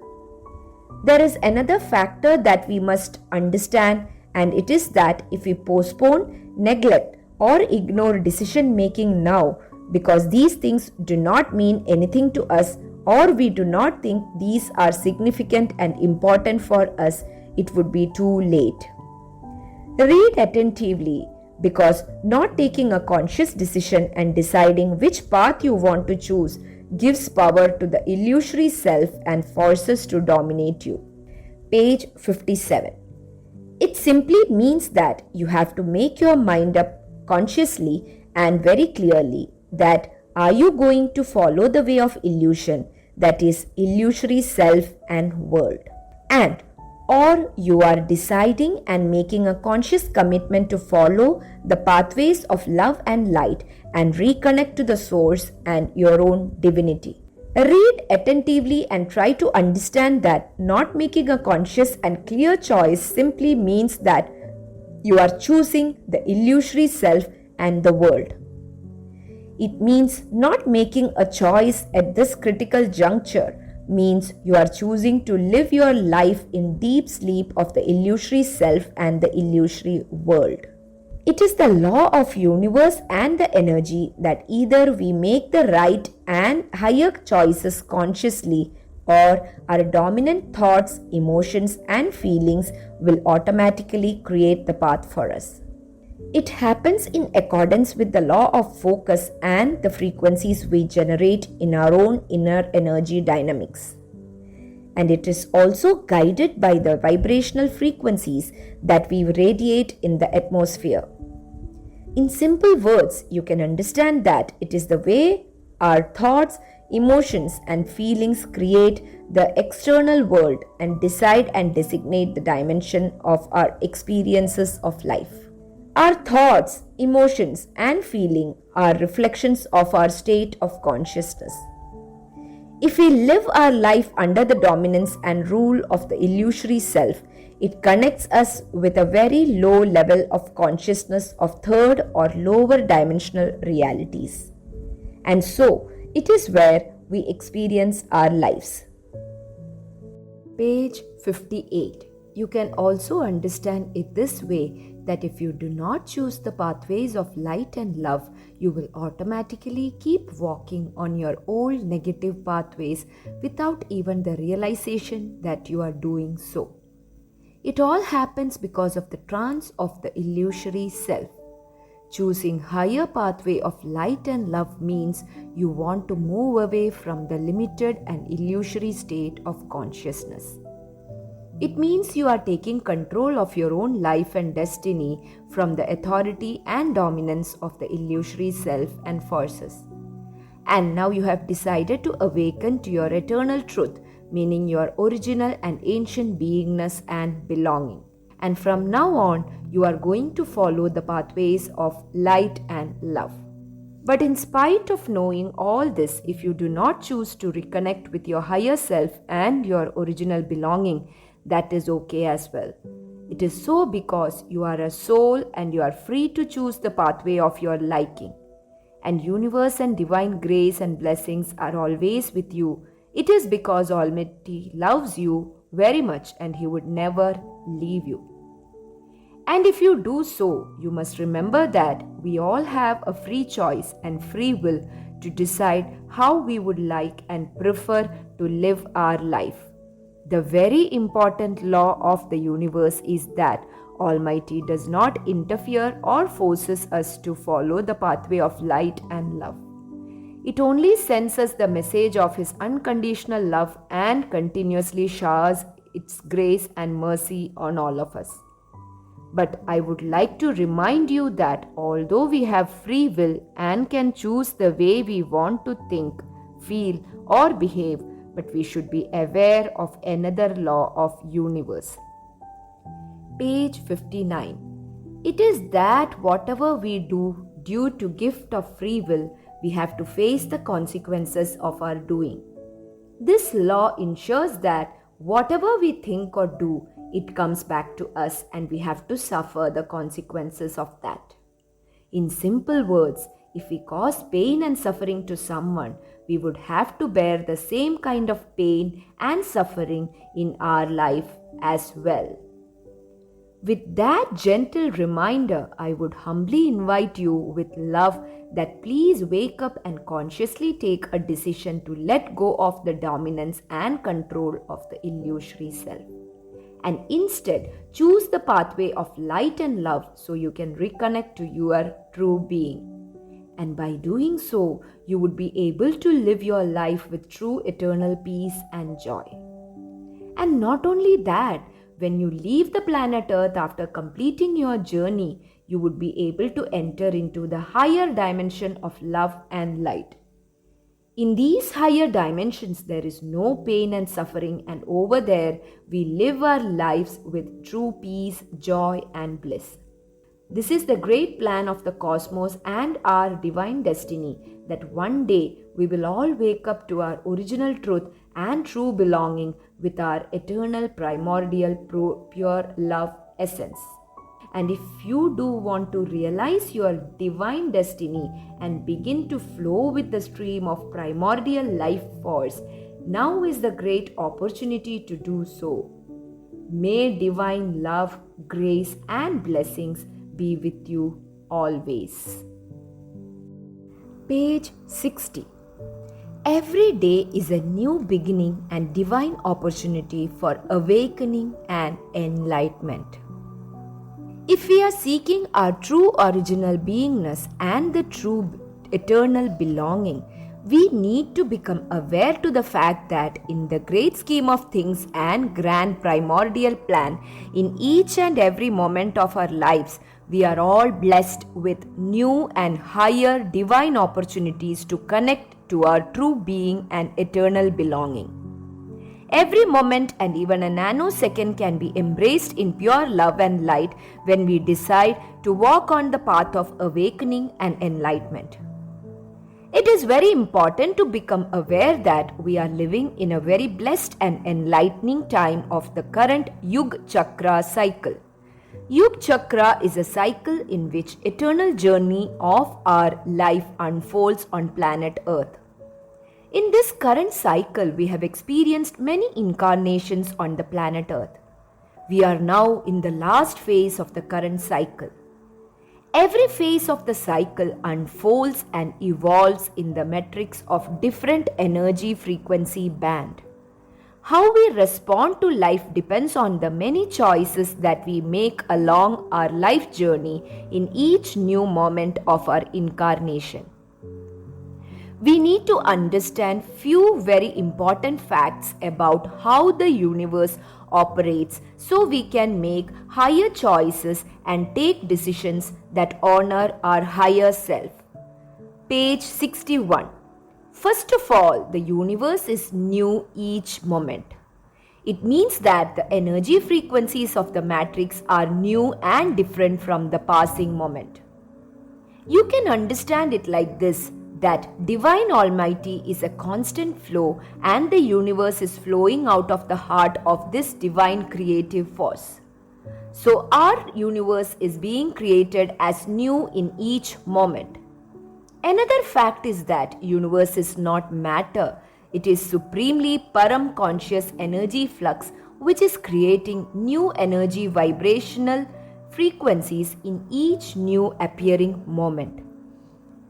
There is another factor that we must understand, and it is that if we postpone, neglect, or ignore decision making now because these things do not mean anything to us, or we do not think these are significant and important for us, it would be too late. Read attentively, because not taking a conscious decision and deciding which path you want to choose gives power to the illusory self and forces to dominate you. Page 57. It simply means that you have to make your mind up consciously and very clearly that are you going to follow the way of illusion, that is illusory self and world, and or you are deciding and making a conscious commitment to follow the pathways of love and light and reconnect to the source and your own divinity. Read attentively and try to understand that not making a conscious and clear choice simply means that you are choosing the illusory self and the world. It means not making a choice at this critical juncture means you are choosing to live your life in deep sleep of the illusory self and the illusory world. It is the law of universe and the energy that either we make the right and higher choices consciously, or our dominant thoughts, emotions and feelings will automatically create the path for us. It happens in accordance with the law of focus and the frequencies we generate in our own inner energy dynamics. And it is also guided by the vibrational frequencies that we radiate in the atmosphere. In simple words, you can understand that it is the way our thoughts, emotions and feelings create the external world and decide and designate the dimension of our experiences of life. Our thoughts, emotions and feeling are reflections of our state of consciousness. If we live our life under the dominance and rule of the illusory self, it connects us with a very low level of consciousness of third or lower dimensional realities. And so, it is where we experience our lives. Page 58. You can also understand it this way, that if you do not choose the pathways of light and love, you will automatically keep walking on your old negative pathways without even the realization that you are doing so. It all happens because of the trance of the illusory self. Choosing higher pathway of light and love means you want to move away from the limited and illusory state of consciousness. It means you are taking control of your own life and destiny from the authority and dominance of the illusory self and forces. And now you have decided to awaken to your eternal truth, meaning your original and ancient beingness and belonging. And from now on, you are going to follow the pathways of light and love. But in spite of knowing all this, if you do not choose to reconnect with your higher self and your original belonging, that is okay as well. It is so because you are a soul and you are free to choose the pathway of your liking. And universe and divine grace and blessings are always with you. It is because Almighty loves you very much and He would never leave you. And if you do so, you must remember that we all have a free choice and free will to decide how we would like and prefer to live our life. The very important law of the universe is that Almighty does not interfere or forces us to follow the pathway of light and love. It only sends us the message of His unconditional love and continuously showers its grace and mercy on all of us. But I would like to remind you that although we have free will and can choose the way we want to think, feel, or behave, but we should be aware of another law of universe. Page 59. It is that whatever we do due to gift of free will, we have to face the consequences of our doing. This law ensures that whatever we think or do, it comes back to us and we have to suffer the consequences of that. In simple words, if we cause pain and suffering to someone, we would have to bear the same kind of pain and suffering in our life as well. With that gentle reminder, I would humbly invite you with love that please wake up and consciously take a decision to let go of the dominance and control of the illusory self. And instead, choose the pathway of light and love so you can reconnect to your true being. And by doing so, you would be able to live your life with true eternal peace and joy. And not only that, when you leave the planet Earth after completing your journey, you would be able to enter into the higher dimension of love and light. In these higher dimensions, there is no pain and suffering, and over there, we live our lives with true peace, joy, and bliss. This is the great plan of the cosmos and our divine destiny, that one day we will all wake up to our original truth and true belonging with our eternal primordial pure love essence. And if you do want to realize your divine destiny and begin to flow with the stream of primordial life force, now is the great opportunity to do so. May divine love, grace, and blessings be with you always. Page 60. Every day is a new beginning and divine opportunity for awakening and enlightenment. If we are seeking our true original beingness and the true eternal belonging, we need to become aware to the fact that in the great scheme of things and grand primordial plan, in each and every moment of our lives, we are all blessed with new and higher divine opportunities to connect to our true being and eternal belonging. Every moment and even a nanosecond can be embraced in pure love and light when we decide to walk on the path of awakening and enlightenment. It is very important to become aware that we are living in a very blessed and enlightening time of the current Yuga Chakra cycle. Yuga Chakra is a cycle in which eternal journey of our life unfolds on planet Earth. In this current cycle, we have experienced many incarnations on the planet Earth. We are now in the last phase of the current cycle. Every phase of the cycle unfolds and evolves in the matrix of different energy frequency band. How we respond to life depends on the many choices that we make along our life journey in each new moment of our incarnation. We need to understand few very important facts about how the universe operates so we can make higher choices and take decisions that honor our higher self. Page 61. First of all, the universe is new each moment. It means that the energy frequencies of the matrix are new and different from the passing moment. You can understand it like this, that Divine Almighty is a constant flow and the universe is flowing out of the heart of this divine creative force. So our universe is being created as new in each moment. Another fact is that universe is not matter. It is supremely param conscious energy flux which is creating new energy vibrational frequencies in each new appearing moment.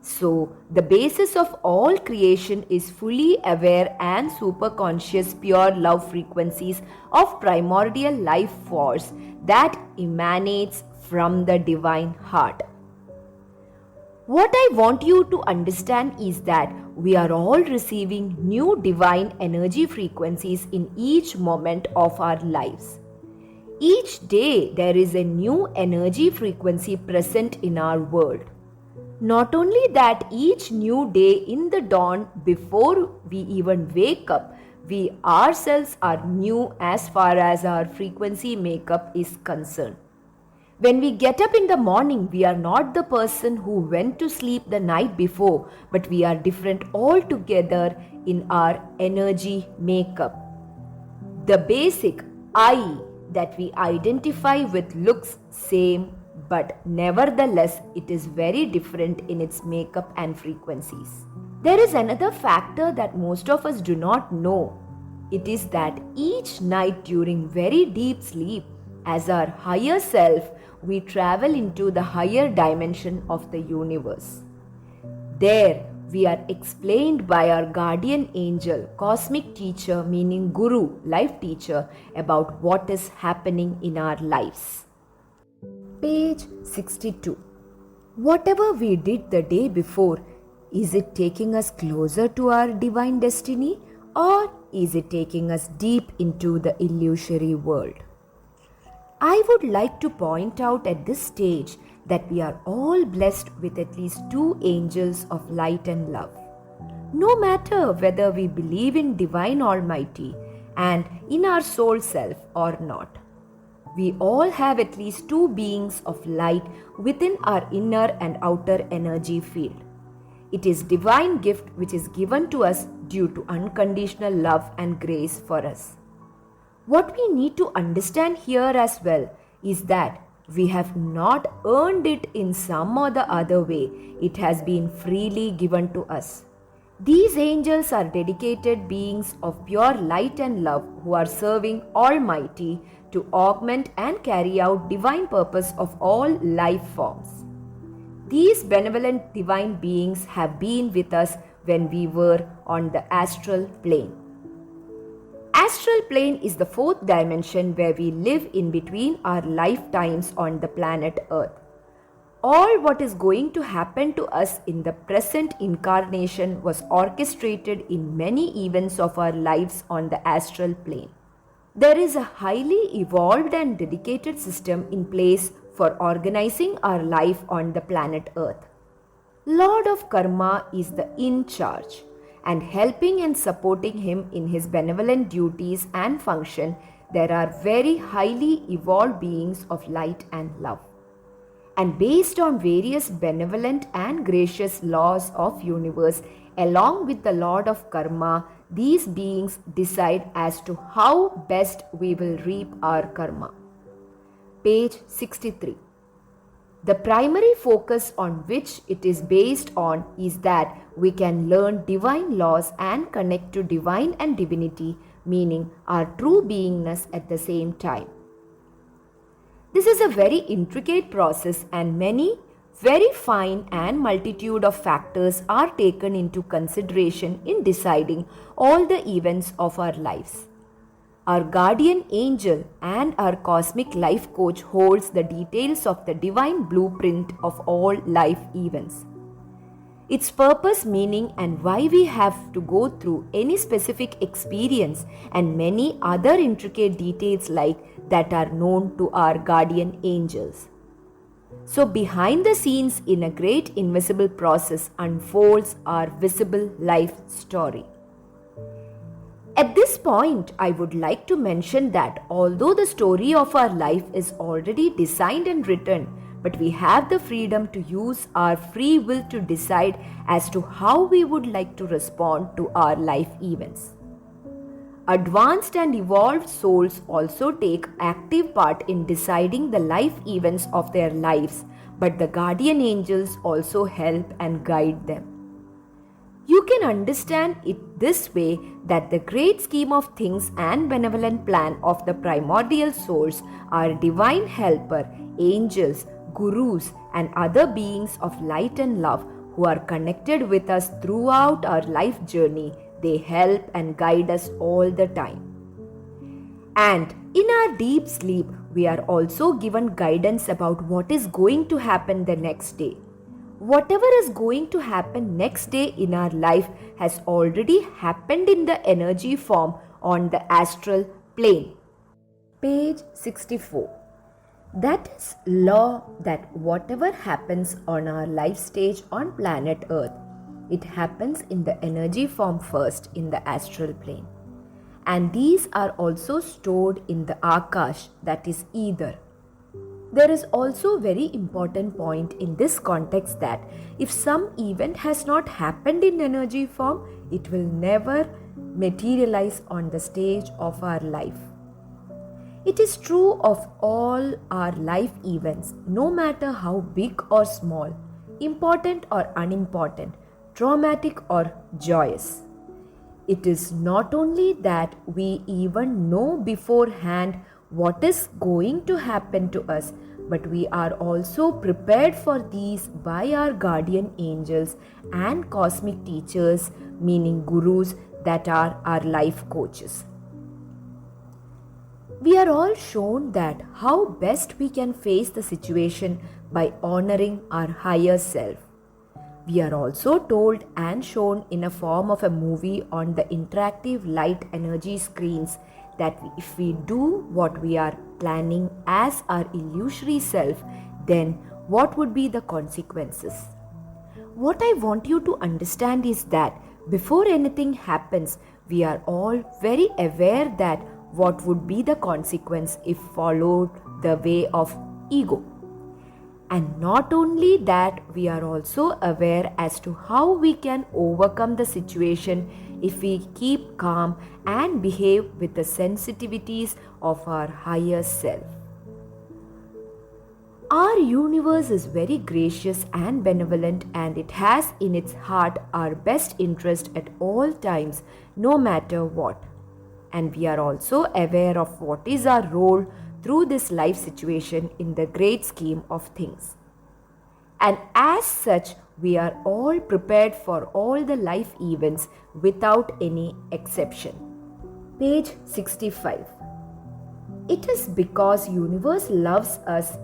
So, the basis of all creation is fully aware and superconscious pure love frequencies of primordial life force that emanates from the divine heart. What I want you to understand is that we are all receiving new divine energy frequencies in each moment of our lives. Each day there is a new energy frequency present in our world. Not only that, each new day in the dawn, before we even wake up, we ourselves are new as far as our frequency makeup is concerned. When we get up in the morning, we are not the person who went to sleep the night before, but we are different altogether in our energy makeup. The basic I that we identify with looks same, but nevertheless it is very different in its makeup and frequencies. There is another factor that most of us do not know. It is that each night during very deep sleep, as our higher self, we travel into the higher dimension of the universe. There, we are explained by our guardian angel, cosmic teacher meaning guru, life teacher, about what is happening in our lives. Page 62. Whatever we did the day before, is it taking us closer to our divine destiny, or is it taking us deep into the illusory world? I would like to point out at this stage that we are all blessed with at least 2 angels of light and love. No matter whether we believe in Divine Almighty and in our soul self or not, we all have at least 2 beings of light within our inner and outer energy field. It is divine gift which is given to us due to unconditional love and grace for us. What we need to understand here as well is that we have not earned it in some or the other way. It has been freely given to us. These angels are dedicated beings of pure light and love who are serving Almighty to augment and carry out divine purpose of all life forms. These benevolent divine beings have been with us when we were on the astral plane. Astral plane is the 4th dimension where we live in between our lifetimes on the planet Earth. All what is going to happen to us in the present incarnation was orchestrated in many events of our lives on the astral plane. There is a highly evolved and dedicated system in place for organizing our life on the planet Earth. Lord of Karma is the in charge, and helping and supporting him in his benevolent duties and function, there are very highly evolved beings of light and love. And based on various benevolent and gracious laws of universe, along with the Lord of Karma, these beings decide as to how best we will reap our karma. Page 63. The primary focus on which it is based on is that we can learn divine laws and connect to divine and divinity, meaning our true beingness at the same time. This is a very intricate process, and many very fine and multitude of factors are taken into consideration in deciding all the events of our lives. Our guardian angel and our cosmic life coach holds the details of the divine blueprint of all life events. Its purpose, meaning, and why we have to go through any specific experience, and many other intricate details like that are known to our guardian angels. So behind the scenes in a great invisible process unfolds our visible life story. At this point, I would like to mention that although the story of our life is already designed and written, but we have the freedom to use our free will to decide as to how we would like to respond to our life events. Advanced and evolved souls also take active part in deciding the life events of their lives, but the guardian angels also help and guide them. You can understand it this way, that the great scheme of things and benevolent plan of the primordial source, our divine helper, angels, gurus, and other beings of light and love who are connected with us throughout our life journey, they help and guide us all the time. And in our deep sleep, we are also given guidance about what is going to happen the next day. Whatever is going to happen next day in our life has already happened in the energy form on the astral plane. Page 64. That is law that whatever happens on our life stage on planet Earth, it happens in the energy form first in the astral plane. And these are also stored in the Akash, that is ether. There is also a very important point in this context that if some event has not happened in energy form, it will never materialize on the stage of our life. It is true of all our life events, no matter how big or small, important or unimportant, traumatic or joyous. It is not only that we even know beforehand what is going to happen to us, but we are also prepared for these by our guardian angels and cosmic teachers, meaning gurus that are our life coaches. We are all shown that how best we can face the situation by honoring our higher self. We are also told and shown in a form of a movie on the interactive light energy screens that if we do what we are planning as our illusory self, then what would be the consequences? What I want you to understand is that before anything happens, we are all very aware that what would be the consequence if followed the way of ego. And not only that, we are also aware as to how we can overcome the situation if we keep calm and behave with the sensitivities of our higher self. Our universe is very gracious and benevolent, and it has in its heart our best interest at all times, no matter what. And we are also aware of what is our role through this life situation in the great scheme of things. And as such, we are all prepared for all the life events without any exception. Page 65. It is because universe loves us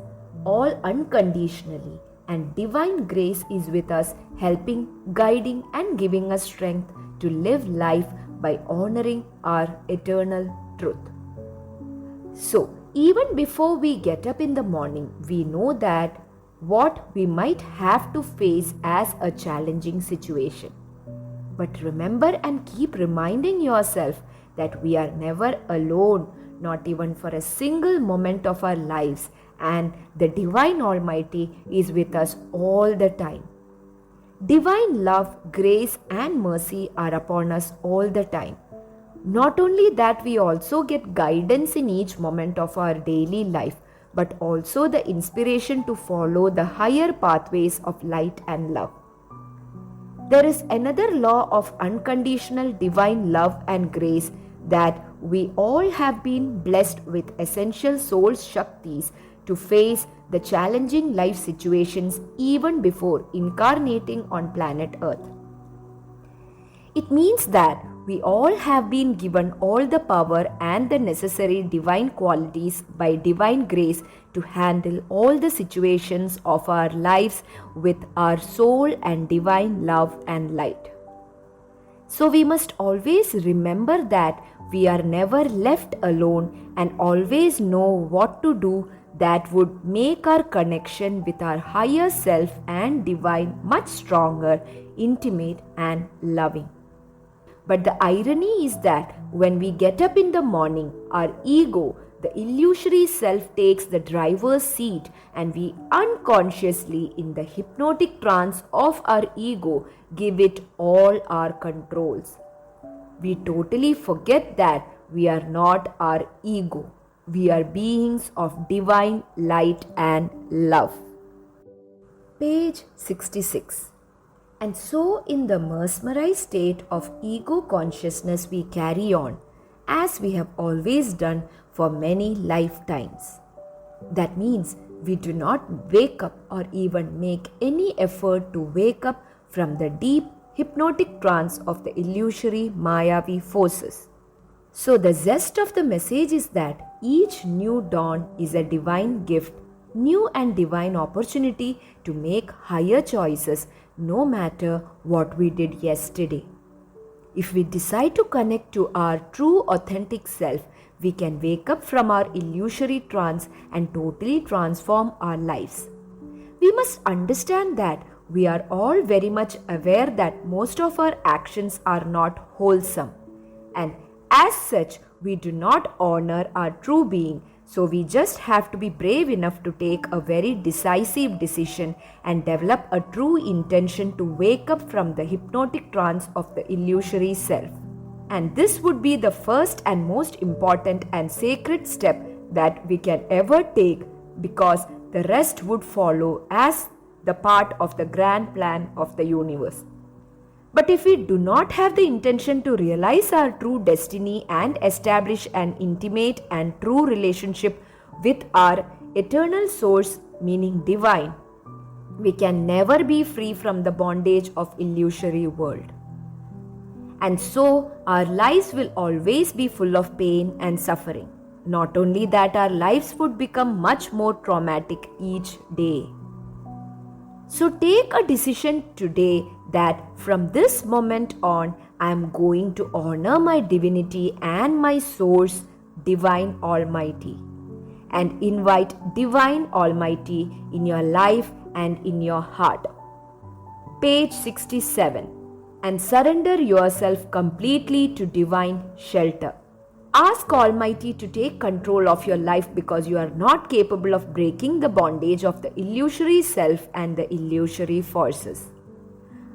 all unconditionally, and divine grace is with us, helping, guiding and giving us strength to live life by honoring our eternal truth. So, even before we get up in the morning, we know that what we might have to face as a challenging situation. But remember and keep reminding yourself that we are never alone, not even for a single moment of our lives, and the Divine Almighty is with us all the time. Divine love, grace and mercy are upon us all the time. Not only that, we also get guidance in each moment of our daily life, but also the inspiration to follow the higher pathways of light and love. There is another law of unconditional divine love and grace, that we all have been blessed with essential soul shaktis to face the challenging life situations even before incarnating on planet Earth. It means that we all have been given all the power and the necessary divine qualities by divine grace to handle all the situations of our lives with our soul and divine love and light. So we must always remember that we are never left alone, and always know what to do that would make our connection with our higher self and divine much stronger, intimate and loving. But the irony is that when we get up in the morning, our ego, the illusory self, takes the driver's seat, and we unconsciously, in the hypnotic trance of our ego, give it all our controls. We totally forget that we are not our ego. We are beings of divine light and love. Page 66. And so in the mesmerized state of ego consciousness we carry on, as we have always done for many lifetimes. That means we do not wake up or even make any effort to wake up from the deep hypnotic trance of the illusory Mayavi forces. So the zest of the message is that each new dawn is a divine gift, new and divine opportunity to make higher choices no matter what we did yesterday. If we decide to connect to our true authentic self, we can wake up from our illusory trance and totally transform our lives. We must understand that we are all very much aware that most of our actions are not wholesome, and as such, we do not honor our true being. So we just have to be brave enough to take a very decisive decision and develop a true intention to wake up from the hypnotic trance of the illusory self. And this would be the first and most important and sacred step that we can ever take, because the rest would follow as the part of the grand plan of the universe. But if we do not have the intention to realize our true destiny and establish an intimate and true relationship with our eternal source, meaning divine, we can never be free from the bondage of illusory world. And so our lives will always be full of pain and suffering. Not only that, our lives would become much more traumatic each day. So take a decision today that from this moment on, I am going to honor my divinity and my source, Divine Almighty, and invite Divine Almighty in your life and in your heart. Page 67. And surrender yourself completely to divine shelter. Ask Almighty to take control of your life, because you are not capable of breaking the bondage of the illusory self and the illusory forces.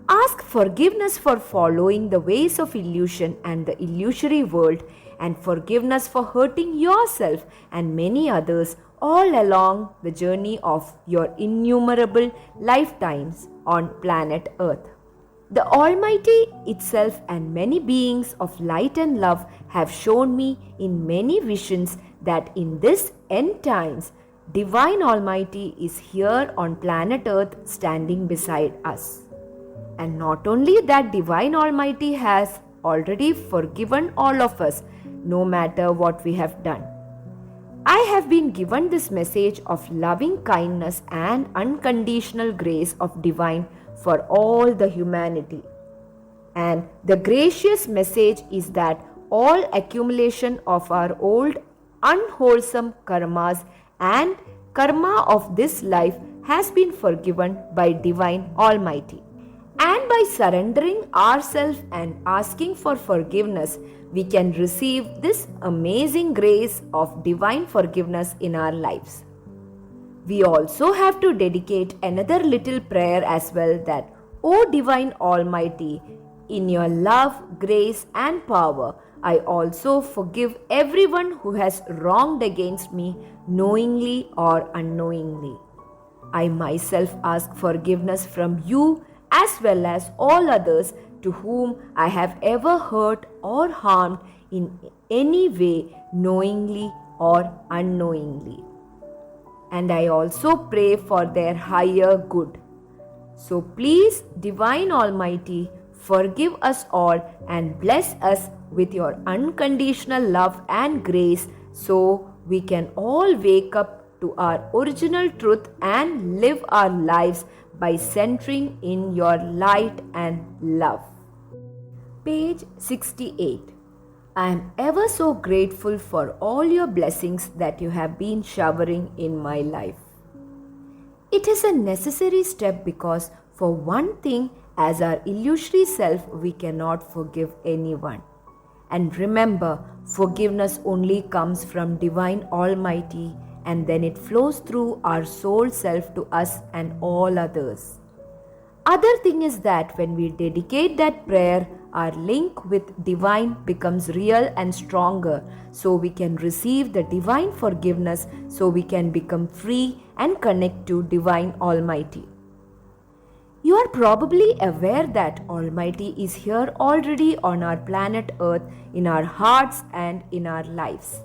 Ask forgiveness for following the ways of illusion and the illusory world, and forgiveness for hurting yourself and many others all along the journey of your innumerable lifetimes on planet Earth. The Almighty itself and many beings of light and love have shown me in many visions that in this end times, Divine Almighty is here on planet Earth standing beside us. And not only that, Divine Almighty has already forgiven all of us, no matter what we have done. I have been given this message of loving kindness and unconditional grace of Divine for all the humanity. And the gracious message is that all accumulation of our old unwholesome karmas and karma of this life has been forgiven by Divine Almighty. And by surrendering ourselves and asking for forgiveness, we can receive this amazing grace of divine forgiveness in our lives. We also have to dedicate another little prayer as well, that, O Divine Almighty, in your love, grace and power, I also forgive everyone who has wronged against me knowingly or unknowingly. I myself ask forgiveness from you as well as all others to whom I have ever hurt or harmed in any way, knowingly or unknowingly. And I also pray for their higher good. So please, Divine Almighty, forgive us all and bless us with your unconditional love and grace, so we can all wake up to our original truth and live our lives by centering in your light and love. Page 68. I am ever so grateful for all your blessings that you have been showering in my life. It is a necessary step because, for one thing, as our illusory self, we cannot forgive anyone. And remember, forgiveness only comes from Divine Almighty, and then it flows through our soul self to us and all others. Other thing is that when we dedicate that prayer, our link with divine becomes real and stronger, so we can receive the divine forgiveness, so we can become free and connect to Divine Almighty. You are probably aware that Almighty is here already on our planet Earth, in our hearts and in our lives.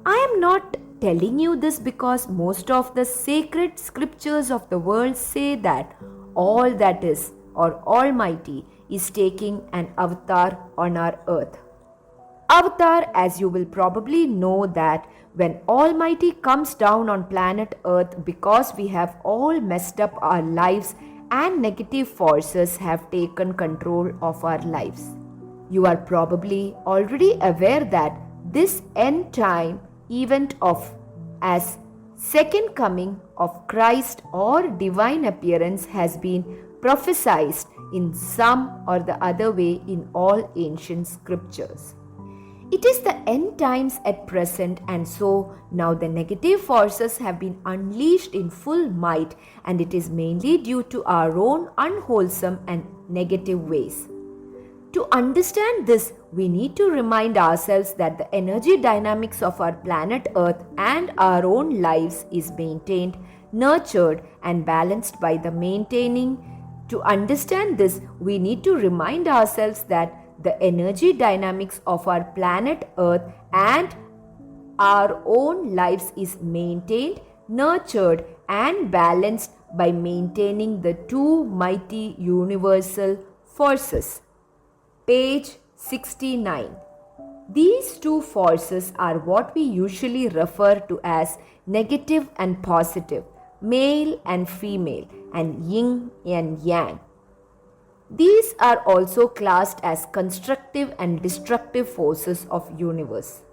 I am not telling you this because most of the sacred scriptures of the world say that all that is, or Almighty, is taking an avatar on our earth. Avatar, as you will probably know, that when Almighty comes down on planet Earth because we have all messed up our lives and negative forces have taken control of our lives. You are probably already aware that this end time event of as second coming of Christ or divine appearance has been prophesied in some or the other way in all ancient scriptures. It is the end times at present, and so now the negative forces have been unleashed in full might, and it is mainly due to our own unwholesome and negative ways. To understand this, we need to remind ourselves that the energy dynamics of our planet Earth and our own lives is maintained, nurtured, and balanced by the maintaining. To understand this, we need to remind ourselves that the energy dynamics of our planet Earth and our own lives is maintained, nurtured, and balanced by maintaining the two mighty universal forces. Page 69. These two forces are what we usually refer to as negative and positive, male and female, and yin and yang. These are also classed as constructive and destructive forces of universe.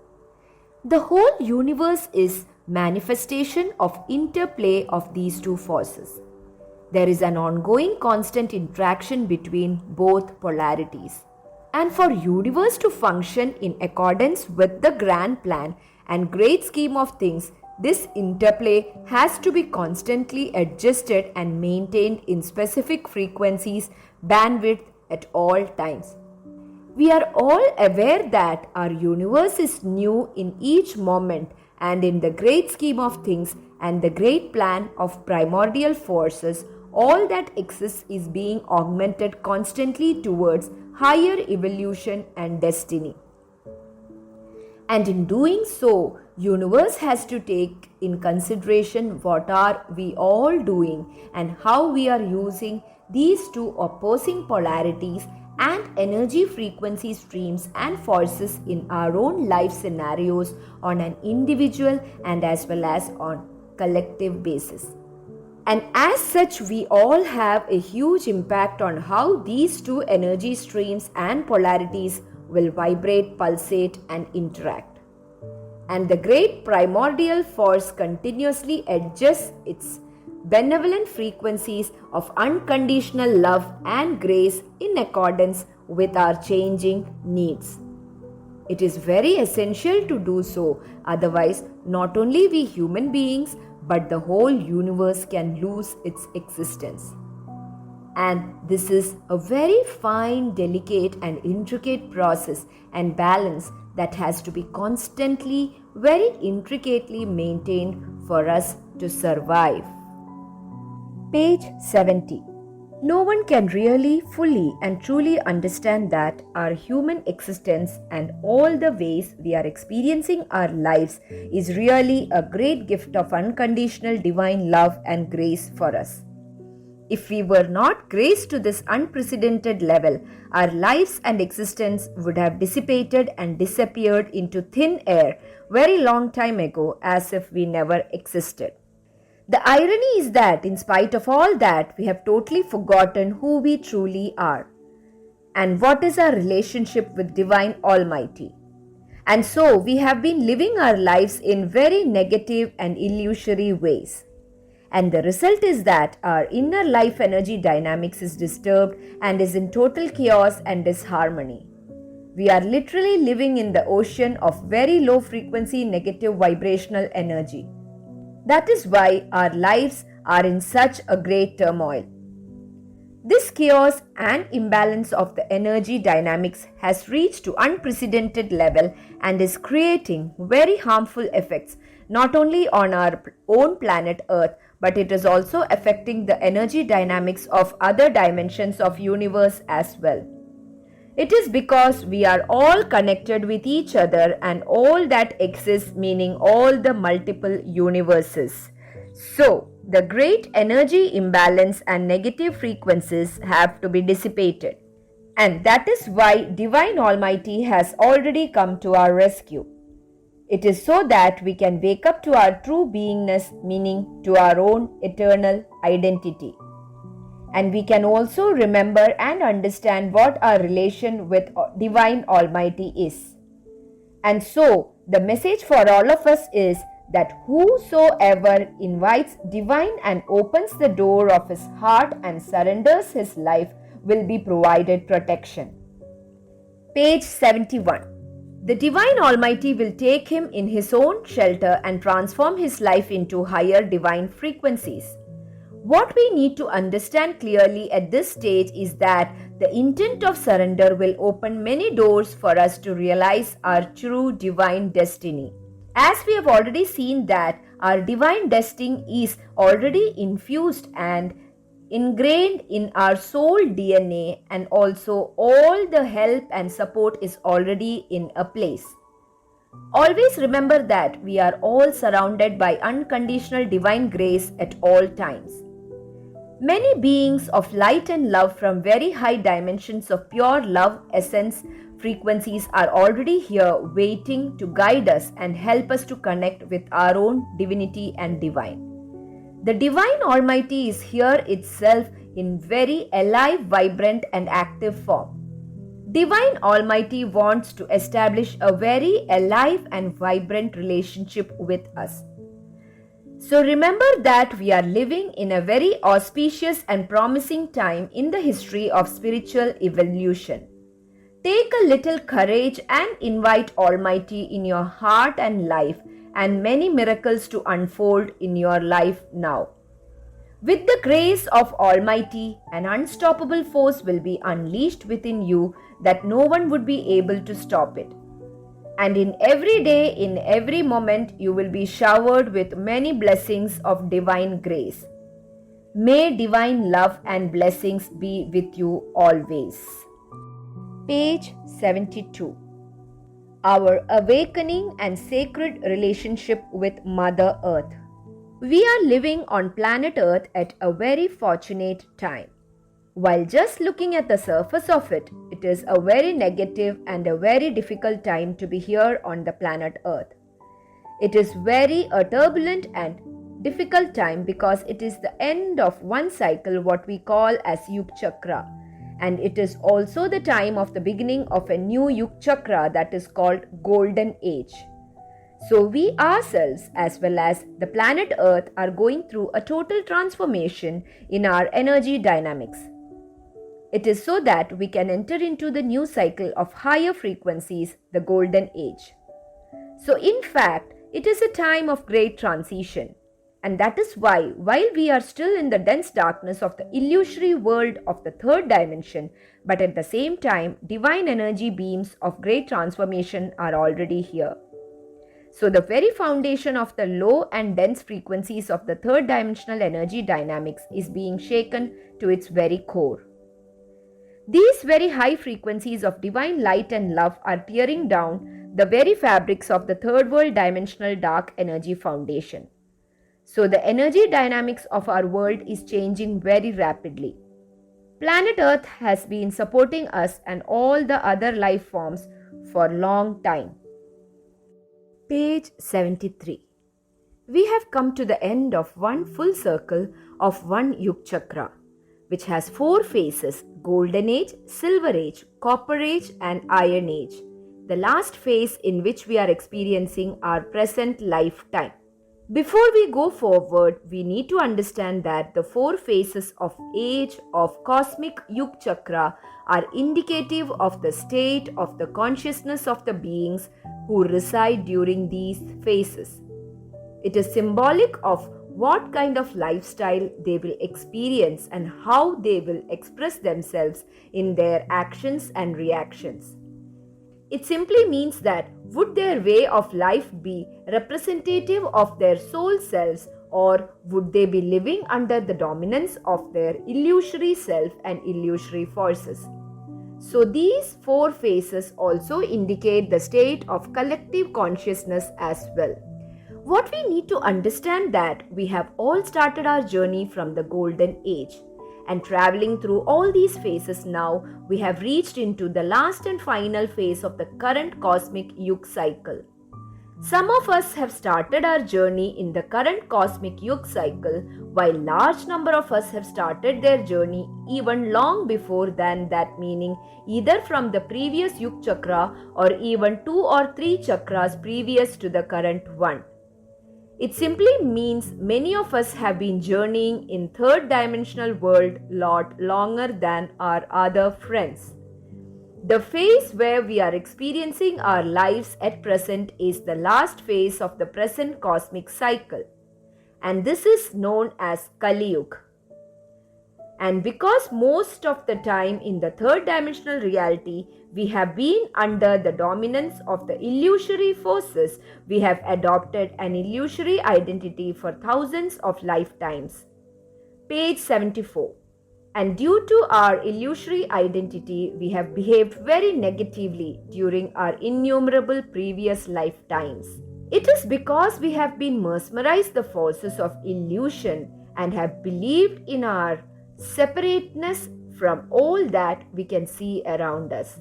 The whole universe is manifestation of interplay of these two forces. There is an ongoing constant interaction between both polarities. And for universe to function in accordance with the grand plan and great scheme of things, this interplay has to be constantly adjusted and maintained in specific frequencies, bandwidth at all times. We are all aware that our universe is new in each moment, and in the great scheme of things and the great plan of primordial forces, all that exists is being augmented constantly towards higher evolution and destiny. And in doing so, universe has to take in consideration what are we all doing and how we are using these two opposing polarities and energy frequency streams and forces in our own life scenarios on an individual and as well as on collective basis. And as such, we all have a huge impact on how these two energy streams and polarities will vibrate, pulsate, and interact. And the great primordial force continuously adjusts its benevolent frequencies of unconditional love and grace in accordance with our changing needs. It is very essential to do so, otherwise, not only we human beings, but the whole universe can lose its existence. And this is a very fine, delicate, and intricate process and balance that has to be constantly, very intricately maintained for us to survive. Page 70. No one can really, fully, and truly understand that our human existence and all the ways we are experiencing our lives is really a great gift of unconditional divine love and grace for us. If we were not graced to this unprecedented level, our lives and existence would have dissipated and disappeared into thin air very long time ago, as if we never existed. The irony is that in spite of all that, we have totally forgotten who we truly are and what is our relationship with Divine Almighty. And so we have been living our lives in very negative and illusory ways. And the result is that our inner life energy dynamics is disturbed and is in total chaos and disharmony. We are literally living in the ocean of very low frequency negative vibrational energy. That is why our lives are in such a great turmoil. This chaos and imbalance of the energy dynamics has reached to unprecedented level and is creating very harmful effects not only on our own planet Earth, but it is also affecting the energy dynamics of other dimensions of universe as well. It is because we are all connected with each other and all that exists, meaning all the multiple universes. So, the great energy imbalance and negative frequencies have to be dissipated. And that is why Divine Almighty has already come to our rescue. It is so that we can wake up to our true beingness, meaning to our own eternal identity. And we can also remember and understand what our relation with Divine Almighty is. And so, the message for all of us is that whosoever invites divine and opens the door of his heart and surrenders his life will be provided protection. Page 71. The Divine Almighty will take him in His own shelter and transform his life into higher divine frequencies. What we need to understand clearly at this stage is that the intent of surrender will open many doors for us to realize our true divine destiny. As we have already seen that our divine destiny is already infused and ingrained in our soul DNA, and also all the help and support is already in a place. Always remember that we are all surrounded by unconditional divine grace at all times. Many beings of light and love from very high dimensions of pure love essence frequencies are already here waiting to guide us and help us to connect with our own divinity and divine. The Divine Almighty is here itself in very alive, vibrant and active form. Divine Almighty wants to establish a very alive and vibrant relationship with us. So remember that we are living in a very auspicious and promising time in the history of spiritual evolution. Take a little courage and invite Almighty in your heart and life, and many miracles to unfold in your life now. With the grace of Almighty, an unstoppable force will be unleashed within you that no one would be able to stop it. And in every day, in every moment, you will be showered with many blessings of divine grace. May divine love and blessings be with you always. Page 72. Our awakening and sacred relationship with Mother Earth. We are living on planet Earth at a very fortunate time. While just looking at the surface of it, it is a very negative and a very difficult time to be here on the planet Earth. It is very a turbulent and difficult time because it is the end of one cycle, what we call as Yug Chakra. And it is also the time of the beginning of a new Yug Chakra that is called Golden Age. So we ourselves as well as the planet Earth are going through a total transformation in our energy dynamics. It is so that we can enter into the new cycle of higher frequencies, the Golden Age. So in fact, it is a time of great transition. And that is why, while we are still in the dense darkness of the illusory world of the third dimension, but at the same time, divine energy beams of great transformation are already here. So the very foundation of the low and dense frequencies of the third dimensional energy dynamics is being shaken to its very core. These very high frequencies of divine light and love are tearing down the very fabrics of the third world dimensional dark energy foundation. So the energy dynamics of our world is changing very rapidly. Planet Earth has been supporting us and all the other life forms for a long time. Page 73. We have come to the end of one full circle of one Yug Chakra, which has 4 phases: Golden Age, Silver Age, Copper Age and Iron Age, the last phase in which we are experiencing our present lifetime. Before we go forward, we need to understand that the 4 phases of age of cosmic Yug Chakra are indicative of the state of the consciousness of the beings who reside during these phases. It is symbolic of what kind of lifestyle they will experience and how they will express themselves in their actions and reactions. It simply means that would their way of life be representative of their soul selves, or would they be living under the dominance of their illusory self and illusory forces? So these 4 phases also indicate the state of collective consciousness as well. What we need to understand that we have all started our journey from the Golden Age, and traveling through all these phases now, we have reached into the last and final phase of the current cosmic Yug cycle. Some of us have started our journey in the current cosmic Yuga cycle, while large number of us have started their journey even long before than that, meaning either from the previous Yuga chakra or even 2 or 3 chakras previous to the current one. It simply means many of us have been journeying in third dimensional world lot longer than our other friends. The phase where we are experiencing our lives at present is the last phase of the present cosmic cycle, and this is known as Kali Yuga. And because most of the time in the third dimensional reality we have been under the dominance of the illusory forces, we have adopted an illusory identity for thousands of lifetimes. Page 74. And due to our illusory identity, we have behaved very negatively during our innumerable previous lifetimes. It is because we have been mesmerized the forces of illusion and have believed in our separateness from all that we can see around us.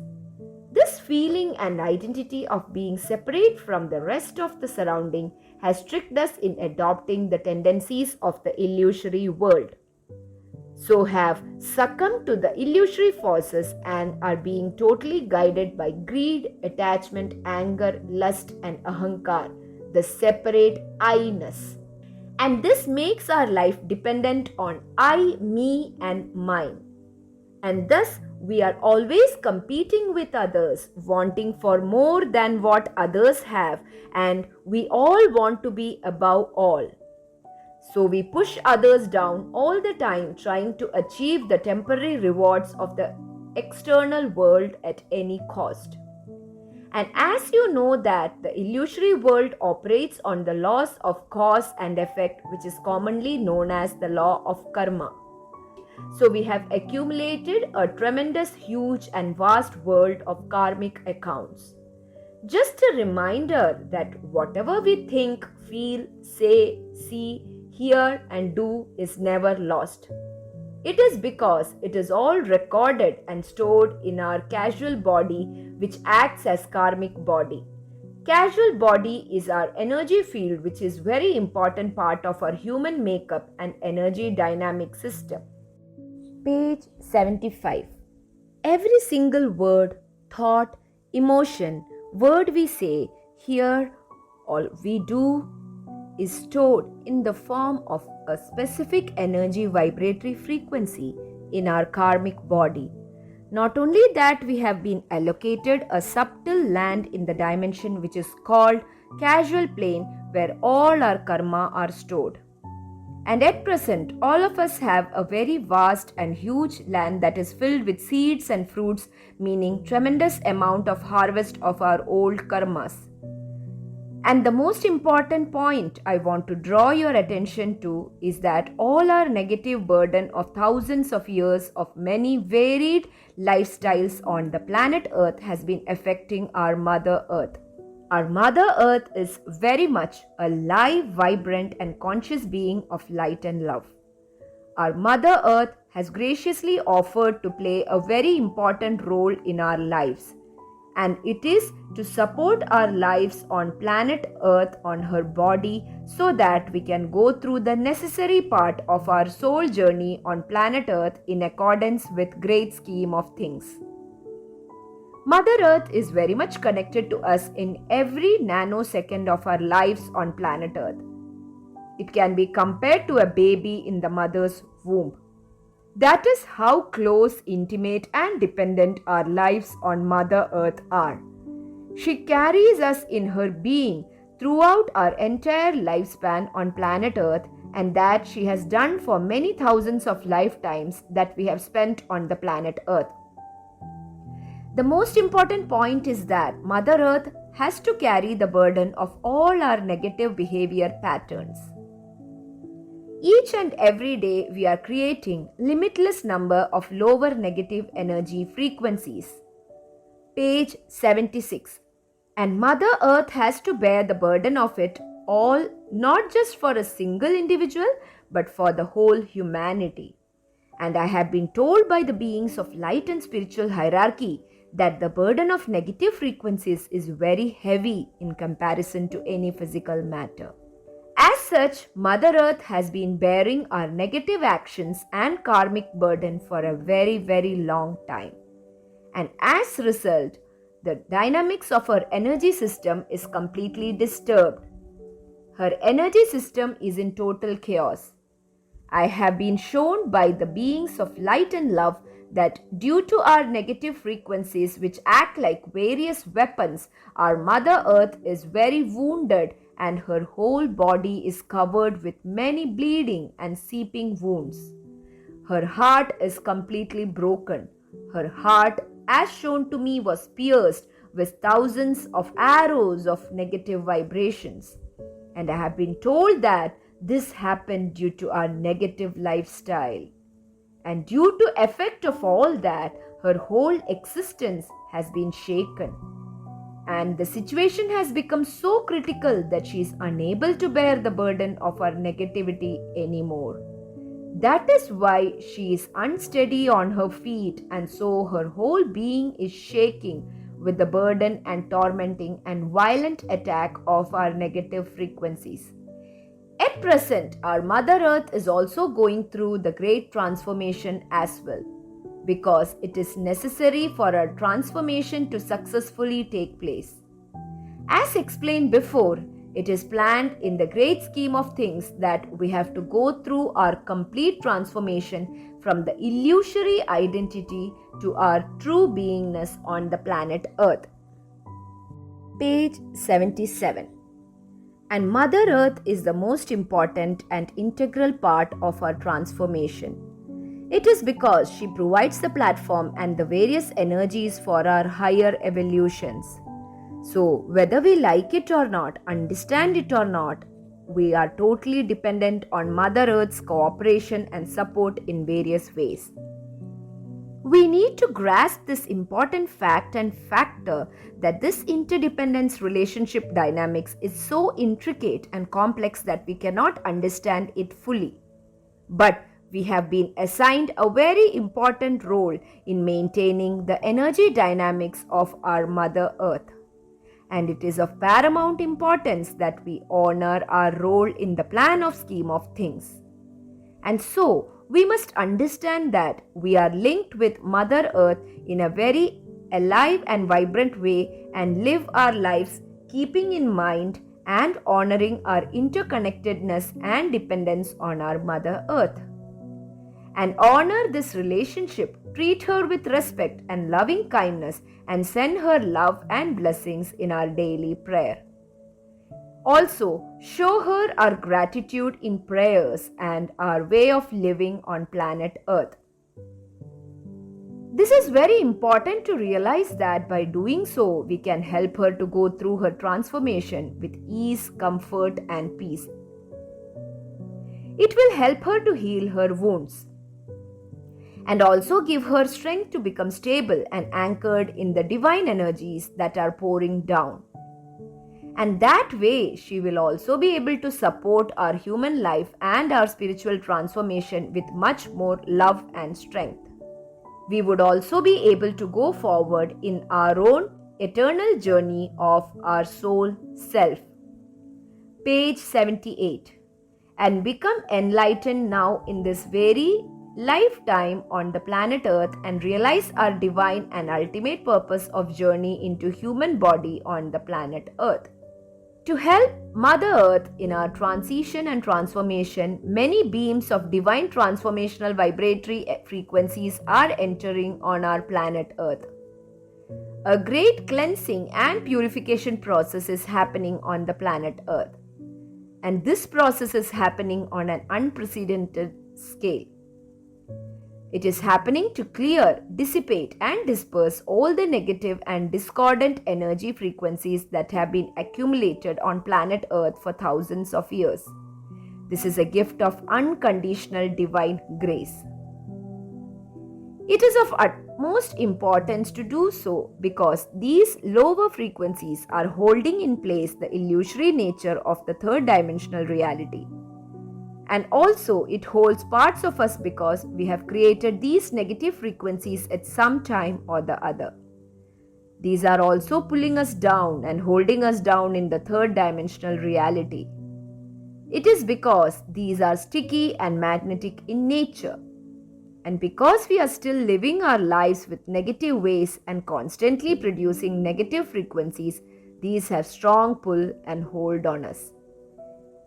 This feeling and identity of being separate from the rest of the surrounding has tricked us in adopting the tendencies of the illusory world. So have succumbed to the illusory forces and are being totally guided by greed, attachment, anger, lust and ahankar, the separate I-ness. And this makes our life dependent on I, me and mine. And thus we are always competing with others, wanting for more than what others have, and we all want to be above all. So we push others down all the time, trying to achieve the temporary rewards of the external world at any cost. And as you know that the illusory world operates on the laws of cause and effect, which is commonly known as the law of karma. So we have accumulated a tremendous, huge and vast world of karmic accounts. Just a reminder that whatever we think, feel, say, see, hear and do is never lost. It is because it is all recorded and stored in our causal body, which acts as karmic body. Causal body is our energy field, which is very important part of our human makeup and energy dynamic system. Page 75. Every single word, thought, emotion, word we say, hear, or we do is stored in the form of a specific energy vibratory frequency in our karmic body. Not only that, we have been allocated a subtle land in the dimension which is called causal plane, where all our karma are stored. And at present, all of us have a very vast and huge land that is filled with seeds and fruits, meaning tremendous amount of harvest of our old karmas. And the most important point I want to draw your attention to is that all our negative burden of thousands of years of many varied lifestyles on the planet Earth has been affecting our Mother Earth. Our Mother Earth is very much a live, vibrant and conscious being of light and love. Our Mother Earth has graciously offered to play a very important role in our lives. And it is to support our lives on planet Earth on her body so that we can go through the necessary part of our soul journey on planet Earth in accordance with great scheme of things. Mother Earth is very much connected to us in every nanosecond of our lives on planet Earth. It can be compared to a baby in the mother's womb. That is how close, intimate and dependent our lives on Mother Earth are. She carries us in her being throughout our entire lifespan on planet Earth, and that she has done for many thousands of lifetimes that we have spent on the planet Earth. The most important point is that Mother Earth has to carry the burden of all our negative behavior patterns. Each and every day we are creating limitless number of lower negative energy frequencies. Page 76. And Mother Earth has to bear the burden of it all, not just for a single individual, but for the whole humanity. And I have been told by the beings of light and spiritual hierarchy that the burden of negative frequencies is very heavy in comparison to any physical matter. As such, Mother Earth has been bearing our negative actions and karmic burden for a very, very long time. And as a result, the dynamics of her energy system is completely disturbed. Her energy system is in total chaos. I have been shown by the beings of light and love that due to our negative frequencies, which act like various weapons, our Mother Earth is very wounded and her whole body is covered with many bleeding and seeping wounds. Her heart is completely broken. Her heart, as shown to me, was pierced with thousands of arrows of negative vibrations. And I have been told that this happened due to our negative lifestyle. And due to effect of all that, her whole existence has been shaken. And the situation has become so critical that she is unable to bear the burden of our negativity anymore. That is why she is unsteady on her feet, and so her whole being is shaking with the burden and tormenting and violent attack of our negative frequencies. At present, our Mother Earth is also going through the great transformation as well, because it is necessary for our transformation to successfully take place. As explained before, it is planned in the great scheme of things that we have to go through our complete transformation from the illusory identity to our true beingness on the planet Earth. Page 77. And Mother Earth is the most important and integral part of our transformation. It is because she provides the platform and the various energies for our higher evolutions. So, whether we like it or not, understand it or not, we are totally dependent on Mother Earth's cooperation and support in various ways. We need to grasp this important fact and factor that this interdependence relationship dynamics is so intricate and complex that we cannot understand it fully. But we have been assigned a very important role in maintaining the energy dynamics of our Mother Earth. And it is of paramount importance that we honor our role in the plan of scheme of things. And so, we must understand that we are linked with Mother Earth in a very alive and vibrant way and live our lives keeping in mind and honoring our interconnectedness and dependence on our Mother Earth. And honor this relationship, treat her with respect and loving kindness, and send her love and blessings in our daily prayer. Also, show her our gratitude in prayers and our way of living on planet Earth. This is very important to realize that by doing so, we can help her to go through her transformation with ease, comfort, and peace. It will help her to heal her wounds and also give her strength to become stable and anchored in the divine energies that are pouring down. And that way, she will also be able to support our human life and our spiritual transformation with much more love and strength. We would also be able to go forward in our own eternal journey of our soul self. Page 78. And become enlightened now in this very lifetime on the planet Earth and realize our divine and ultimate purpose of journey into human body on the planet Earth. To help Mother Earth in our transition and transformation, many beams of divine transformational vibratory frequencies are entering on our planet Earth. A great cleansing and purification process is happening on the planet Earth. And this process is happening on an unprecedented scale. It is happening to clear, dissipate, and disperse all the negative and discordant energy frequencies that have been accumulated on planet Earth for thousands of years. This is a gift of unconditional divine grace. It is of utmost importance to do so because these lower frequencies are holding in place the illusory nature of the third dimensional reality. And also, it holds parts of us because we have created these negative frequencies at some time or the other. These are also pulling us down and holding us down in the third dimensional reality. It is because these are sticky and magnetic in nature. And because we are still living our lives with negative ways and constantly producing negative frequencies, these have strong pull and hold on us.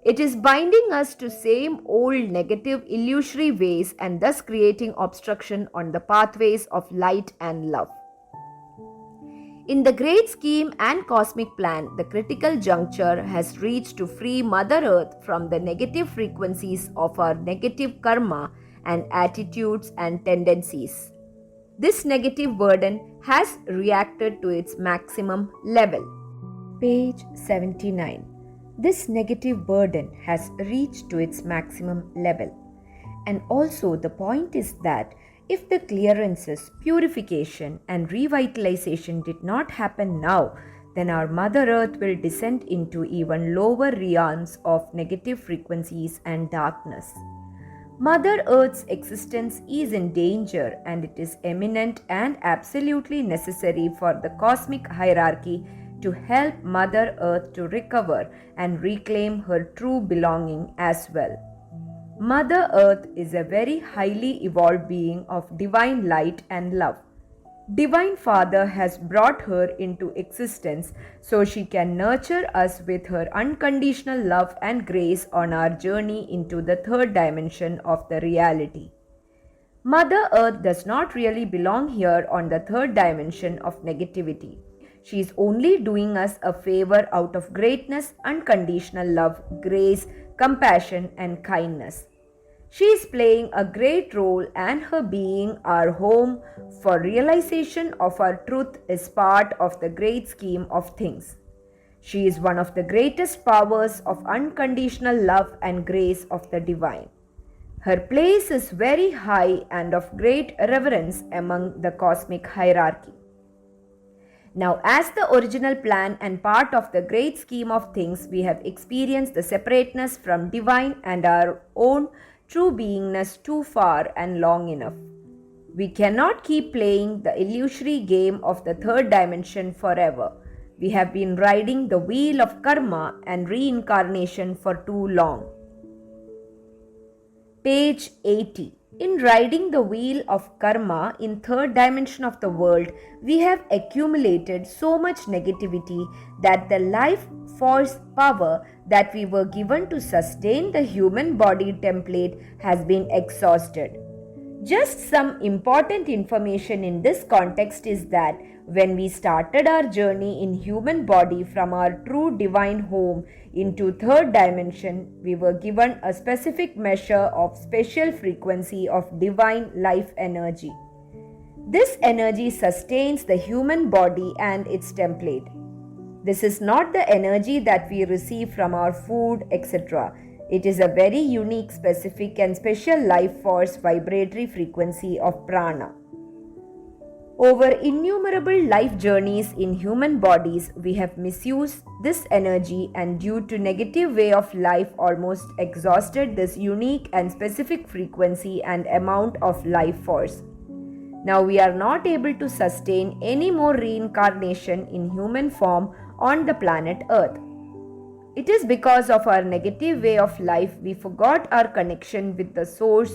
It is binding us to same old negative illusory ways and thus creating obstruction on the pathways of light and love. In the great scheme and cosmic plan, the critical juncture has reached to free Mother Earth from the negative frequencies of our negative karma and attitudes and tendencies. This negative burden has reacted to its maximum level. Page 79. This negative burden has reached to its maximum level. And also the point is that if the clearances, purification and revitalization did not happen now, then our Mother Earth will descend into even lower realms of negative frequencies and darkness. Mother Earth's existence is in danger and it is eminent and absolutely necessary for the cosmic hierarchy to help Mother Earth to recover and reclaim her true belonging as well. Mother Earth is a very highly evolved being of divine light and love. Divine Father has brought her into existence so she can nurture us with her unconditional love and grace on our journey into the third dimension of the reality. Mother Earth does not really belong here on the third dimension of negativity. She is only doing us a favor out of greatness, unconditional love, grace, compassion, and kindness. She is playing a great role and her being our home for realization of our truth is part of the great scheme of things. She is one of the greatest powers of unconditional love and grace of the divine. Her place is very high and of great reverence among the cosmic hierarchy. Now, as the original plan and part of the great scheme of things, we have experienced the separateness from divine and our own true beingness too far and long enough. We cannot keep playing the illusory game of the third dimension forever. We have been riding the wheel of karma and reincarnation for too long. Page 80. In riding the wheel of karma in third dimension of the world, we have accumulated so much negativity that the life force power that we were given to sustain the human body template has been exhausted. Just some important information in this context is that when we started our journey in human body from our true divine home into third dimension, we were given a specific measure of special frequency of divine life energy. This energy sustains the human body and its template. This is not the energy that we receive from our food, etc. It is a very unique, specific and special life force vibratory frequency of prana. Over innumerable life journeys in human bodies, we have misused this energy and due to negative way of life almost exhausted this unique and specific frequency and amount of life force. Now we are not able to sustain any more reincarnation in human form on the planet Earth. It is because of our negative way of life we forgot our connection with the source,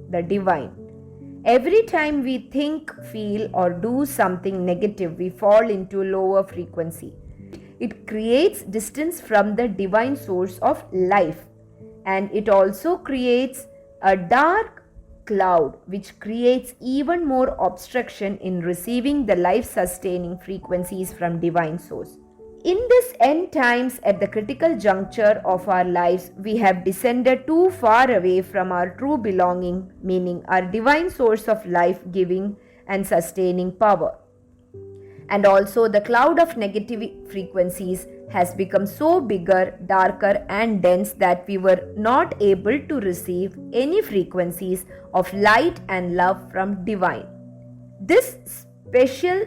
the divine. Every time we think, feel or do something negative, we fall into lower frequency. It creates distance from the divine source of life, and it also creates a dark cloud which creates even more obstruction in receiving the life-sustaining frequencies from divine source. In this end times, at the critical juncture of our lives, we have descended too far away from our true belonging, meaning our divine source of life-giving and sustaining power. And also the cloud of negative frequencies has become so bigger, darker and dense that we were not able to receive any frequencies of light and love from divine. This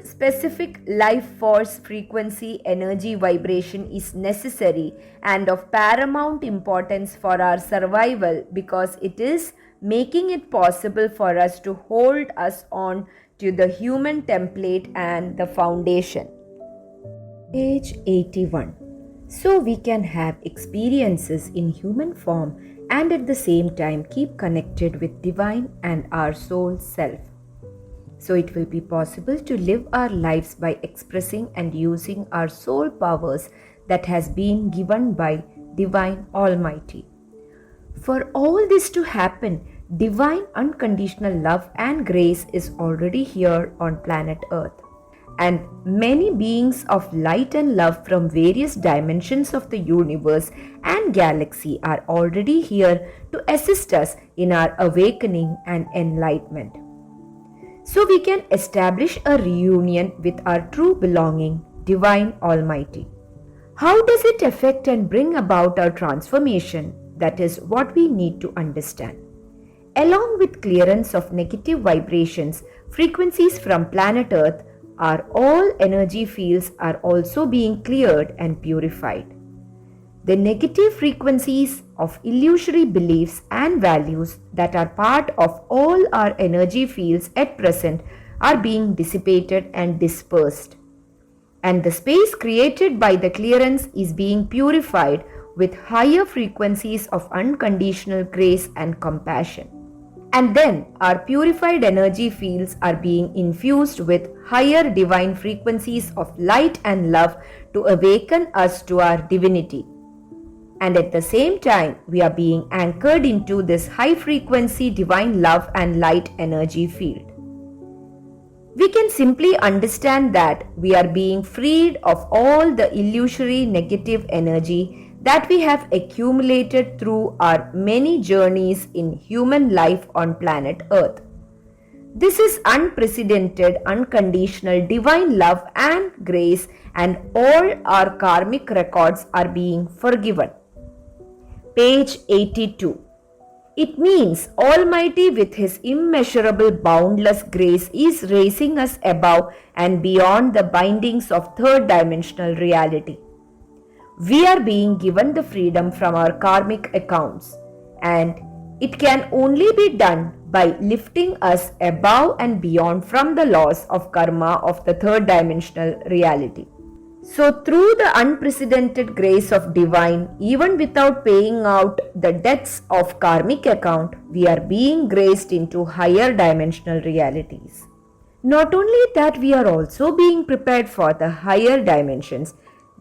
specific life force frequency energy vibration is necessary and of paramount importance for our survival because it is making it possible for us to hold us on to the human template and the foundation. Page 81. So we can have experiences in human form and at the same time keep connected with divine and our soul self. So it will be possible to live our lives by expressing and using our soul powers that has been given by divine Almighty. For all this to happen, divine unconditional love and grace is already here on planet Earth. And many beings of light and love from various dimensions of the universe and galaxy are already here to assist us in our awakening and enlightenment. So we can establish a reunion with our true belonging, Divine Almighty. How does it affect and bring about our transformation? That is what we need to understand. Along with clearance of negative vibrations, frequencies from planet Earth, our all energy fields are also being cleared and purified. The negative frequencies of illusory beliefs and values that are part of all our energy fields at present are being dissipated and dispersed. And the space created by the clearance is being purified with higher frequencies of unconditional grace and compassion. And then our purified energy fields are being infused with higher divine frequencies of light and love to awaken us to our divinity. And at the same time, we are being anchored into this high frequency divine love and light energy field. We can simply understand that we are being freed of all the illusory negative energy that we have accumulated through our many journeys in human life on planet Earth. This is unprecedented, unconditional divine love and grace, and all our karmic records are being forgiven. Page 82. It means Almighty with His immeasurable boundless grace is raising us above and beyond the bindings of third dimensional reality. We are being given the freedom from our karmic accounts, and it can only be done by lifting us above and beyond from the laws of karma of the third dimensional reality. So through the unprecedented grace of divine, even without paying out the debts of karmic account, we are being graced into higher dimensional realities. Not only that, we are also being prepared for the higher dimensions,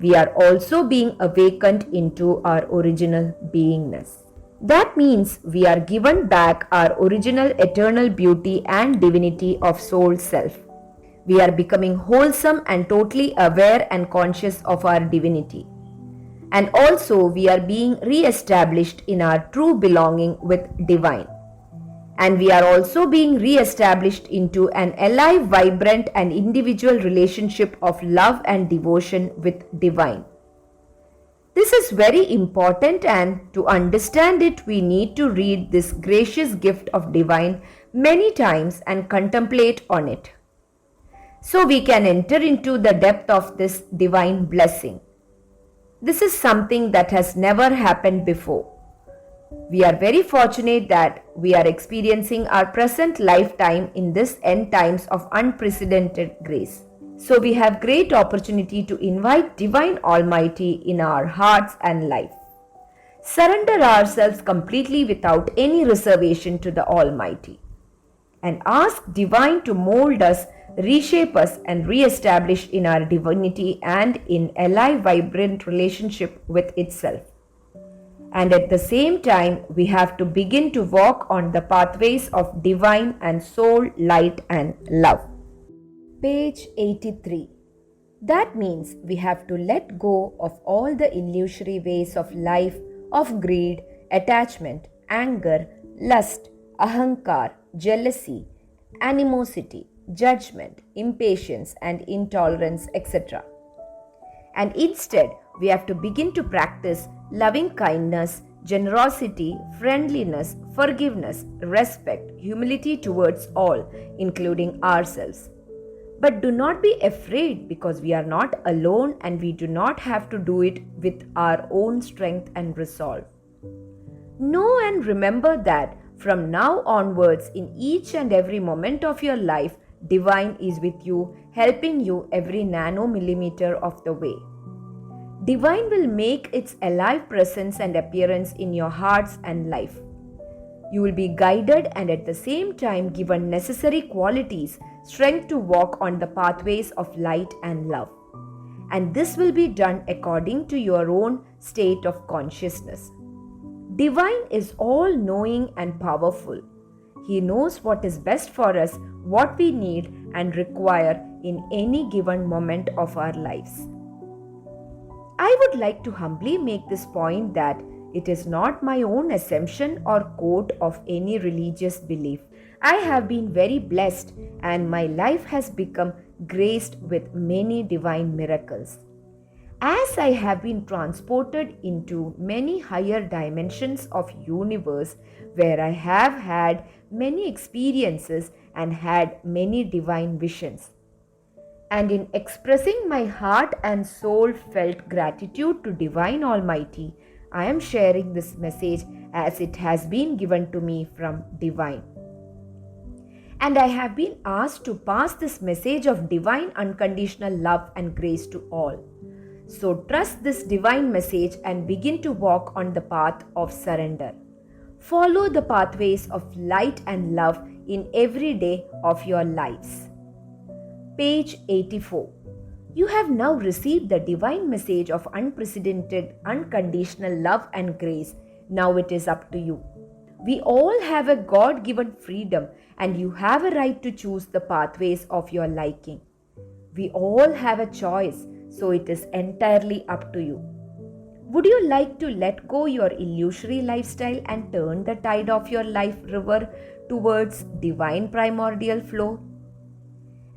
we are also being awakened into our original beingness. That means we are given back our original eternal beauty and divinity of soul self. We are becoming wholesome and totally aware and conscious of our divinity. And also we are being re-established in our true belonging with divine. And we are also being re-established into an alive, vibrant and individual relationship of love and devotion with divine. This is very important, and to understand it we need to read this gracious gift of divine many times and contemplate on it. So we can enter into the depth of this divine blessing. This is something that has never happened before. We are very fortunate that we are experiencing our present lifetime in this end times of unprecedented grace. So we have great opportunity to invite Divine Almighty in our hearts and life. Surrender ourselves completely without any reservation to the Almighty, and ask Divine to mold us, reshape us and re-establish in our divinity and in a alive, vibrant relationship with itself. And at the same time, we have to begin to walk on the pathways of divine and soul, light and love. Page 83. That means we have to let go of all the illusory ways of life of greed, attachment, anger, lust, ahankar, jealousy, animosity, judgment, impatience and intolerance, etc. And instead, we have to begin to practice loving kindness, generosity, friendliness, forgiveness, respect, humility towards all, including ourselves. But do not be afraid, because we are not alone and we do not have to do it with our own strength and resolve. Know and remember that from now onwards, in each and every moment of your life, Divine is with you, helping you every nanomillimeter of the way. Divine will make its alive presence and appearance in your hearts and life. You will be guided and at the same time given necessary qualities, strength to walk on the pathways of light and love. And this will be done according to your own state of consciousness. Divine is all-knowing and powerful. He knows what is best for us, what we need and require in any given moment of our lives. I would like to humbly make this point that it is not my own assumption or quote of any religious belief. I have been very blessed and my life has become graced with many divine miracles. As I have been transported into many higher dimensions of universe where I have had many experiences and had many divine visions. And in expressing my heart and soul felt gratitude to Divine Almighty, I am sharing this message as it has been given to me from Divine. And I have been asked to pass this message of divine unconditional love and grace to all. So trust this divine message and begin to walk on the path of surrender. Follow the pathways of light and love in every day of your lives. Page 84. You have now received the divine message of unprecedented, unconditional love and grace. Now it is up to you. We all have a God-given freedom and you have a right to choose the pathways of your liking. We all have a choice, so it is entirely up to you. Would you like to let go your illusory lifestyle and turn the tide of your life river towards divine primordial flow?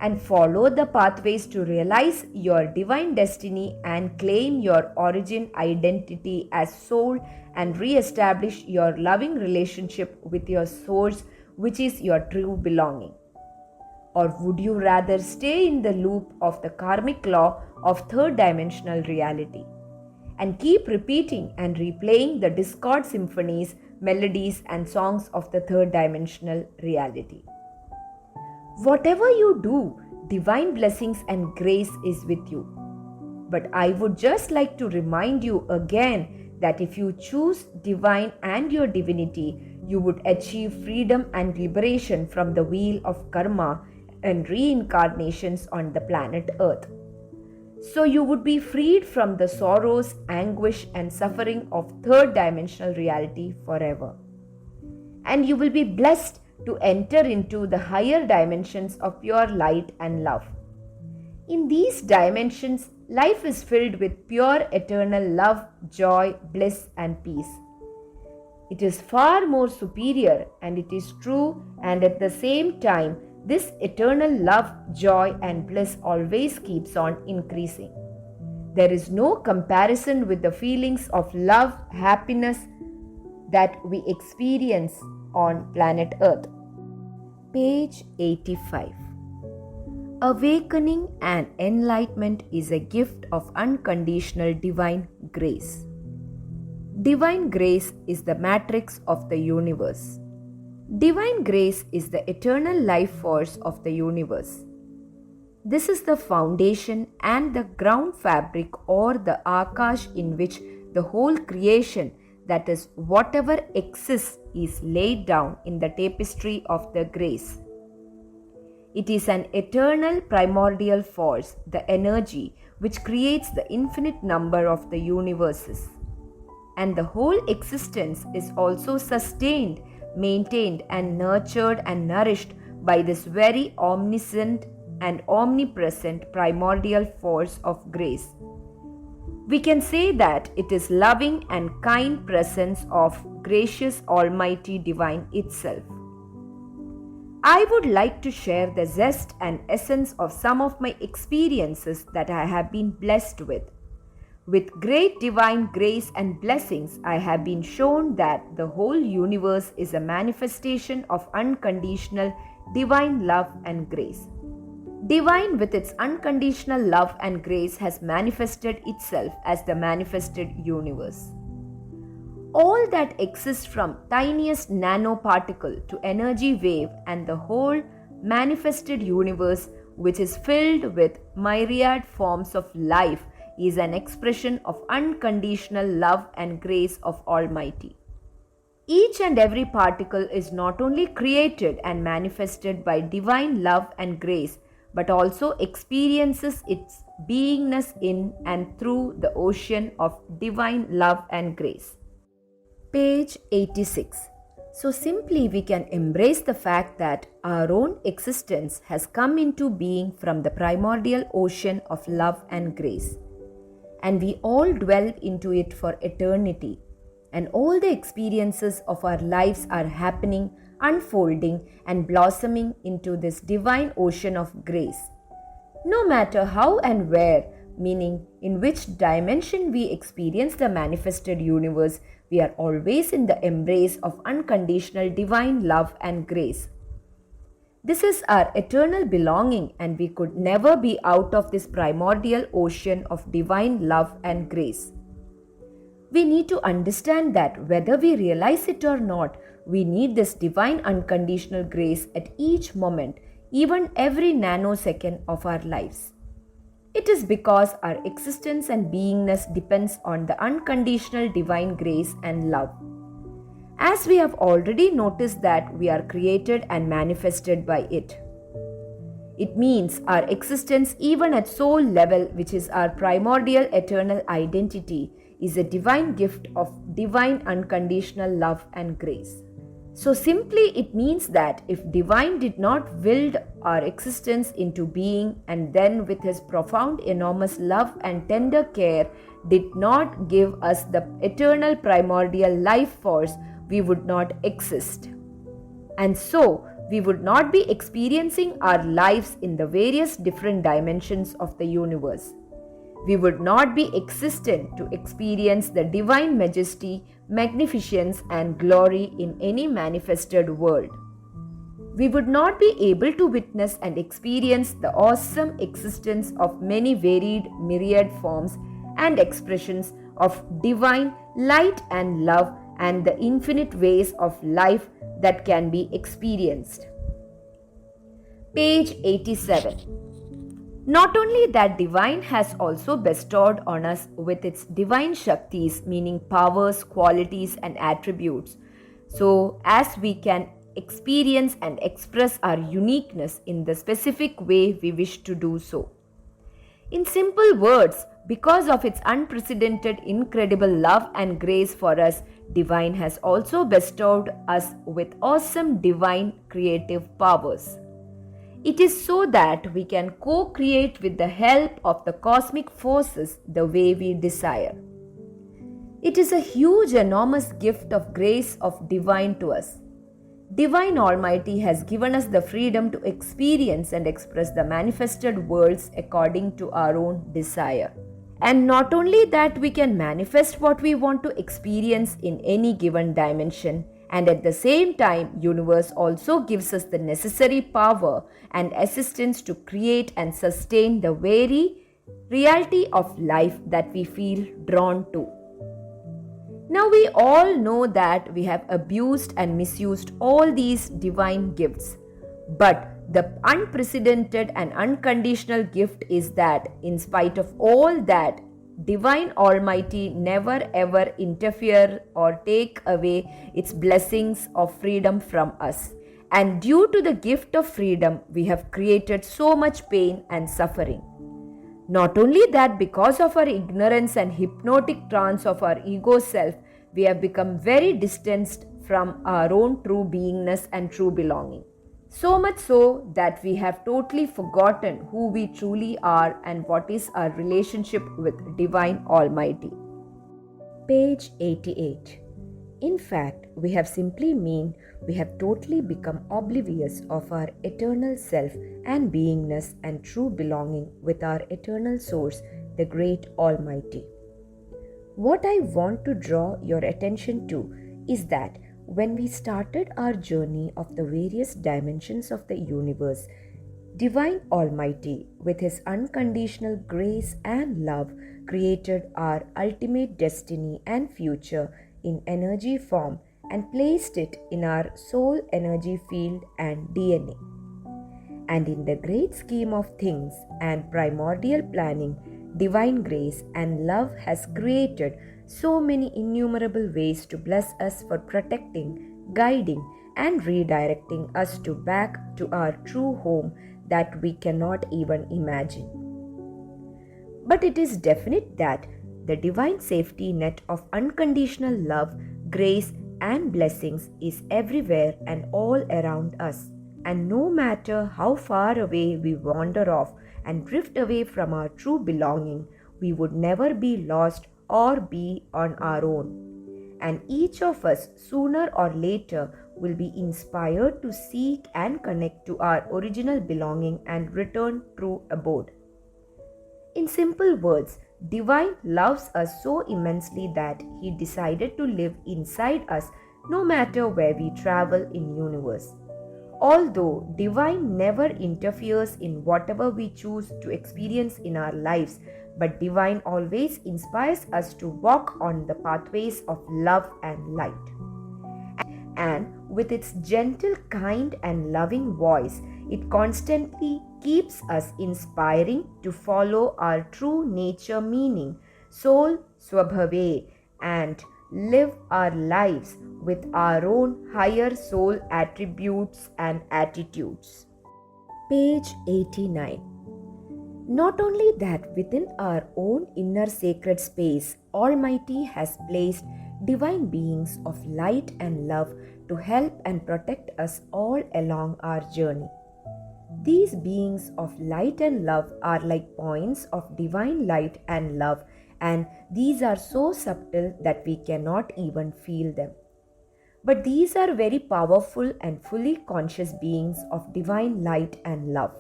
And follow the pathways to realize your divine destiny and claim your origin identity as soul and re-establish your loving relationship with your source, which is your true belonging? Or would you rather stay in the loop of the karmic law of third dimensional reality and keep repeating and replaying the discord symphonies, melodies and songs of the third dimensional reality? Whatever you do, divine blessings and grace is with you. But I would just like to remind you again that if you choose divine and your divinity, you would achieve freedom and liberation from the wheel of karma and reincarnations on the planet Earth. So you would be freed from the sorrows, anguish and suffering of third dimensional reality forever. And you will be blessed to enter into the higher dimensions of pure light and love. In these dimensions, life is filled with pure eternal love, joy, bliss and peace. It is far more superior and it is true, and at the same time, this eternal love, joy and bliss always keeps on increasing. There is no comparison with the feelings of love, happiness that we experience on planet Earth. Page 85. Awakening and enlightenment is a gift of unconditional divine grace. Divine grace is the matrix of the universe. Divine grace is the eternal life force of the universe. This is the foundation and the ground fabric or the akash in which the whole creation, that is, whatever exists, is laid down in the tapestry of the grace. It is an eternal primordial force, the energy which creates the infinite number of the universes. And the whole existence is also sustained, maintained and nurtured and nourished by this very omniscient and omnipresent primordial force of grace. We can say that it is loving and kind presence of gracious Almighty Divine itself. I would like to share the zest and essence of some of my experiences that I have been blessed with. With great divine grace and blessings, I have been shown that the whole universe is a manifestation of unconditional divine love and grace. Divine, with its unconditional love and grace, has manifested itself as the manifested universe. All that exists from tiniest nanoparticle to energy wave and the whole manifested universe, which is filled with myriad forms of life, is an expression of unconditional love and grace of Almighty. Each and every particle is not only created and manifested by divine love and grace, but also experiences its beingness in and through the ocean of divine love and grace. Page 86. So simply we can embrace the fact that our own existence has come into being from the primordial ocean of love and grace, and we all dwell into it for eternity, and all the experiences of our lives are happening, unfolding, and blossoming into this divine ocean of grace. No matter how and where, meaning in which dimension we experience the manifested universe, we are always in the embrace of unconditional divine love and grace. This is our eternal belonging, and we could never be out of this primordial ocean of divine love and grace. We need to understand that whether we realize it or not, we need this divine unconditional grace at each moment, even every nanosecond of our lives. It is because our existence and beingness depends on the unconditional divine grace and love. As we have already noticed that we are created and manifested by it. It means our existence, even at soul level, which is our primordial eternal identity, is a divine gift of divine unconditional love and grace. So simply it means that if divine did not will our existence into being, and then with his profound enormous love and tender care did not give us the eternal primordial life force, we would not exist. And so we would not be experiencing our lives in the various different dimensions of the universe. We would not be existent to experience the divine majesty, magnificence, and glory in any manifested world. We would not be able to witness and experience the awesome existence of many varied myriad forms and expressions of divine light and love, and the infinite ways of life that can be experienced. Page 87. Not only that, divine has also bestowed on us with its divine Shaktis, meaning powers, qualities, and attributes, so as we can experience and express our uniqueness in the specific way we wish to do so. In simple words, because of its unprecedented, incredible love and grace for us, divine has also bestowed us with awesome divine creative powers. It is so that we can co-create with the help of the cosmic forces the way we desire. It is a huge, enormous gift of grace of divine to us. Divine Almighty has given us the freedom to experience and express the manifested worlds according to our own desire. And not only that, we can manifest what we want to experience in any given dimension, and at the same time, universe also gives us the necessary power and assistance to create and sustain the very reality of life that we feel drawn to. Now we all know that we have abused and misused all these divine gifts, but the unprecedented and unconditional gift is that in spite of all that, Divine Almighty never ever interfere or take away its blessings of freedom from us. And due to the gift of freedom, we have created so much pain and suffering. Not only that, because of our ignorance and hypnotic trance of our ego self, we have become very distanced from our own true beingness and true belonging. So much so that we have totally forgotten who we truly are and what is our relationship with Divine Almighty. Page 88. In fact, we have totally become oblivious of our eternal self and beingness and true belonging with our eternal source, the great Almighty. What I want to draw your attention to is that when we started our journey of the various dimensions of the universe, Divine Almighty, with His unconditional grace and love, created our ultimate destiny and future in energy form and placed it in our soul energy field and DNA. And in the great scheme of things and primordial planning, divine grace and love has created so many innumerable ways to bless us for protecting, guiding, and redirecting us to back to our true home that we cannot even imagine. But it is definite that the divine safety net of unconditional love, grace, and blessings is everywhere and all around us. And no matter how far away we wander off and drift away from our true belonging, we would never be lost or be on our own. And each of us, sooner or later, will be inspired to seek and connect to our original belonging and return true abode. In simple words, Divine loves us so immensely that He decided to live inside us no matter where we travel in universe. Although Divine never interferes in whatever we choose to experience in our lives, but Divine always inspires us to walk on the pathways of love and light. And with its gentle, kind, and loving voice, it constantly keeps us inspiring to follow our true nature meaning, soul swabhave, and live our lives with our own higher soul attributes and attitudes. Page 89. Not only that, within our own inner sacred space, Almighty has placed divine beings of light and love to help and protect us all along our journey. These beings of light and love are like points of divine light and love, and these are so subtle that we cannot even feel them. But these are very powerful and fully conscious beings of divine light and love.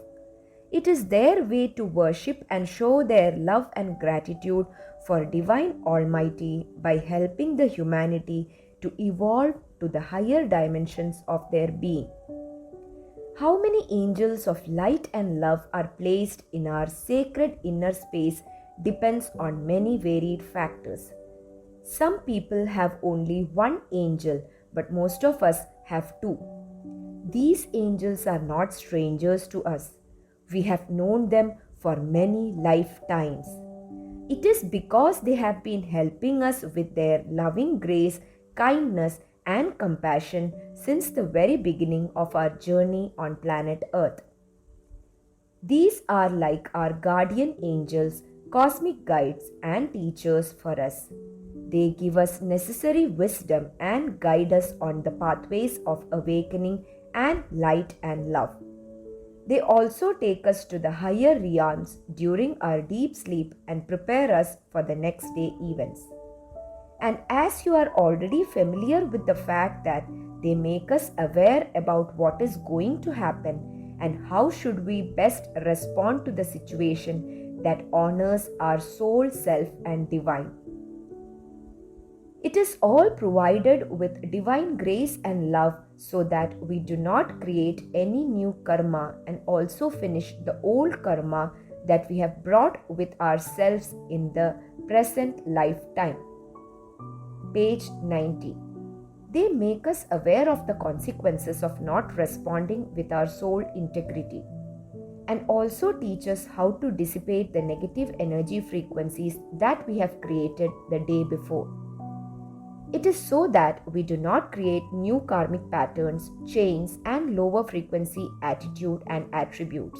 It is their way to worship and show their love and gratitude for Divine Almighty by helping the humanity to evolve to the higher dimensions of their being. How many angels of light and love are placed in our sacred inner space depends on many varied factors. Some people have only one angel, but most of us have two. These angels are not strangers to us. We have known them for many lifetimes. It is because they have been helping us with their loving grace, kindness, and compassion since the very beginning of our journey on planet Earth. These are like our guardian angels, cosmic guides, and teachers for us. They give us necessary wisdom and guide us on the pathways of awakening and light and love. They also take us to the higher realms during our deep sleep and prepare us for the next day events. And as you are already familiar with the fact that they make us aware about what is going to happen and how should we best respond to the situation that honors our soul self and divine. It is all provided with divine grace and love so that we do not create any new karma and also finish the old karma that we have brought with ourselves in the present lifetime. Page 90. They make us aware of the consequences of not responding with our soul integrity and also teach us how to dissipate the negative energy frequencies that we have created the day before. It is so that we do not create new karmic patterns, chains, and lower frequency attitude and attributes.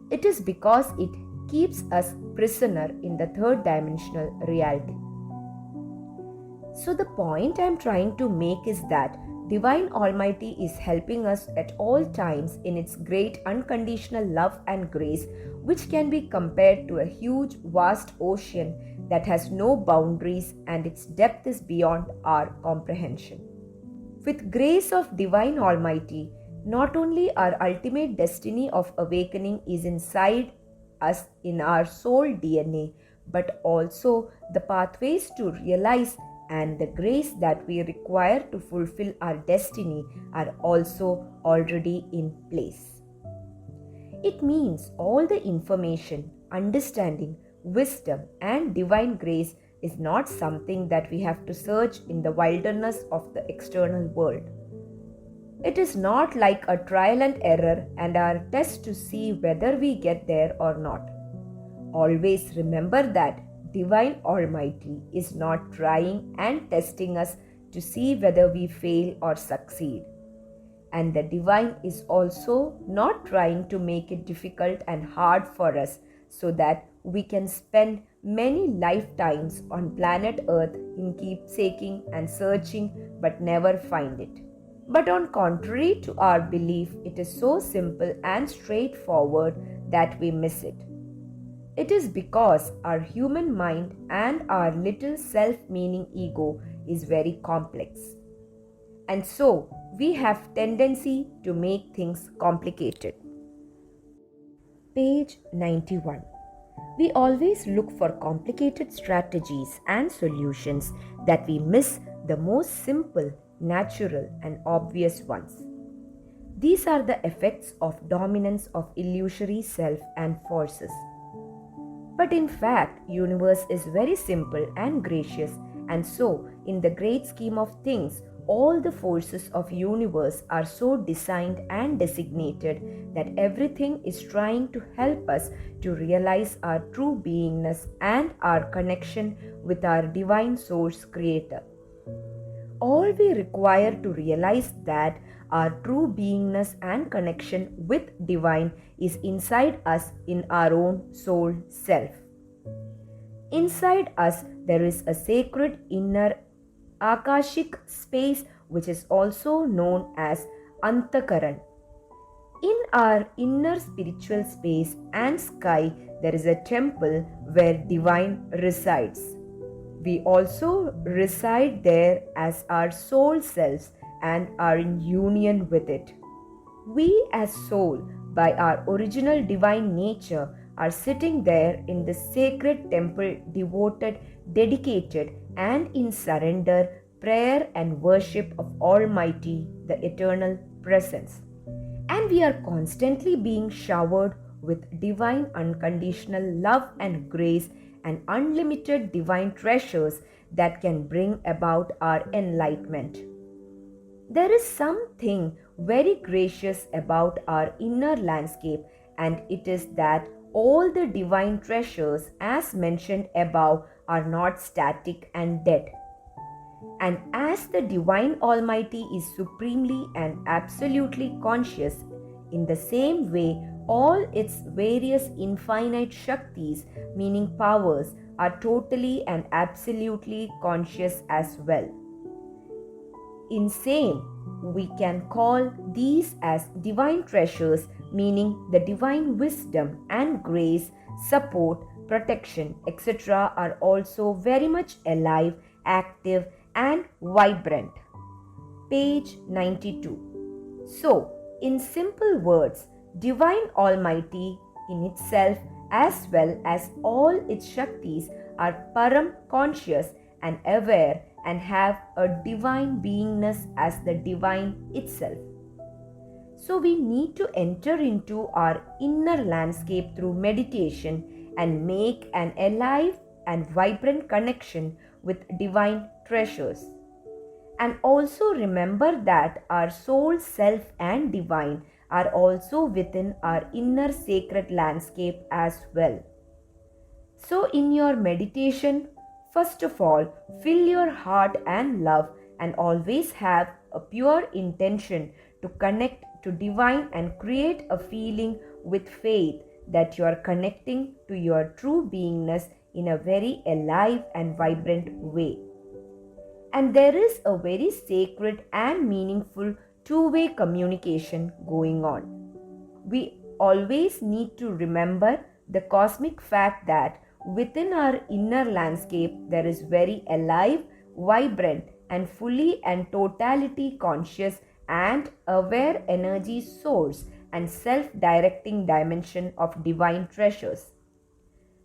It is because it keeps us prisoner in the third dimensional reality. So the point I am trying to make is that Divine Almighty is helping us at all times in its great unconditional love and grace, which can be compared to a huge vast ocean that has no boundaries and its depth is beyond our comprehension. With grace of Divine Almighty, not only our ultimate destiny of awakening is inside us in our soul DNA, but also the pathways to realize and the grace that we require to fulfill our destiny are also already in place. It means all the information, understanding, wisdom, and divine grace is not something that we have to search in the wilderness of the external world. It is not like a trial and error and our test to see whether we get there or not. Always remember that Divine Almighty is not trying and testing us to see whether we fail or succeed. And the Divine is also not trying to make it difficult and hard for us so that we can spend many lifetimes on planet Earth in keepsaking and searching but never find it. But on contrary to our belief, it is so simple and straightforward that we miss it. It is because our human mind and our little self-meaning ego is very complex. And so, we have tendency to make things complicated. Page 91. We always look for complicated strategies and solutions that we miss the most simple, natural, and obvious ones. These are the effects of dominance of illusory self and forces. But in fact, universe is very simple and gracious, and so in the great scheme of things, all the forces of universe are so designed and designated that everything is trying to help us to realize our true beingness and our connection with our divine source creator. All we require to realize that our true beingness and connection with divine is inside us in our own soul self. Inside us there is a sacred inner Akashic space which is also known as Antakaran. In our inner spiritual space and sky, there is a temple where divine resides. We also reside there as our soul selves and are in union with it. We as soul, by our original divine nature, are sitting there in the sacred temple devoted, dedicated, and in surrender, prayer and worship of Almighty, the Eternal Presence. And we are constantly being showered with divine unconditional love and grace and unlimited divine treasures that can bring about our enlightenment. There is something very gracious about our inner landscape, and it is that all the divine treasures, as mentioned above, are not static and dead. And as the Divine Almighty is supremely and absolutely conscious, in the same way, all its various infinite Shaktis, meaning powers, are totally and absolutely conscious as well. In same, we can call these as divine treasures, meaning the divine wisdom and grace, support, protection, etc. are also very much alive, active, and vibrant. Page 92. So, in simple words, Divine Almighty in itself as well as all its Shaktis are Param conscious and aware and have a divine beingness as the divine itself. So we need to enter into our inner landscape through meditation and make an alive and vibrant connection with divine treasures. And also remember that our soul, self, and divine are also within our inner sacred landscape as well. So in your meditation, first of all, fill your heart and love and always have a pure intention to connect to divine and create a feeling with faith that you are connecting to your true beingness in a very alive and vibrant way. And there is a very sacred and meaningful two-way communication going on. We always need to remember the cosmic fact that within our inner landscape there is very alive, vibrant, and fully and totality conscious and aware energy source and self-directing dimension of divine treasures.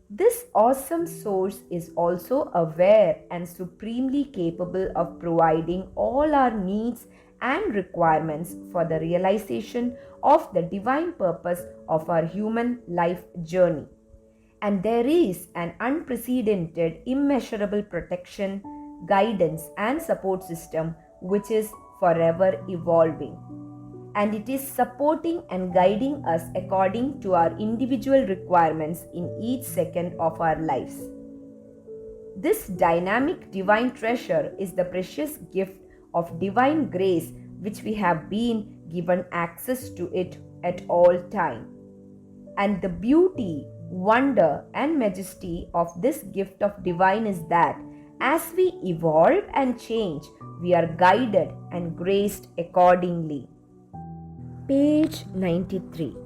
This awesome source is also aware and supremely capable of providing all our needs and requirements for the realization of the divine purpose of our human life journey. And there is an unprecedented, immeasurable protection, guidance, and support system which is forever evolving. and it is supporting and guiding us according to our individual requirements in each second of our lives. This dynamic divine treasure is the precious gift of divine grace which we have been given access to it at all time. And the beauty, wonder, and majesty of this gift of divine is that as we evolve and change, we are guided and graced accordingly. Page 93.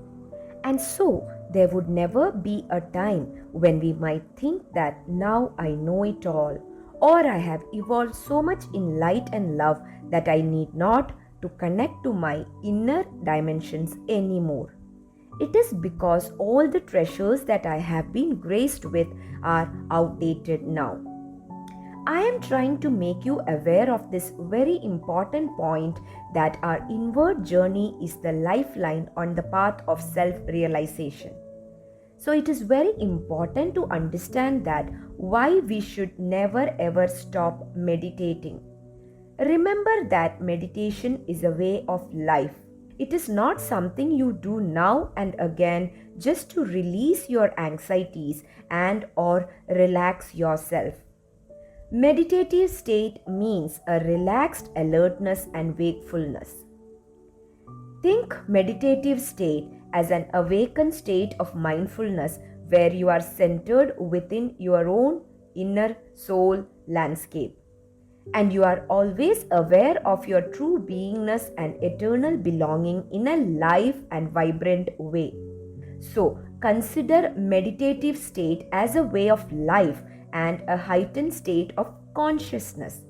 And so, there would never be a time when we might think that now I know it all, or I have evolved so much in light and love that I need not to connect to my inner dimensions anymore. It is because all the treasures that I have been graced with are outdated now. I am trying to make you aware of this very important point that our inward journey is the lifeline on the path of self-realization. So it is very important to understand that why we should never ever stop meditating. Remember that meditation is a way of life. It is not something you do now and again just to release your anxieties and or relax yourself. Meditative state means a relaxed alertness and wakefulness. Think meditative state as an awakened state of mindfulness where you are centered within your own inner soul landscape. And you are always aware of your true beingness and eternal belonging in a live and vibrant way. So, consider meditative state as a way of life and a heightened state of consciousness.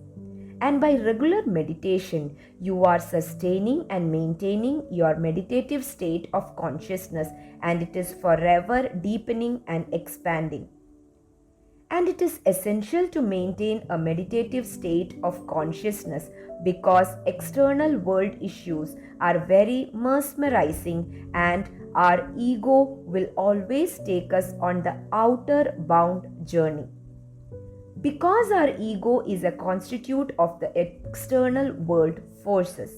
And by regular meditation, you are sustaining and maintaining your meditative state of consciousness, and it is forever deepening and expanding. And it is essential to maintain a meditative state of consciousness because external world issues are very mesmerizing and our ego will always take us on the outer bound journey. Because our ego is a constitute of the external world forces.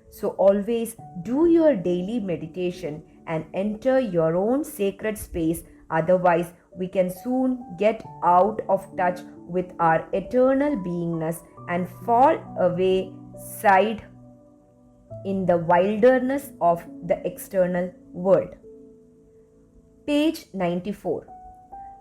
So always do your daily meditation and enter your own sacred space, otherwise we can soon get out of touch with our eternal beingness and fall away side in the wilderness of the external world. Page 94.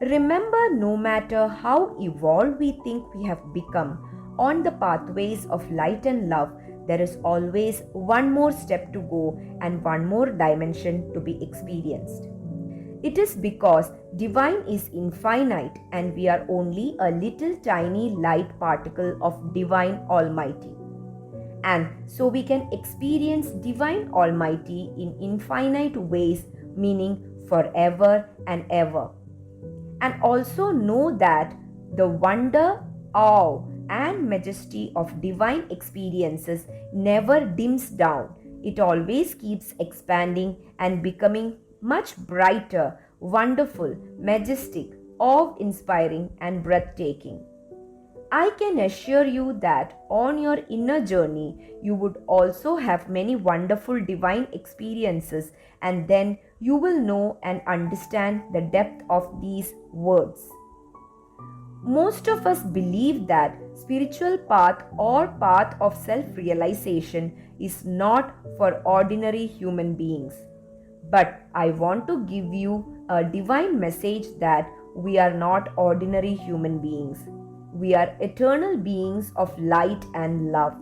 Remember, no matter how evolved we think we have become on the pathways of light and love, there is always one more step to go and one more dimension to be experienced. It is because divine is infinite and we are only a little tiny light particle of divine Almighty. And so we can experience divine Almighty in infinite ways, meaning forever and ever. And also know that the wonder, awe, and majesty of divine experiences never dims down. It always keeps expanding and becoming much brighter, wonderful, majestic, awe-inspiring, and breathtaking. I can assure you that on your inner journey, you would also have many wonderful divine experiences, and then you will know and understand the depth of these words. Most of us believe that spiritual path or path of self-realization is not for ordinary human beings. But I want to give you a divine message that we are not ordinary human beings. We are eternal beings of light and love.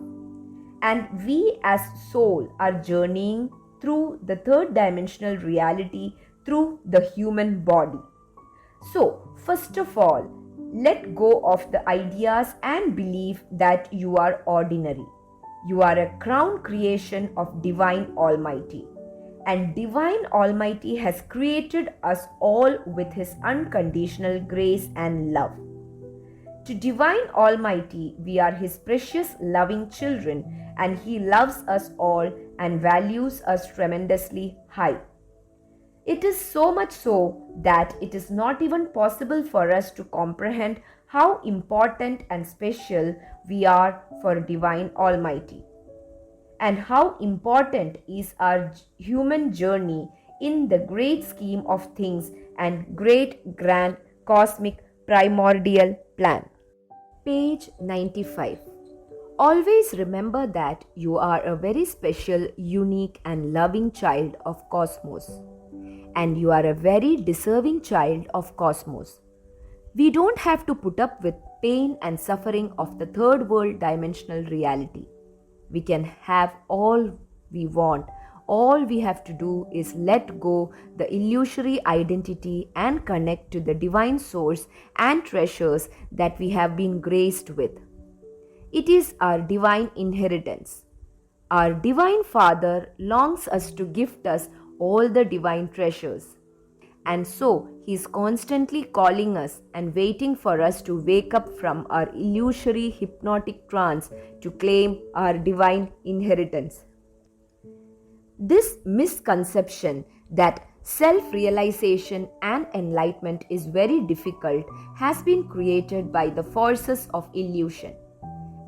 And we as soul are journeying through the third dimensional reality through the human body. So, first of all, let go of the ideas and belief that you are ordinary. You are a crown creation of Divine Almighty. And Divine Almighty has created us all with His unconditional grace and love. To Divine Almighty, we are His precious loving children, and He loves us all and values us tremendously high. It is so much so that it is not even possible for us to comprehend how important and special we are for Divine Almighty. and how important is our human journey in the great scheme of things and great grand cosmic primordial plan. Page 95. Always remember that you are a very special, unique, and loving child of Cosmos. And you are a very deserving child of Cosmos. We don't have to put up with pain and suffering of the third world dimensional reality. We can have all we want. All we have to do is let go the illusory identity and connect to the divine source and treasures that we have been graced with. It is our divine inheritance. Our divine Father longs us to gift us all the divine treasures. And so he is constantly calling us and waiting for us to wake up from our illusory hypnotic trance to claim our divine inheritance. This misconception that self-realization and enlightenment is very difficult has been created by the forces of illusion,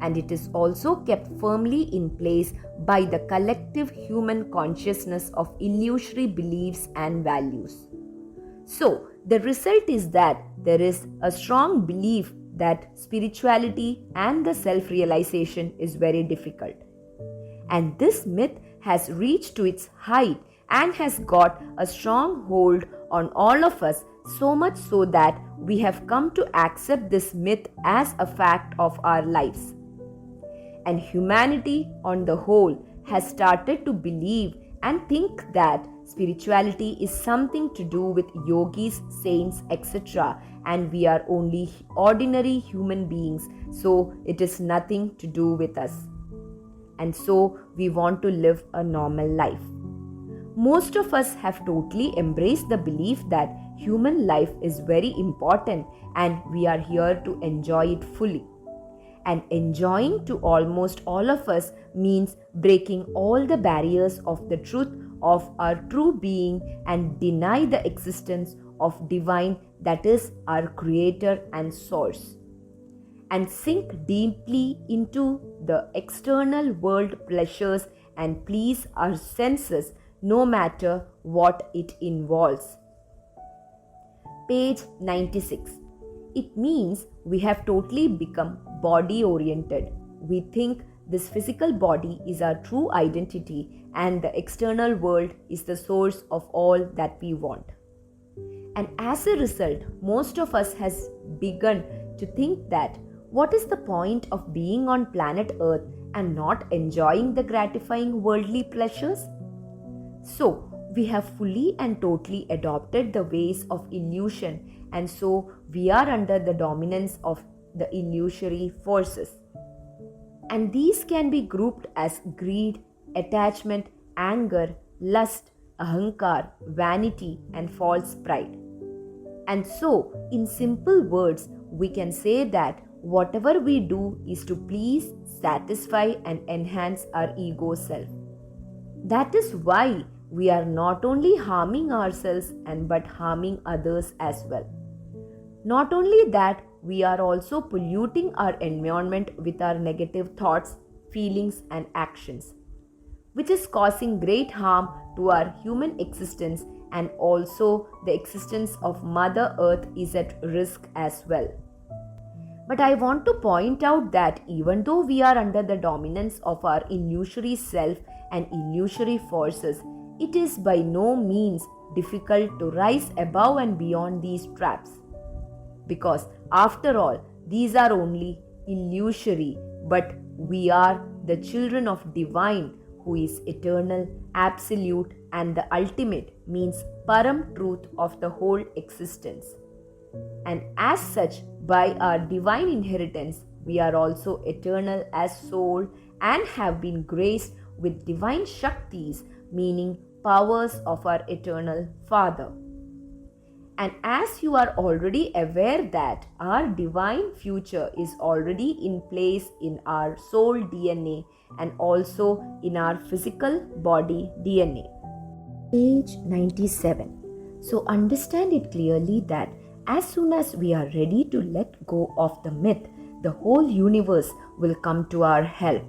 and it is also kept firmly in place by the collective human consciousness of illusory beliefs and values. So, the result is that there is a strong belief that spirituality and the self-realization is very difficult. And this myth has reached to its height and has got a strong hold on all of us, so much so that we have come to accept this myth as a fact of our lives. And humanity on the whole has started to believe and think that spirituality is something to do with yogis, saints, etc. and we are only ordinary human beings, so it is nothing to do with us. And so we want to live a normal life. Most of us have totally embraced the belief that human life is very important and we are here to enjoy it fully. And enjoying to almost all of us means breaking all the barriers of the truth of our true being and deny the existence of divine, that is our creator and source, and sink deeply into the external world pleasures and please our senses no matter what it involves. Page 96. It means we have totally become body oriented. We think this physical body is our true identity and the external world is the source of all that we want. And as a result, most of us has begun to think that what is the point of being on planet Earth and not enjoying the gratifying worldly pleasures? So, we have fully and totally adopted the ways of illusion, and so we are under the dominance of the illusory forces. And these can be grouped as greed, attachment, anger, lust, ahankar, vanity, and false pride. And so, in simple words, we can say that whatever we do is to please, satisfy, and enhance our ego self. That is why we are not only harming ourselves but harming others as well. Not only that, we are also polluting our environment with our negative thoughts, feelings, and actions, which is causing great harm to our human existence, and also the existence of Mother Earth is at risk as well. But I want to point out that even though we are under the dominance of our illusory self and illusory forces, it is by no means difficult to rise above and beyond these traps. Because after all, these are only illusory, but we are the children of divine who is eternal, absolute, and the ultimate, means param truth of the whole existence. And as such, by our divine inheritance, we are also eternal as soul and have been graced with divine Shaktis, meaning powers of our eternal Father. And as you are already aware that our divine future is already in place in our soul DNA and also in our physical body DNA. Page 97. So understand it clearly that as soon as we are ready to let go of the myth, the whole universe will come to our help.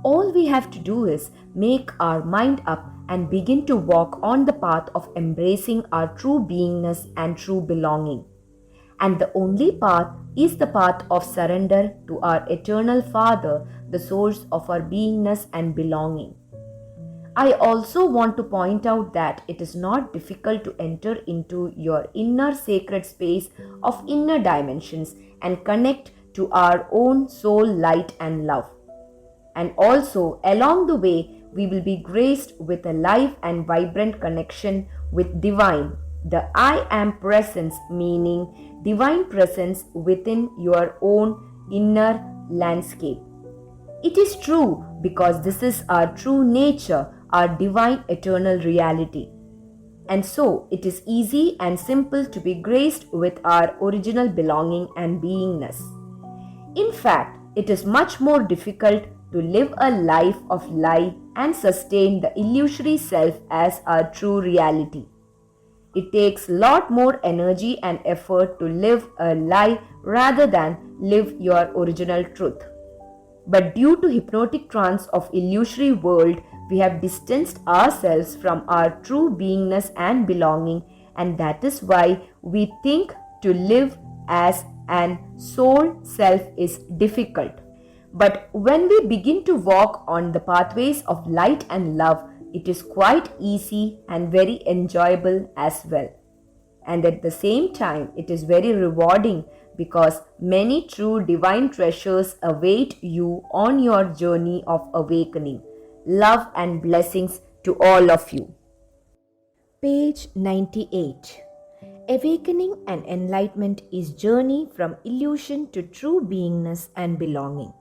All we have to do is make our mind up and begin to walk on the path of embracing our true beingness and true belonging. And the only path is the path of surrender to our eternal Father, the source of our beingness and belonging. I also want to point out that it is not difficult to enter into your inner sacred space of inner dimensions and connect to our own soul light and love. And also, along the way, we will be graced with a live and vibrant connection with divine, the I am presence, meaning divine presence within your own inner landscape. It is true because this is our true nature, our divine eternal reality. And so it is easy and simple to be graced with our original belonging and beingness. In fact, it is much more difficult to live a life of lie and sustain the illusory self as our true reality. It takes a lot more energy and effort to live a lie rather than live your original truth. But due to hypnotic trance of illusory world, we have distanced ourselves from our true beingness and belonging, and that is why we think to live as an soul self is difficult. But when we begin to walk on the pathways of light and love, it is quite easy and very enjoyable as well. And at the same time, it is very rewarding because many true divine treasures await you on your journey of awakening. Love and blessings to all of you. Page 98. Awakening and enlightenment is journey from illusion to true beingness and belonging.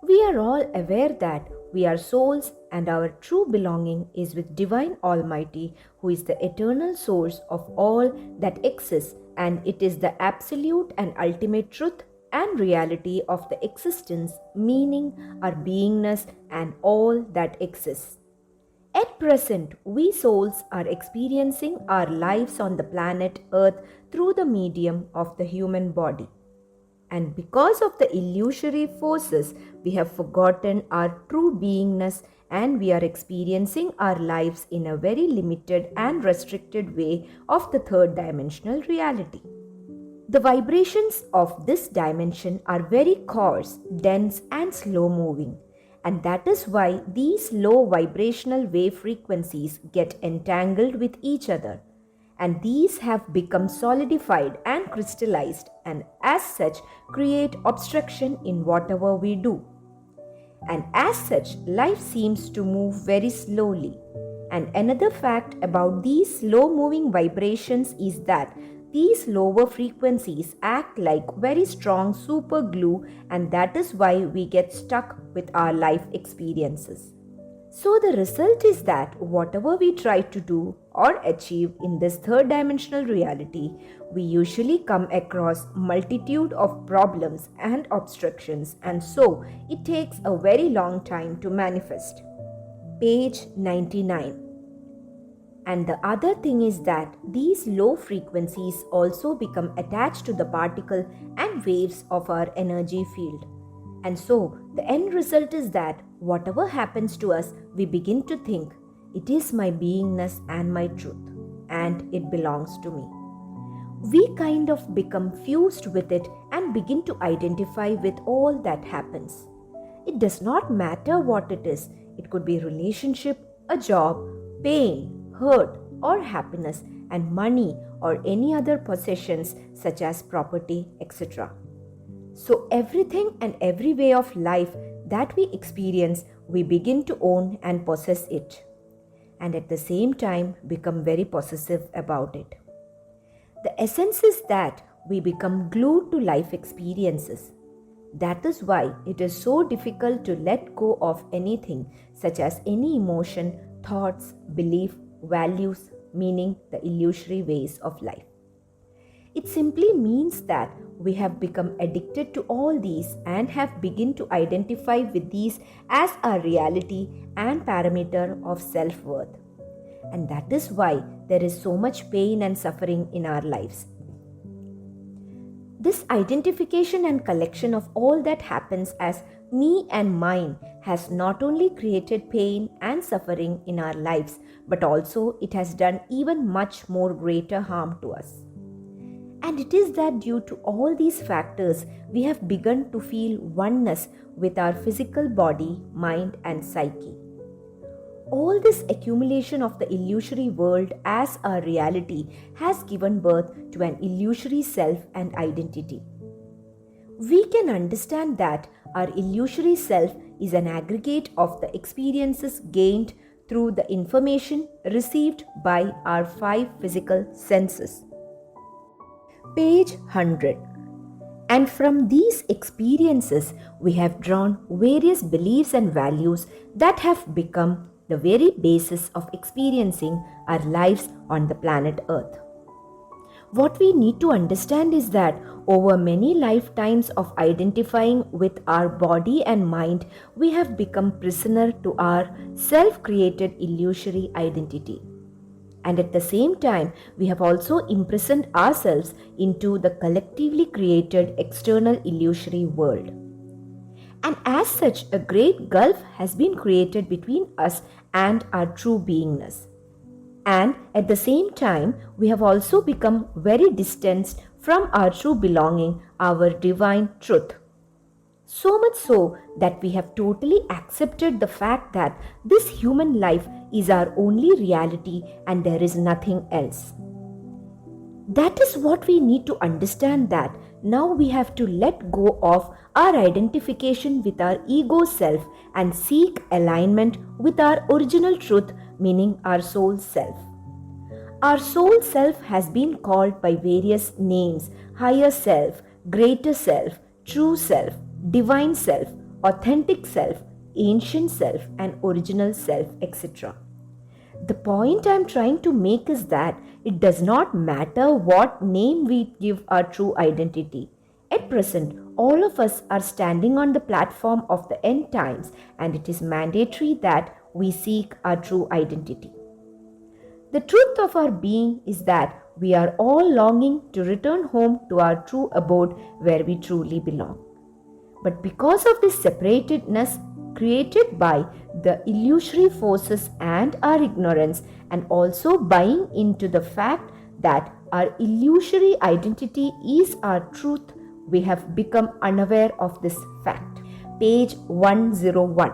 We are all aware that we are souls and our true belonging is with Divine Almighty, who is the eternal source of all that exists, and it is the absolute and ultimate truth and reality of the existence, meaning our beingness and all that exists. At present, we souls are experiencing our lives on the planet Earth through the medium of the human body. And because of the illusory forces, we have forgotten our true beingness and we are experiencing our lives in a very limited and restricted way of the third dimensional reality. The vibrations of this dimension are very coarse, dense and slow moving. And that is why these low vibrational wave frequencies get entangled with each other. And these have become solidified and crystallized and as such create obstruction in whatever we do. And as such, life seems to move very slowly. And another fact about these slow moving vibrations is that these lower frequencies act like very strong super glue, and that is why we get stuck with our life experiences. So the result is that whatever we try to do or achieve in this third dimensional reality, we usually come across multitude of problems and obstructions, and so it takes a very long time to manifest. Page 99. And the other thing is that these low frequencies also become attached to the particle and waves of our energy field. And so the end result is that whatever happens to us, we begin to think, it is my beingness and my truth, and it belongs to me. We kind of become fused with it and begin to identify with all that happens. It does not matter what it is. It could be relationship, a job, pain, hurt or happiness, and money or any other possessions such as property, etc. So everything and every way of life that we experience, we begin to own and possess it, and at the same time become very possessive about it. The essence is that we become glued to life experiences. That is why it is so difficult to let go of anything such as any emotion, thoughts, belief, values, meaning the illusory ways of life. It simply means that we have become addicted to all these and have begun to identify with these as our reality and parameter of self-worth. And that is why there is so much pain and suffering in our lives. This identification and collection of all that happens as me and mine has not only created pain and suffering in our lives, but also it has done even much more greater harm to us. And it is that due to all these factors, we have begun to feel oneness with our physical body, mind, and psyche. All this accumulation of the illusory world as our reality has given birth to an illusory self and identity. We can understand that our illusory self is an aggregate of the experiences gained through the information received by our 5 physical senses. Page 100. And from these experiences, we have drawn various beliefs and values that have become the very basis of experiencing our lives on the planet Earth. What we need to understand is that over many lifetimes of identifying with our body and mind, we have become prisoner to our self-created illusory identity. And at the same time, we have also imprisoned ourselves into the collectively created external illusory world. And as such, a great gulf has been created between us and our true beingness. And at the same time, we have also become very distanced from our true belonging, our divine truth. So much so that we have totally accepted the fact that this human life is our only reality and there is nothing else. That is what we need to understand, that now we have to let go of our identification with our ego self and seek alignment with our original truth, meaning our soul self. Our soul self has been called by various names: higher self, greater self, true self, divine self, authentic self, ancient self, and original self, etc. The point I am trying to make is that it does not matter what name we give our true identity. At present, all of us are standing on the platform of the end times, and it is mandatory that we seek our true identity. The truth of our being is that we are all longing to return home to our true abode where we truly belong. But because of this separatedness created by the illusory forces and our ignorance, and also buying into the fact that our illusory identity is our truth, we have become unaware of this fact. Page 101.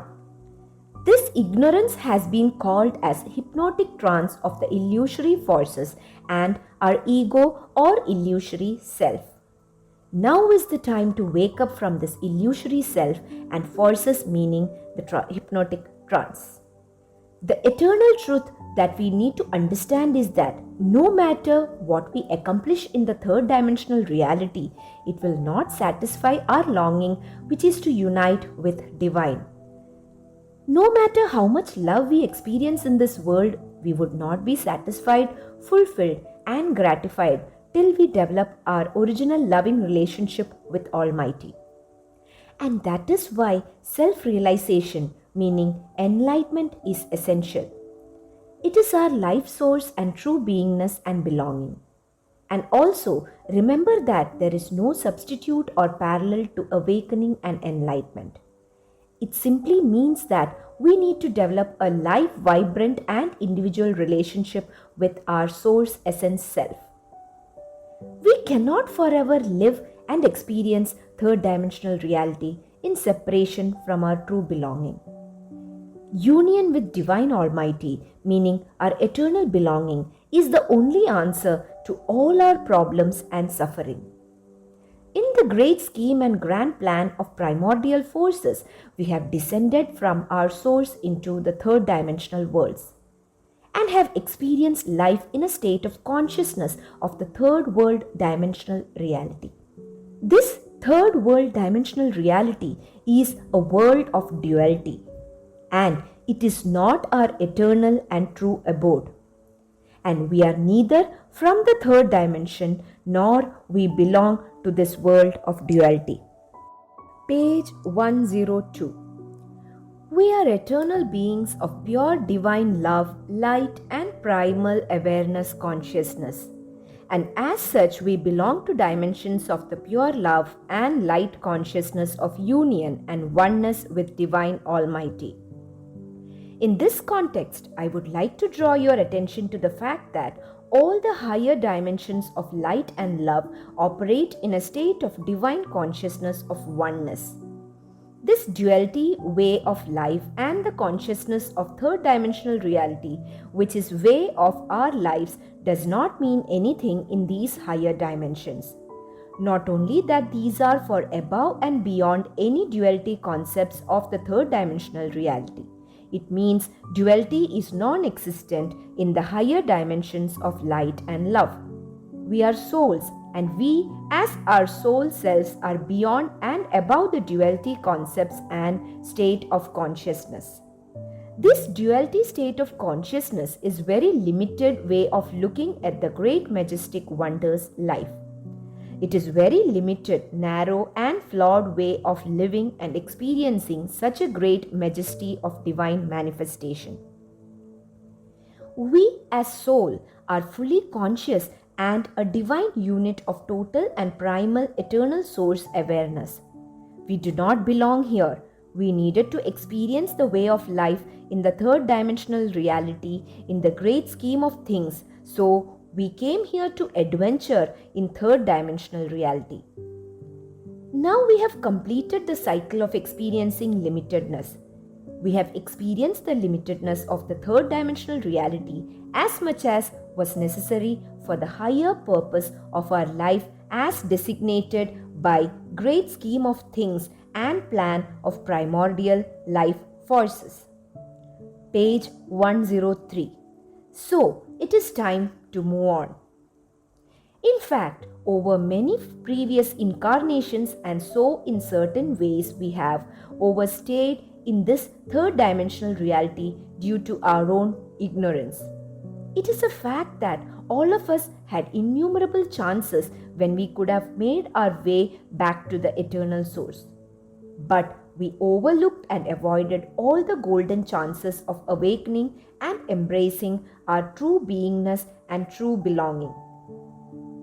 This ignorance has been called as hypnotic trance of the illusory forces and our ego or illusory self. Now is the time to wake up from this illusory self and forces, meaning the hypnotic trance. The eternal truth that we need to understand is that no matter what we accomplish in the third dimensional reality, it will not satisfy our longing, which is to unite with divine. No matter how much love we experience in this world, we would not be satisfied, fulfilled, and gratified till we develop our original loving relationship with Almighty. And that is why self-realization, meaning enlightenment, is essential. It is our life source and true beingness and belonging. And also remember that there is no substitute or parallel to awakening and enlightenment. It simply means that we need to develop a life, vibrant and individual relationship with our source essence self. We cannot forever live and experience third dimensional reality in separation from our true belonging. Union with Divine Almighty, meaning our eternal belonging, is the only answer to all our problems and suffering. In the great scheme and grand plan of primordial forces, we have descended from our source into the third dimensional worlds and have experienced life in a state of consciousness of the third world dimensional reality. This third world dimensional reality is a world of duality, and it is not our eternal and true abode. And we are neither from the third dimension nor we belong to this world of duality. Page 102. We are eternal beings of pure divine love, light, and primal awareness consciousness. and as such we belong to dimensions of the pure love and light consciousness of union and oneness with Divine Almighty. In this context, I would like to draw your attention to the fact that all the higher dimensions of light and love operate in a state of divine consciousness of oneness. This duality way of life and the consciousness of third dimensional reality, which is way of our lives, does not mean anything in these higher dimensions. Not only that these are for above and beyond any duality concepts of the third dimensional reality. It means duality is non-existent in the higher dimensions of light and love. We are souls, and we as our soul selves are beyond and above the duality concepts and state of consciousness. This duality state of consciousness is very limited way of looking at the great majestic wonders life. It is very limited, narrow and flawed way of living and experiencing such a great majesty of divine manifestation. We as soul are fully conscious and a divine unit of total and primal eternal source awareness. We do not belong here. We needed to experience the way of life in the third dimensional reality in the great scheme of things, so we came here to adventure in third dimensional reality. Now we have completed the cycle of experiencing limitedness. We have experienced the limitedness of the third dimensional reality as much as was necessary for the higher purpose of our life as designated by great scheme of things and plan of primordial life forces. Page 103. So, it is time to move on. In fact, over many previous incarnations and so in certain ways we have overstayed in this third dimensional reality due to our own ignorance. It is a fact that all of us had innumerable chances when we could have made our way back to the eternal source. But we overlooked and avoided all the golden chances of awakening and embracing our true beingness and true belonging.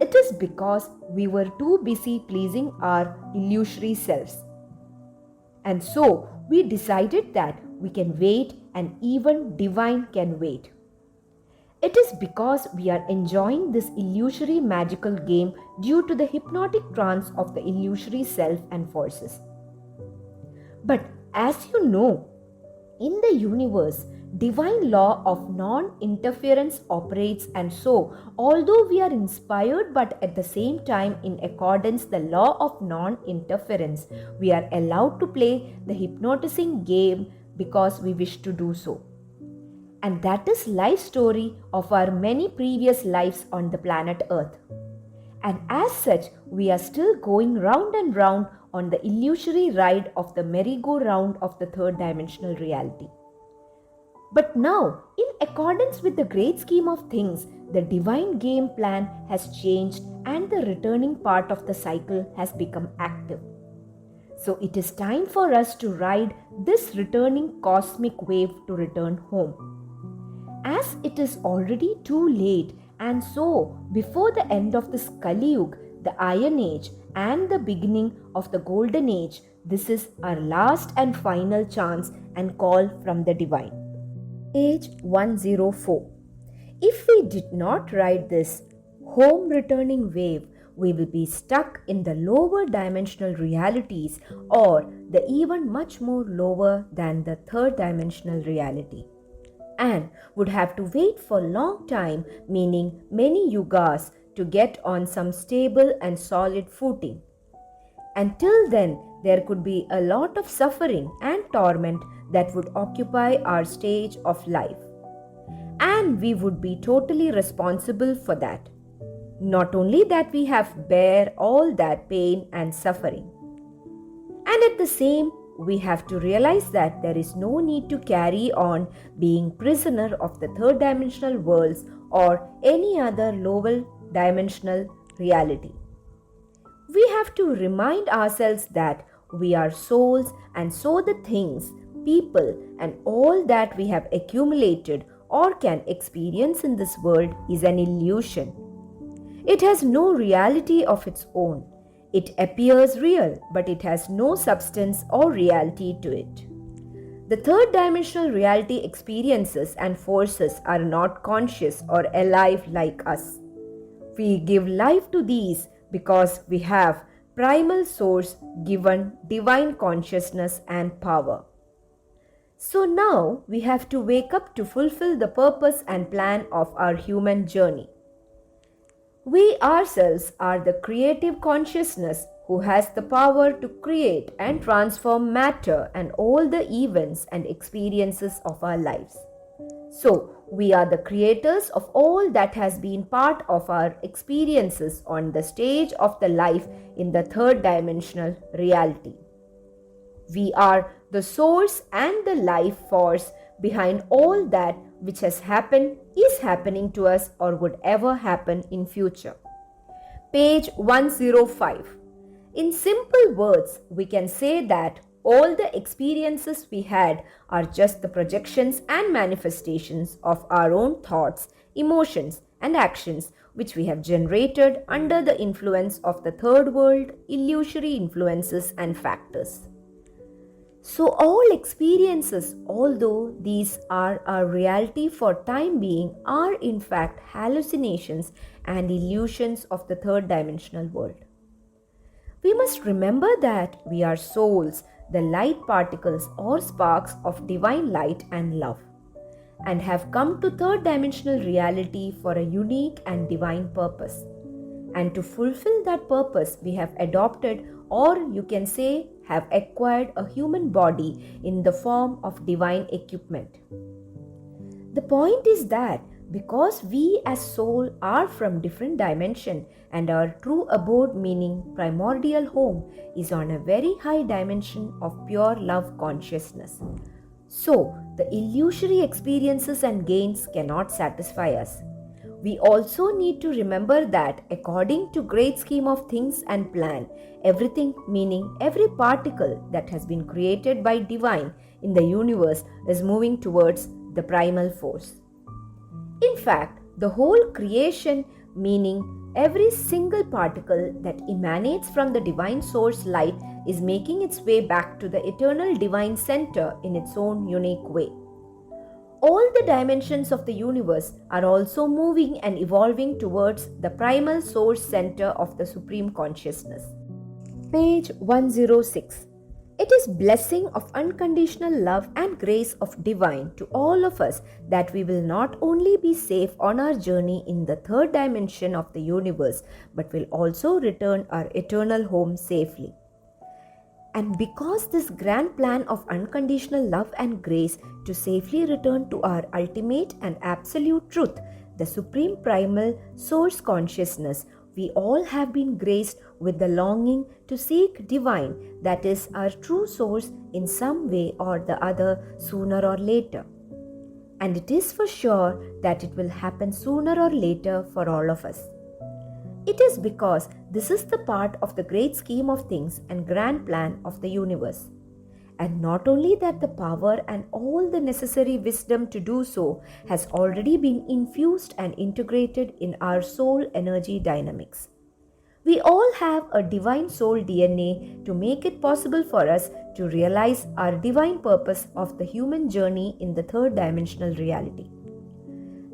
It is because we were too busy pleasing our illusory selves. And so we decided that we can wait and even divine can wait. It is because we are enjoying this illusory magical game due to the hypnotic trance of the illusory self and forces. But as you know, in the universe, divine law of non-interference operates, and so, although we are inspired but at the same time in accordance the law of non-interference, we are allowed to play the hypnotizing game because we wish to do so. And that is life story of our many previous lives on the planet Earth. And as such, we are still going round and round on the illusory ride of the merry-go-round of the third dimensional reality. But now, in accordance with the great scheme of things, the divine game plan has changed and the returning part of the cycle has become active. So it is time for us to ride this returning cosmic wave to return home. As it is already too late, and so before the end of this Kali Yuga, the Iron Age, and the beginning of the Golden Age, this is our last and final chance and call from the divine. Page 104. If we did not ride this home returning wave, we will be stuck in the lower dimensional realities or the even much more lower than the third dimensional reality, and would have to wait for a long time, meaning many yugas, to get on some stable and solid footing. Until then, there could be a lot of suffering and torment that would occupy our stage of life. And we would be totally responsible for that. Not only that we have bear all that pain and suffering. And at the same, we have to realize that there is no need to carry on being prisoner of the third dimensional worlds or any other lower dimensional reality. We have to remind ourselves that we are souls, and so the things, people, and all that we have accumulated or can experience in this world is an illusion. It has no reality of its own. It appears real, but it has no substance or reality to it. The third dimensional reality experiences and forces are not conscious or alive like us. We give life to these because we have primal source given divine consciousness and power. So now we have to wake up to fulfill the purpose and plan of our human journey. We ourselves are the creative consciousness who has the power to create and transform matter and all the events and experiences of our lives. So, we are the creators of all that has been part of our experiences on the stage of the life in the third dimensional reality. We are the source and the life force behind all that which has happened, is happening to us, or would ever happen in future. Page 105. In simple words, we can say that all the experiences we had are just the projections and manifestations of our own thoughts, emotions, and actions which we have generated under the influence of the third world, illusory influences and factors. So all experiences, although these are our reality for time being, are in fact hallucinations and illusions of the third dimensional world. We must remember that we are souls, the light particles or sparks of divine light and love, and have come to third dimensional reality for a unique and divine purpose. And to fulfill that purpose, we have adopted, or you can say, have acquired a human body in the form of divine equipment. The point is that because we as soul are from different dimension and our true abode, meaning primordial home, is on a very high dimension of pure love consciousness. So the illusory experiences and gains cannot satisfy us. We also need to remember that according to great scheme of things and plan, everything, meaning every particle that has been created by divine in the universe, is moving towards the primal force. In fact, the whole creation, meaning every single particle that emanates from the divine source light, is making its way back to the eternal divine center in its own unique way. All the dimensions of the universe are also moving and evolving towards the primal source center of the supreme consciousness. Page 106. It is blessing of unconditional love and grace of divine to all of us that we will not only be safe on our journey in the third dimension of the universe, but will also return our eternal home safely. And because this grand plan of unconditional love and grace to safely return to our ultimate and absolute truth, the supreme primal source consciousness, we all have been graced with the longing to seek divine, that is our true source, in some way or the other, sooner or later. And it is for sure that it will happen sooner or later for all of us. It is because this is the part of the great scheme of things and grand plan of the universe. And not only that, the power and all the necessary wisdom to do so has already been infused and integrated in our soul energy dynamics. We all have a divine soul DNA to make it possible for us to realize our divine purpose of the human journey in the third dimensional reality.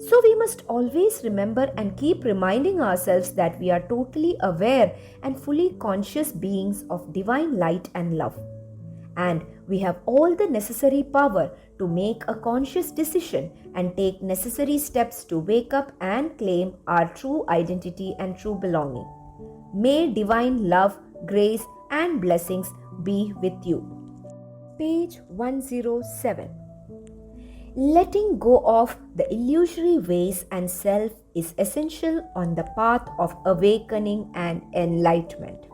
So we must always remember and keep reminding ourselves that we are totally aware and fully conscious beings of divine light and love. And we have all the necessary power to make a conscious decision and take necessary steps to wake up and claim our true identity and true belonging. May divine love, grace, and blessings be with you. Page 107. Letting go of the illusory ways and self is essential on the path of awakening and enlightenment.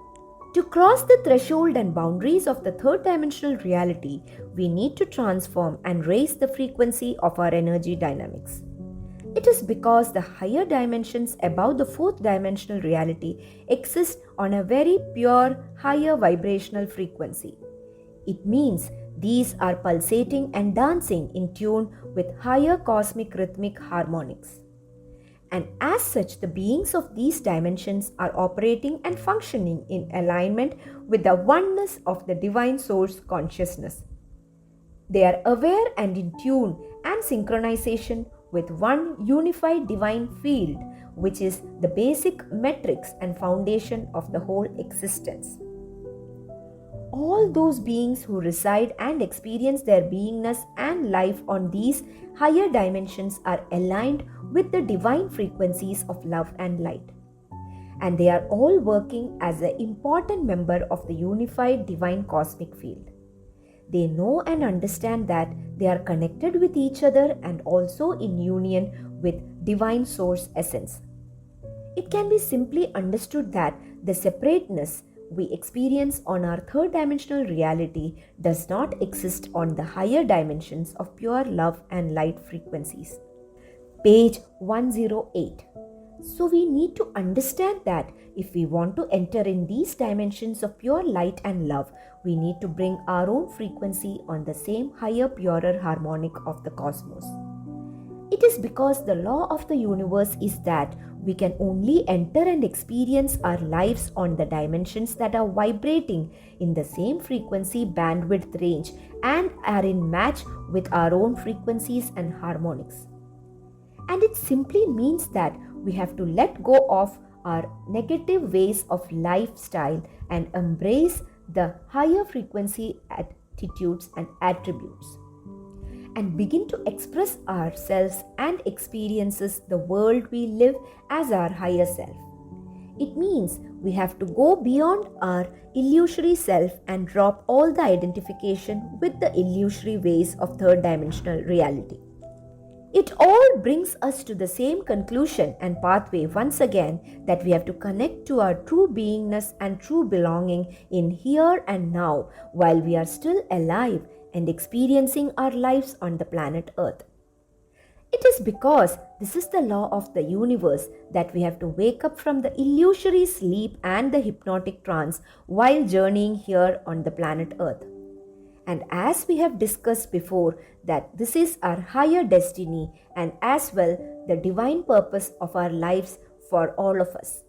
To cross the threshold and boundaries of the third dimensional reality, we need to transform and raise the frequency of our energy dynamics. It is because the higher dimensions above the fourth dimensional reality exist on a very pure, higher vibrational frequency. It means these are pulsating and dancing in tune with higher cosmic rhythmic harmonics. And as such, the beings of these dimensions are operating and functioning in alignment with the oneness of the divine source consciousness. They are aware and in tune and synchronization with one unified divine field, which is the basic matrix and foundation of the whole existence. All those beings who reside and experience their beingness and life on these higher dimensions are aligned with the divine frequencies of love and light. And they are all working as an important member of the unified divine cosmic field. They know and understand that they are connected with each other and also in union with divine source essence. It can be simply understood that the separateness we experience on our third dimensional reality does not exist on the higher dimensions of pure love and light frequencies. Page 108. So we need to understand that if we want to enter in these dimensions of pure light and love, we need to bring our own frequency on the same higher, purer harmonic of the cosmos. It is because the law of the universe is that we can only enter and experience our lives on the dimensions that are vibrating in the same frequency bandwidth range and are in match with our own frequencies and harmonics. And it simply means that we have to let go of our negative ways of lifestyle and embrace the higher frequency attitudes and attributes, and begin to express ourselves and experiences the world we live as our higher self. It means we have to go beyond our illusory self and drop all the identification with the illusory ways of third dimensional reality. It all brings us to the same conclusion and pathway once again, that we have to connect to our true beingness and true belonging in here and now while we are still alive and experiencing our lives on the planet Earth. It is because this is the law of the universe that we have to wake up from the illusory sleep and the hypnotic trance while journeying here on the planet Earth. And as we have discussed before, that this is our higher destiny and as well the divine purpose of our lives for all of us.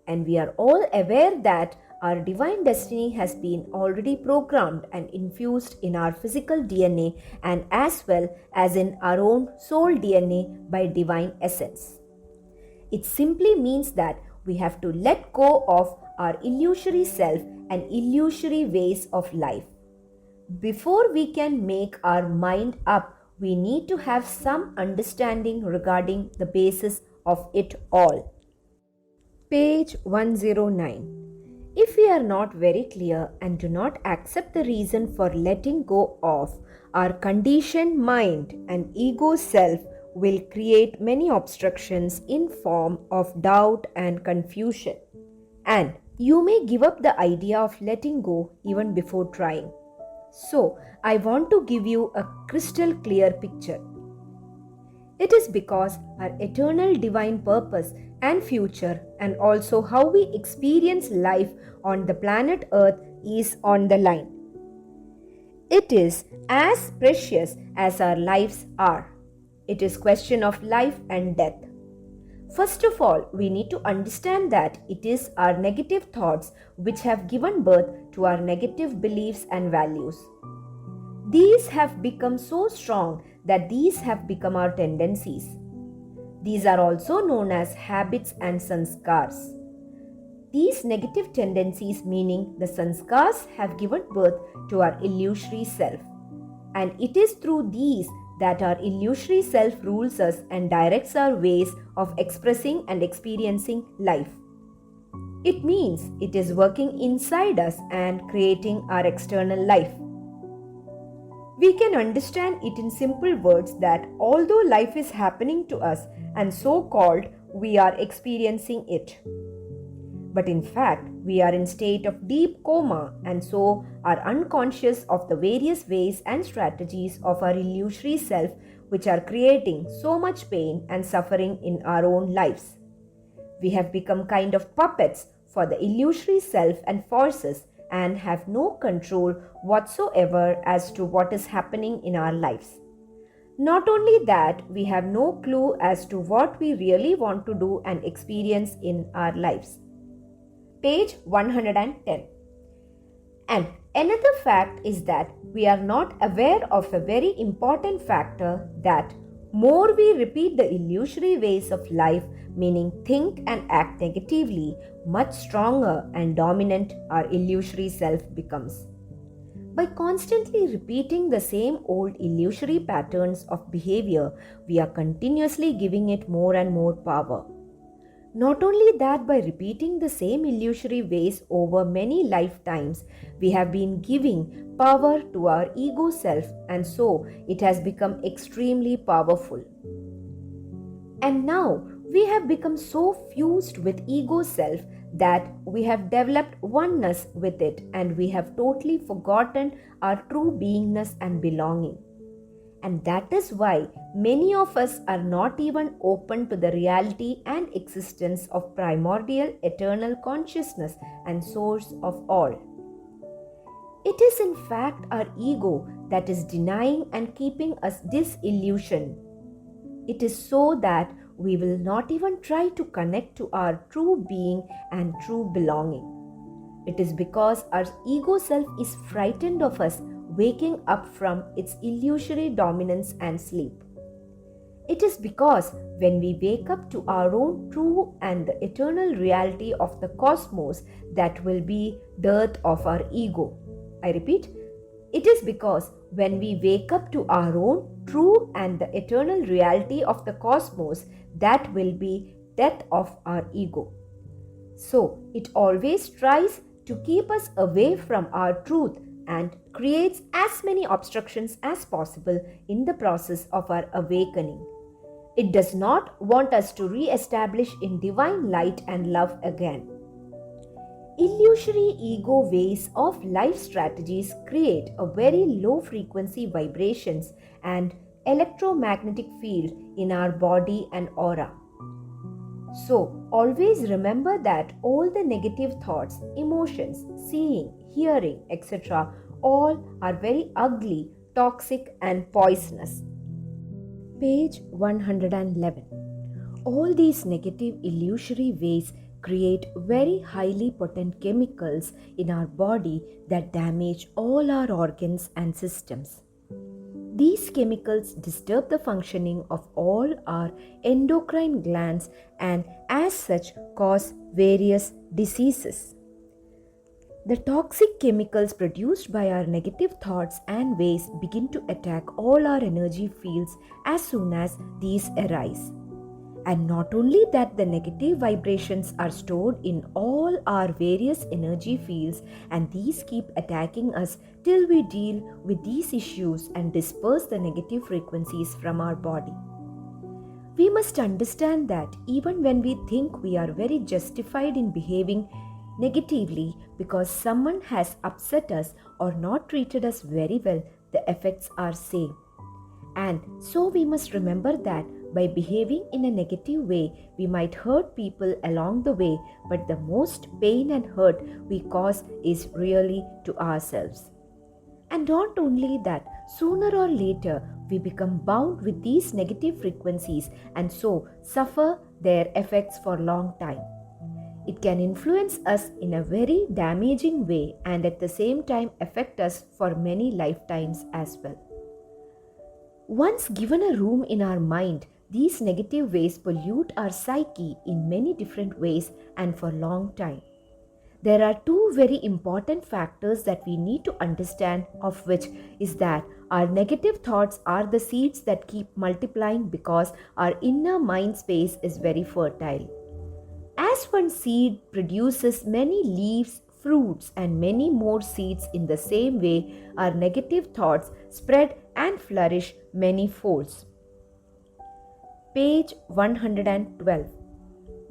And we are all aware that our divine destiny has been already programmed and infused in our physical DNA and as well as in our own soul DNA by divine essence. It simply means that we have to let go of our illusory self and illusory ways of life. Before we can make our mind up, we need to have some understanding regarding the basis of it all. Page 109. If we are not very clear and do not accept the reason for letting go of, our conditioned mind and ego self will create many obstructions in form of doubt and confusion. And you may give up the idea of letting go even before trying. So, I want to give you a crystal clear picture. It is because our eternal divine purpose and future and also how we experience life on the planet Earth is on the line. It is as precious as our lives are. It is question of life and death. First of all, we need to understand that it is our negative thoughts which have given birth to our negative beliefs and values. These have become so strong that these have become our tendencies. These are also known as habits and sanskars. These negative tendencies, meaning the sanskars, have given birth to our illusory self. And it is through these that our illusory self rules us and directs our ways of expressing and experiencing life. It means it is working inside us and creating our external life. We can understand it in simple words that although life is happening to us and so-called we are experiencing it, but in fact we are in state of deep coma and so are unconscious of the various ways and strategies of our illusory self which are creating so much pain and suffering in our own lives. We have become kind of puppets for the illusory self and forces and have no control whatsoever as to what is happening in our lives. Not only that, we have no clue as to what we really want to do and experience in our lives. Page 110. And another fact is that we are not aware of a very important factor that more we repeat the illusory ways of life, meaning think and act negatively, much stronger and dominant our illusory self becomes. By constantly repeating the same old illusory patterns of behavior, we are continuously giving it more and more power. Not only that, by repeating the same illusory ways over many lifetimes, we have been giving power to our ego self, and so it has become extremely powerful. And now we have become so fused with ego self that we have developed oneness with it, and we have totally forgotten our true beingness and belonging. And that is why many of us are not even open to the reality and existence of primordial eternal consciousness and source of all. It is in fact our ego that is denying and keeping us disillusioned. It is so that we will not even try to connect to our true being and true belonging. It is because our ego self is frightened of us waking up from its illusory dominance and sleep. It is because when we wake up to our own true and the eternal reality of the cosmos, that will be death of our ego. I repeat, it is because when we wake up to our own true and the eternal reality of the cosmos, that will be death of our ego. So it always tries to keep us away from our truth and creates as many obstructions as possible in the process of our awakening. It does not want us to re-establish in divine light and love again. Illusory ego ways of life strategies create a very low frequency vibrations and electromagnetic field in our body and aura. So always remember that all the negative thoughts, emotions, seeing, hearing, etc. all are very ugly, toxic and poisonous. Page 111. All these negative illusory ways create very highly potent chemicals in our body that damage all our organs and systems. These chemicals disturb the functioning of all our endocrine glands and as such cause various diseases. The toxic chemicals produced by our negative thoughts and ways begin to attack all our energy fields as soon as these arise. And not only that, the negative vibrations are stored in all our various energy fields, and these keep attacking us till we deal with these issues and disperse the negative frequencies from our body. We must understand that even when we think we are very justified in behaving negatively because someone has upset us or not treated us very well, the effects are same. And so we must remember that by behaving in a negative way, we might hurt people along the way, but the most pain and hurt we cause is really to ourselves. And not only that, sooner or later we become bound with these negative frequencies and so suffer their effects for a long time. It can influence us in a very damaging way and at the same time affect us for many lifetimes as well. Once given a room in our mind, these negative ways pollute our psyche in many different ways and for a long time. There are two very important factors that we need to understand, of which is that our negative thoughts are the seeds that keep multiplying because our inner mind space is very fertile. As one seed produces many leaves, fruits and many more seeds, in the same way our negative thoughts spread and flourish many folds. Page 112.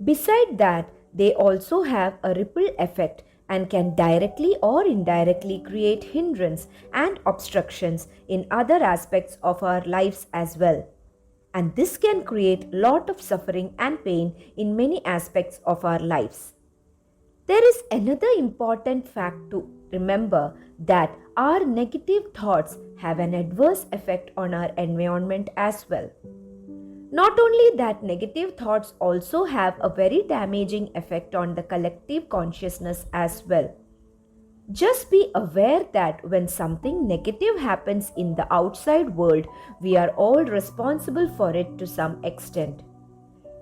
Beside that, they also have a ripple effect and can directly or indirectly create hindrance and obstructions in other aspects of our lives as well. And this can create lot of suffering and pain in many aspects of our lives. There is another important fact to remember, that our negative thoughts have an adverse effect on our environment as well. Not only that, negative thoughts also have a very damaging effect on the collective consciousness as well. Just be aware that when something negative happens in the outside world, we are all responsible for it to some extent.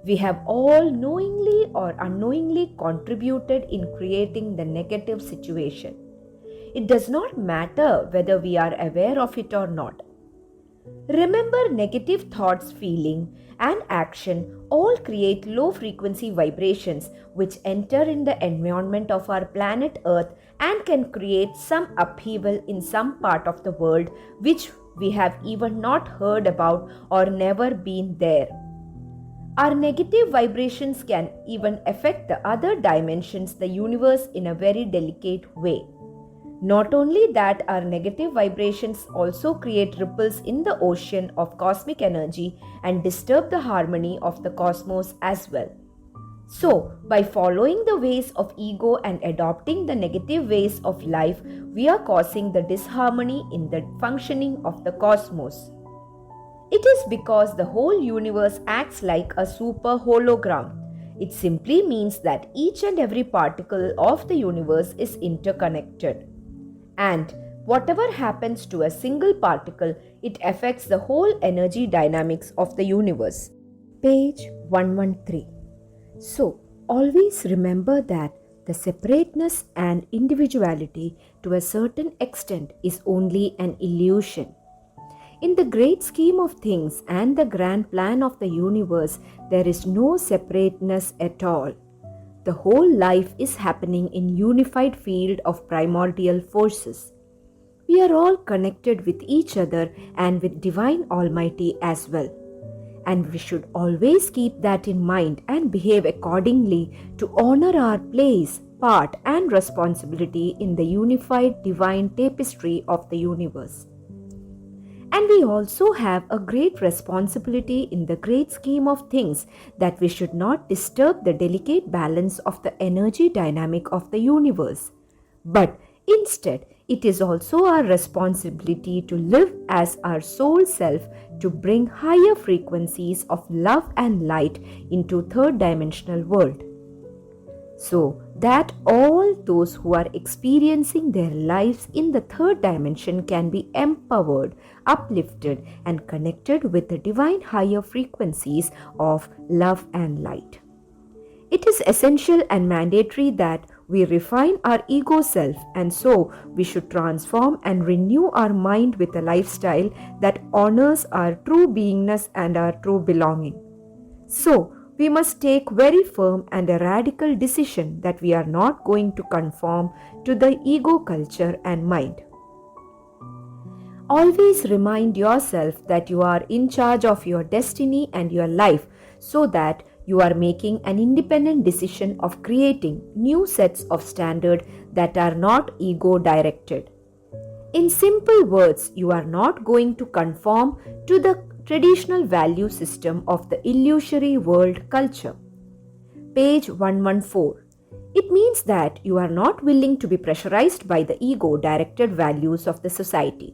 We have all knowingly or unknowingly contributed in creating the negative situation. It does not matter whether we are aware of it or not. Remember, negative thoughts, feeling, and action all create low frequency vibrations which enter in the environment of our planet Earth and can create some upheaval in some part of the world which we have even not heard about or never been there. Our negative vibrations can even affect the other dimensions, the universe, in a very delicate way. Not only that, our negative vibrations also create ripples in the ocean of cosmic energy and disturb the harmony of the cosmos as well. So, by following the ways of ego and adopting the negative ways of life, we are causing the disharmony in the functioning of the cosmos. It is because the whole universe acts like a super hologram. It simply means that each and every particle of the universe is interconnected. And whatever happens to a single particle, it affects the whole energy dynamics of the universe. Page 113. So, always remember that the separateness and individuality to a certain extent is only an illusion. In the great scheme of things and the grand plan of the universe, there is no separateness at all. The whole life is happening in unified field of primordial forces. We are all connected with each other and with Divine Almighty as well. And we should always keep that in mind and behave accordingly to honor our place, part and responsibility in the unified divine tapestry of the universe. And we also have a great responsibility in the great scheme of things that we should not disturb the delicate balance of the energy dynamic of the universe. But instead, it is also our responsibility to live as our soul self to bring higher frequencies of love and light into third dimensional world. So that all those who are experiencing their lives in the third dimension can be empowered, uplifted, and connected with the divine higher frequencies of love and light. It is essential and mandatory that we refine our ego self, and so we should transform and renew our mind with a lifestyle that honors our true beingness and our true belonging. So, we must take very firm and a radical decision that we are not going to conform to the ego culture and mind. Always remind yourself that you are in charge of your destiny and your life, so that you are making an independent decision of creating new sets of standards that are not ego directed. In simple words, you are not going to conform to the traditional value system of the illusory world culture. Page 114. It means that you are not willing to be pressurized by the ego-directed values of the society.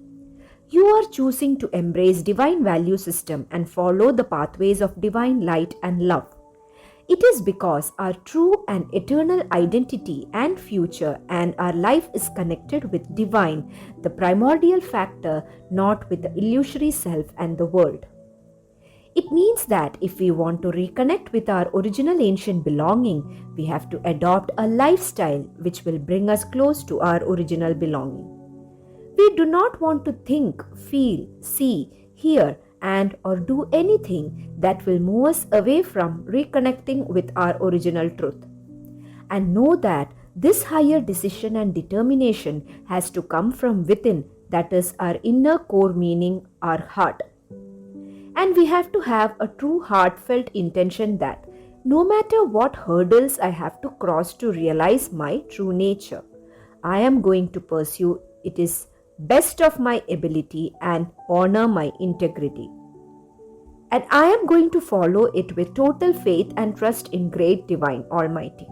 You are choosing to embrace divine value system and follow the pathways of divine light and love. It is because our true and eternal identity and future and our life is connected with divine, the primordial factor, not with the illusory self and the world. It means that if we want to reconnect with our original ancient belonging, we have to adopt a lifestyle which will bring us close to our original belonging. We do not want to think, feel, see, hear, and or do anything that will move us away from reconnecting with our original truth. And know that this higher decision and determination has to come from within, that is our inner core meaning, our heart. And we have to have a true heartfelt intention that no matter what hurdles I have to cross to realize my true nature, I am going to pursue it is best of my ability and honor my integrity. And I am going to follow it with total faith and trust in great divine Almighty.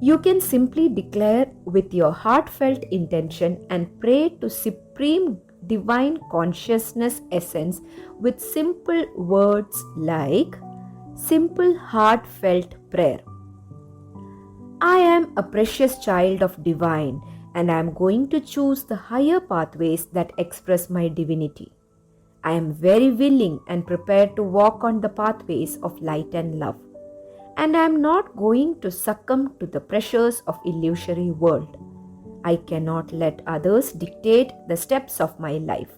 You can simply declare with your heartfelt intention and pray to Supreme Divine Consciousness Essence with simple words like simple heartfelt prayer. I am a precious child of Divine and I am going to choose the higher pathways that express my divinity. I am very willing and prepared to walk on the pathways of light and love. And I am not going to succumb to the pressures of illusory world. I cannot let others dictate the steps of my life.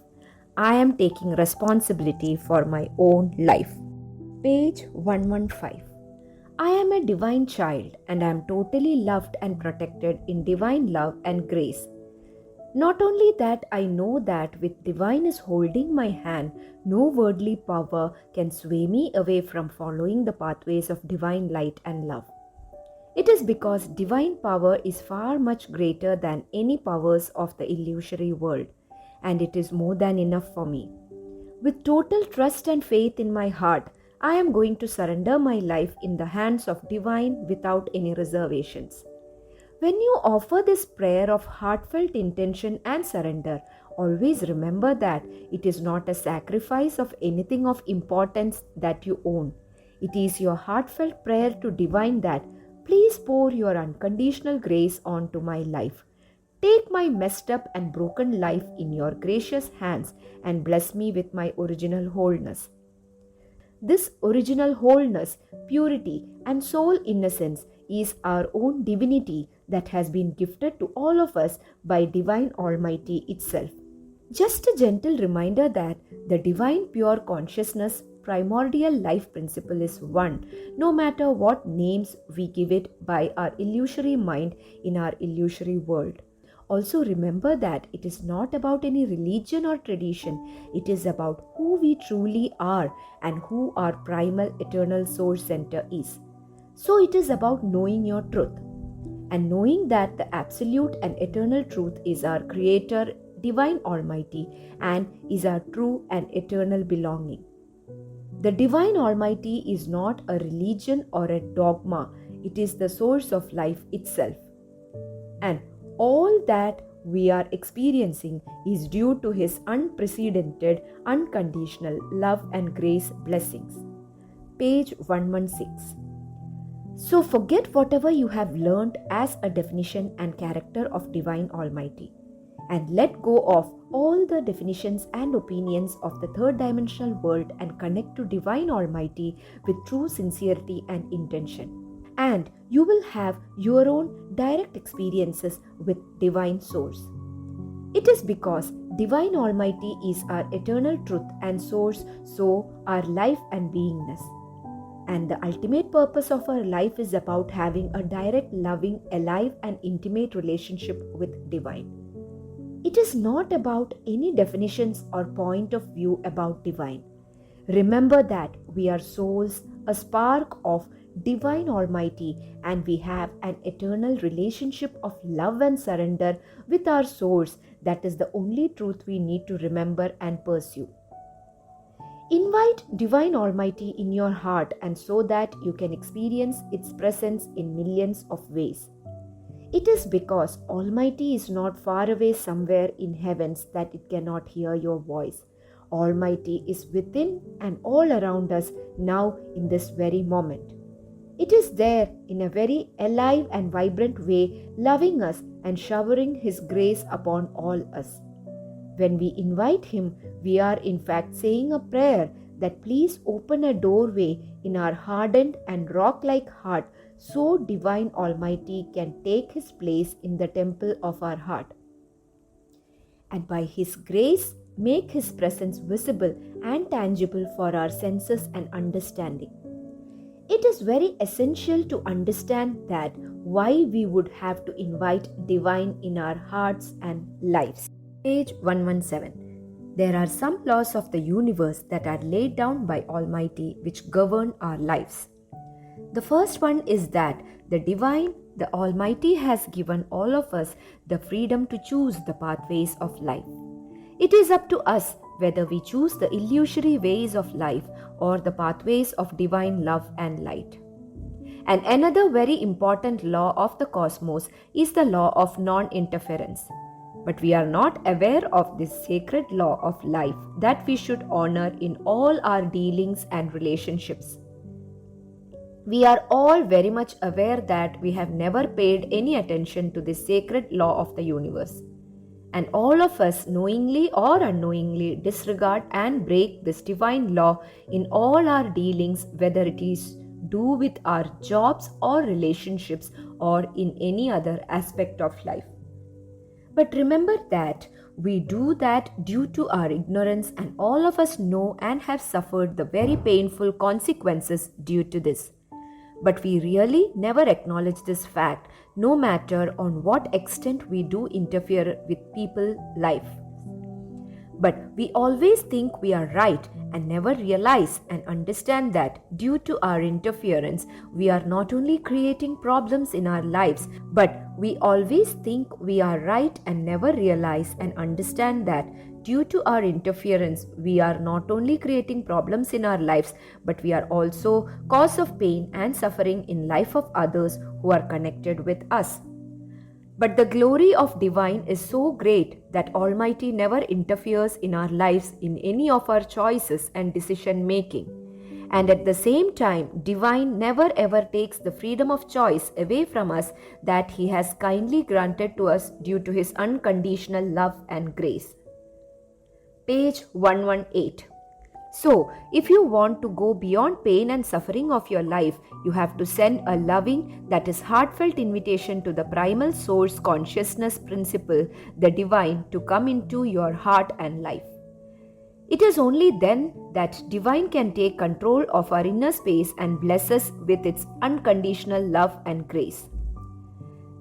I am taking responsibility for my own life. Page 115. I am a divine child and I am totally loved and protected in divine love and grace. Not only that, I know that with divine is holding my hand, no worldly power can sway me away from following the pathways of divine light and love. It is because divine power is far much greater than any powers of the illusory world, and it is more than enough for me. With total trust and faith in my heart, I am going to surrender my life in the hands of divine without any reservations. When you offer this prayer of heartfelt intention and surrender, always remember that it is not a sacrifice of anything of importance that you own. It is your heartfelt prayer to divine that, please pour your unconditional grace onto my life. Take my messed up and broken life in your gracious hands and bless me with my original wholeness. This original wholeness, purity, and soul innocence is our own divinity that has been gifted to all of us by Divine Almighty itself. Just a gentle reminder that the divine pure consciousness primordial life principle is one, no matter what names we give it by our illusory mind in our illusory world. Also remember that it is not about any religion or tradition, it is about who we truly are and who our primal eternal source center is. So it is about knowing your truth and knowing that the absolute and eternal truth is our Creator, Divine Almighty, and is our true and eternal belonging. The Divine Almighty is not a religion or a dogma, it is the source of life itself. And all that we are experiencing is due to His unprecedented, unconditional love and grace blessings. Page 116. So forget whatever you have learned as a definition and character of Divine Almighty, and let go of all the definitions and opinions of the third dimensional world and connect to Divine Almighty with true sincerity and intention. And you will have your own direct experiences with Divine Source. It is because Divine Almighty is our eternal truth and source, so our life and beingness. And the ultimate purpose of our life is about having a direct, loving, alive, and intimate relationship with Divine. It is not about any definitions or point of view about Divine. Remember that we are souls, a spark of Divine Almighty, and we have an eternal relationship of love and surrender with our source. That is the only truth we need to remember and pursue. Invite Divine Almighty in your heart and so that you can experience its presence in millions of ways. It is because Almighty is not far away somewhere in heavens that it cannot hear your voice. Almighty is within and all around us now in this very moment. It is there in a very alive and vibrant way, loving us and showering His grace upon all us. When we invite Him, we are in fact saying a prayer that please open a doorway in our hardened and rock-like heart so Divine Almighty can take His place in the temple of our heart. And by His grace, make His presence visible and tangible for our senses and understanding. It is very essential to understand that why we would have to invite Divine in our hearts and lives. Page 117. There are some laws of the universe that are laid down by Almighty which govern our lives. The first one is that the Divine, the Almighty, has given all of us the freedom to choose the pathways of life. It is up to us whether we choose the illusory ways of life or the pathways of divine love and light. And another very important law of the cosmos is the law of non-interference. But we are not aware of this sacred law of life that we should honor in all our dealings and relationships. We are all very much aware that we have never paid any attention to this sacred law of the universe. And all of us, knowingly or unknowingly, disregard and break this divine law in all our dealings, whether it is do with our jobs or relationships or in any other aspect of life. But remember that we do that due to our ignorance, and all of us know and have suffered the very painful consequences due to this. But we really never acknowledge this fact, no matter on what extent we do interfere with people's life. But we always think we are right and never realize and understand that due to our interference, we are not only creating problems in our lives, but we always think we are right and never realize and understand that due to our interference, we are not only creating problems in our lives, but we are also cause of pain and suffering in life of others who are connected with us. But the glory of divine is so great that Almighty never interferes in our lives in any of our choices and decision making. And at the same time, divine never ever takes the freedom of choice away from us that He has kindly granted to us due to His unconditional love and grace. Page 118. So, if you want to go beyond pain and suffering of your life, you have to send a loving, that is heartfelt invitation to the primal source consciousness principle, the divine, to come into your heart and life. It is only then that divine can take control of our inner space and bless us with its unconditional love and grace.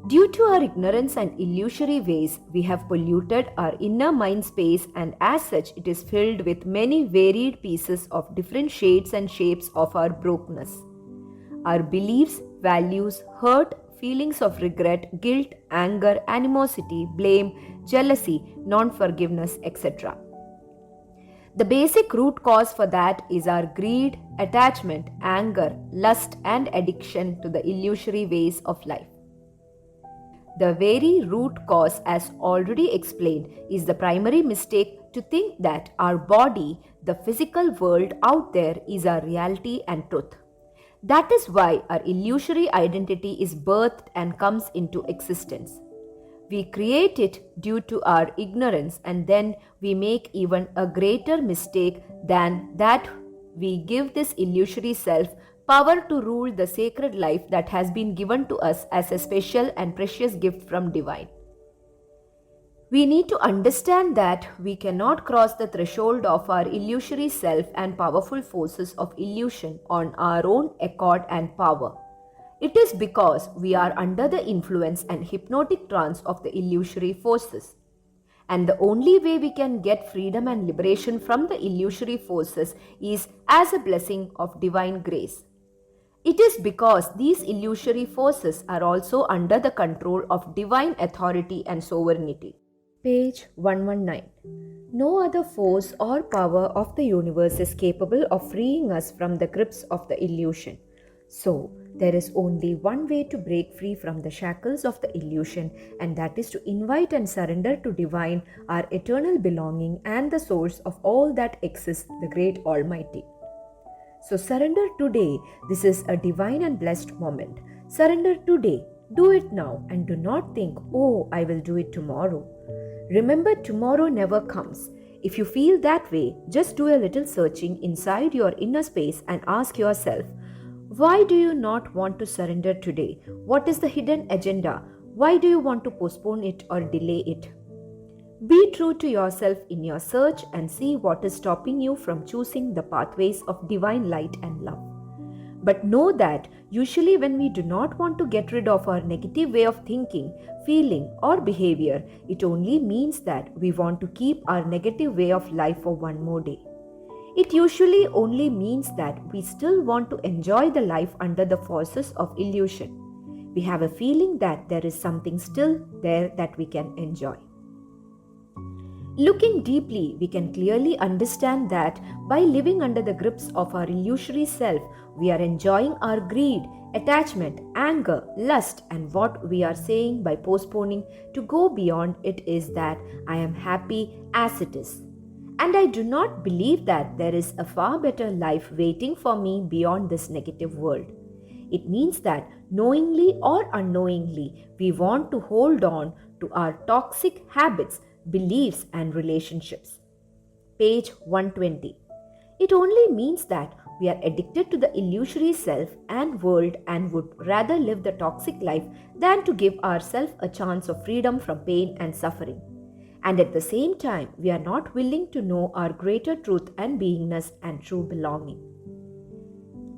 Due to our ignorance and illusory ways, we have polluted our inner mind space, and as such it is filled with many varied pieces of different shades and shapes of our brokenness. Our beliefs, values, hurt, feelings of regret, guilt, anger, animosity, blame, jealousy, non-forgiveness, etc. The basic root cause for that is our greed, attachment, anger, lust, and addiction to the illusory ways of life. The very root cause, as already explained, is the primary mistake to think that our body, the physical world out there, is our reality and truth. That is why our illusory identity is birthed and comes into existence. We create it due to our ignorance, and then we make even a greater mistake than that. We give this illusory self power to rule the sacred life that has been given to us as a special and precious gift from divine. We need to understand that we cannot cross the threshold of our illusory self and powerful forces of illusion on our own accord and power. It is because we are under the influence and hypnotic trance of the illusory forces. And the only way we can get freedom and liberation from the illusory forces is as a blessing of divine grace. It is because these illusory forces are also under the control of divine authority and sovereignty. Page 119. No other force or power of the universe is capable of freeing us from the grips of the illusion. So, there is only one way to break free from the shackles of the illusion, and that is to invite and surrender to divine, our eternal belonging and the source of all that exists, the great Almighty. So surrender today. This is a divine and blessed moment. Surrender today. Do it now, and do not think, oh, I will do it tomorrow. Remember, tomorrow never comes. If you feel that way, just do a little searching inside your inner space and ask yourself, why do you not want to surrender today? What is the hidden agenda? Why do you want to postpone it or delay it? Be true to yourself in your search and see what is stopping you from choosing the pathways of divine light and love. But know that usually when we do not want to get rid of our negative way of thinking, feeling, or behavior, it only means that we want to keep our negative way of life for one more day. It usually only means that we still want to enjoy the life under the forces of illusion. We have a feeling that there is something still there that we can enjoy. Looking deeply, we can clearly understand that by living under the grips of our illusory self, we are enjoying our greed, attachment, anger, lust, and what we are saying by postponing to go beyond it is that I am happy as it is. And I do not believe that there is a far better life waiting for me beyond this negative world. It means that knowingly or unknowingly, we want to hold on to our toxic habits, beliefs, and relationships. Page 120. It only means that we are addicted to the illusory self and world and would rather live the toxic life than to give ourselves a chance of freedom from pain and suffering. And at the same time, we are not willing to know our greater truth and beingness and true belonging.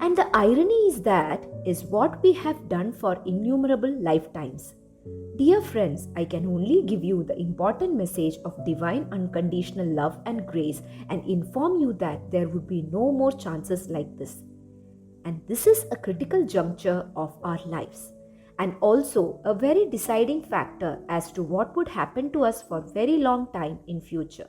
And the irony is what we have done for innumerable lifetimes. Dear friends, I can only give you the important message of divine unconditional love and grace and inform you that there would be no more chances like this. And this is a critical juncture of our lives and also a very deciding factor as to what would happen to us for a very long time in future.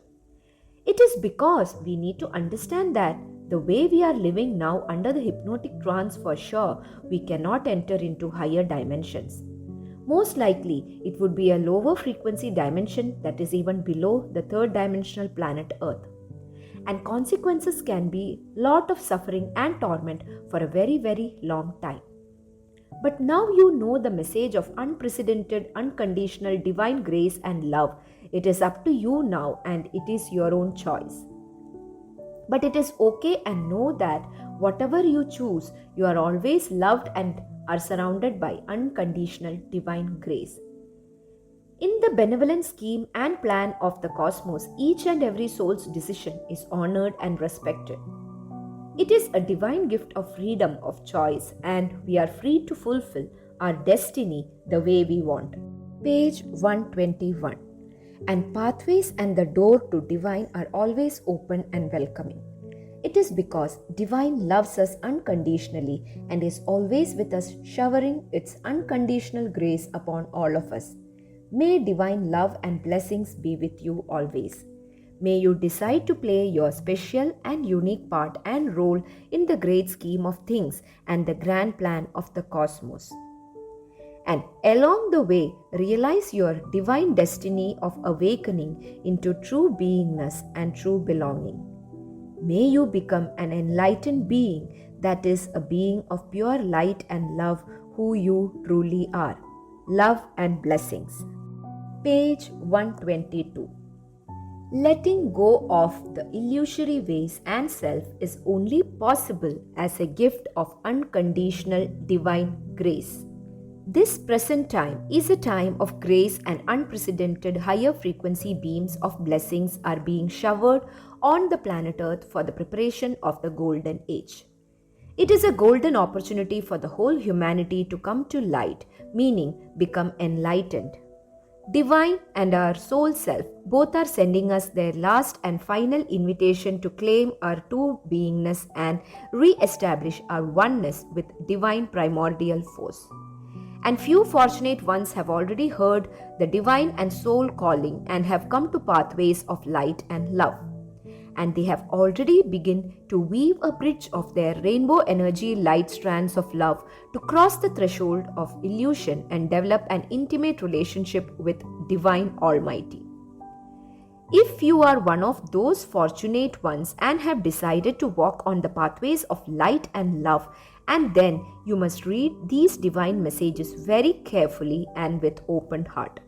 It is because we need to understand that the way we are living now under the hypnotic trance, for sure, we cannot enter into higher dimensions. Most likely, it would be a lower frequency dimension that is even below the third dimensional planet Earth. And consequences can be lot of suffering and torment for a very, very long time. But now you know the message of unprecedented, unconditional divine grace and love. It is up to you now and it is your own choice. But it is okay and know that whatever you choose, you are always loved and are surrounded by unconditional divine grace. In the benevolent scheme and plan of the cosmos, each and every soul's decision is honored and respected. It is a divine gift of freedom of choice, and we are free to fulfill our destiny the way we want. Page 121. And pathways and the door to divine are always open and welcoming. It is because divine loves us unconditionally and is always with us, showering its unconditional grace upon all of us. May divine love and blessings be with you always. May you decide to play your special and unique part and role in the great scheme of things and the grand plan of the cosmos. And along the way, realize your divine destiny of awakening into true beingness and true belonging. May you become an enlightened being, that is, a being of pure light and love, who you truly are. Love and blessings. Page 122. Letting go of the illusory ways and self is only possible as a gift of unconditional divine grace. This present time is a time of grace and unprecedented higher frequency beams of blessings are being showered on the planet Earth for the preparation of the golden age. It is a golden opportunity for the whole humanity to come to light, meaning become enlightened. Divine and our soul self both are sending us their last and final invitation to claim our true beingness and re-establish our oneness with divine primordial force. And few fortunate ones have already heard the divine and soul calling and have come to pathways of light and love. And they have already begun to weave a bridge of their rainbow energy light strands of love to cross the threshold of illusion and develop an intimate relationship with Divine Almighty. If you are one of those fortunate ones and have decided to walk on the pathways of light and love, and then you must read these divine messages very carefully and with open heart.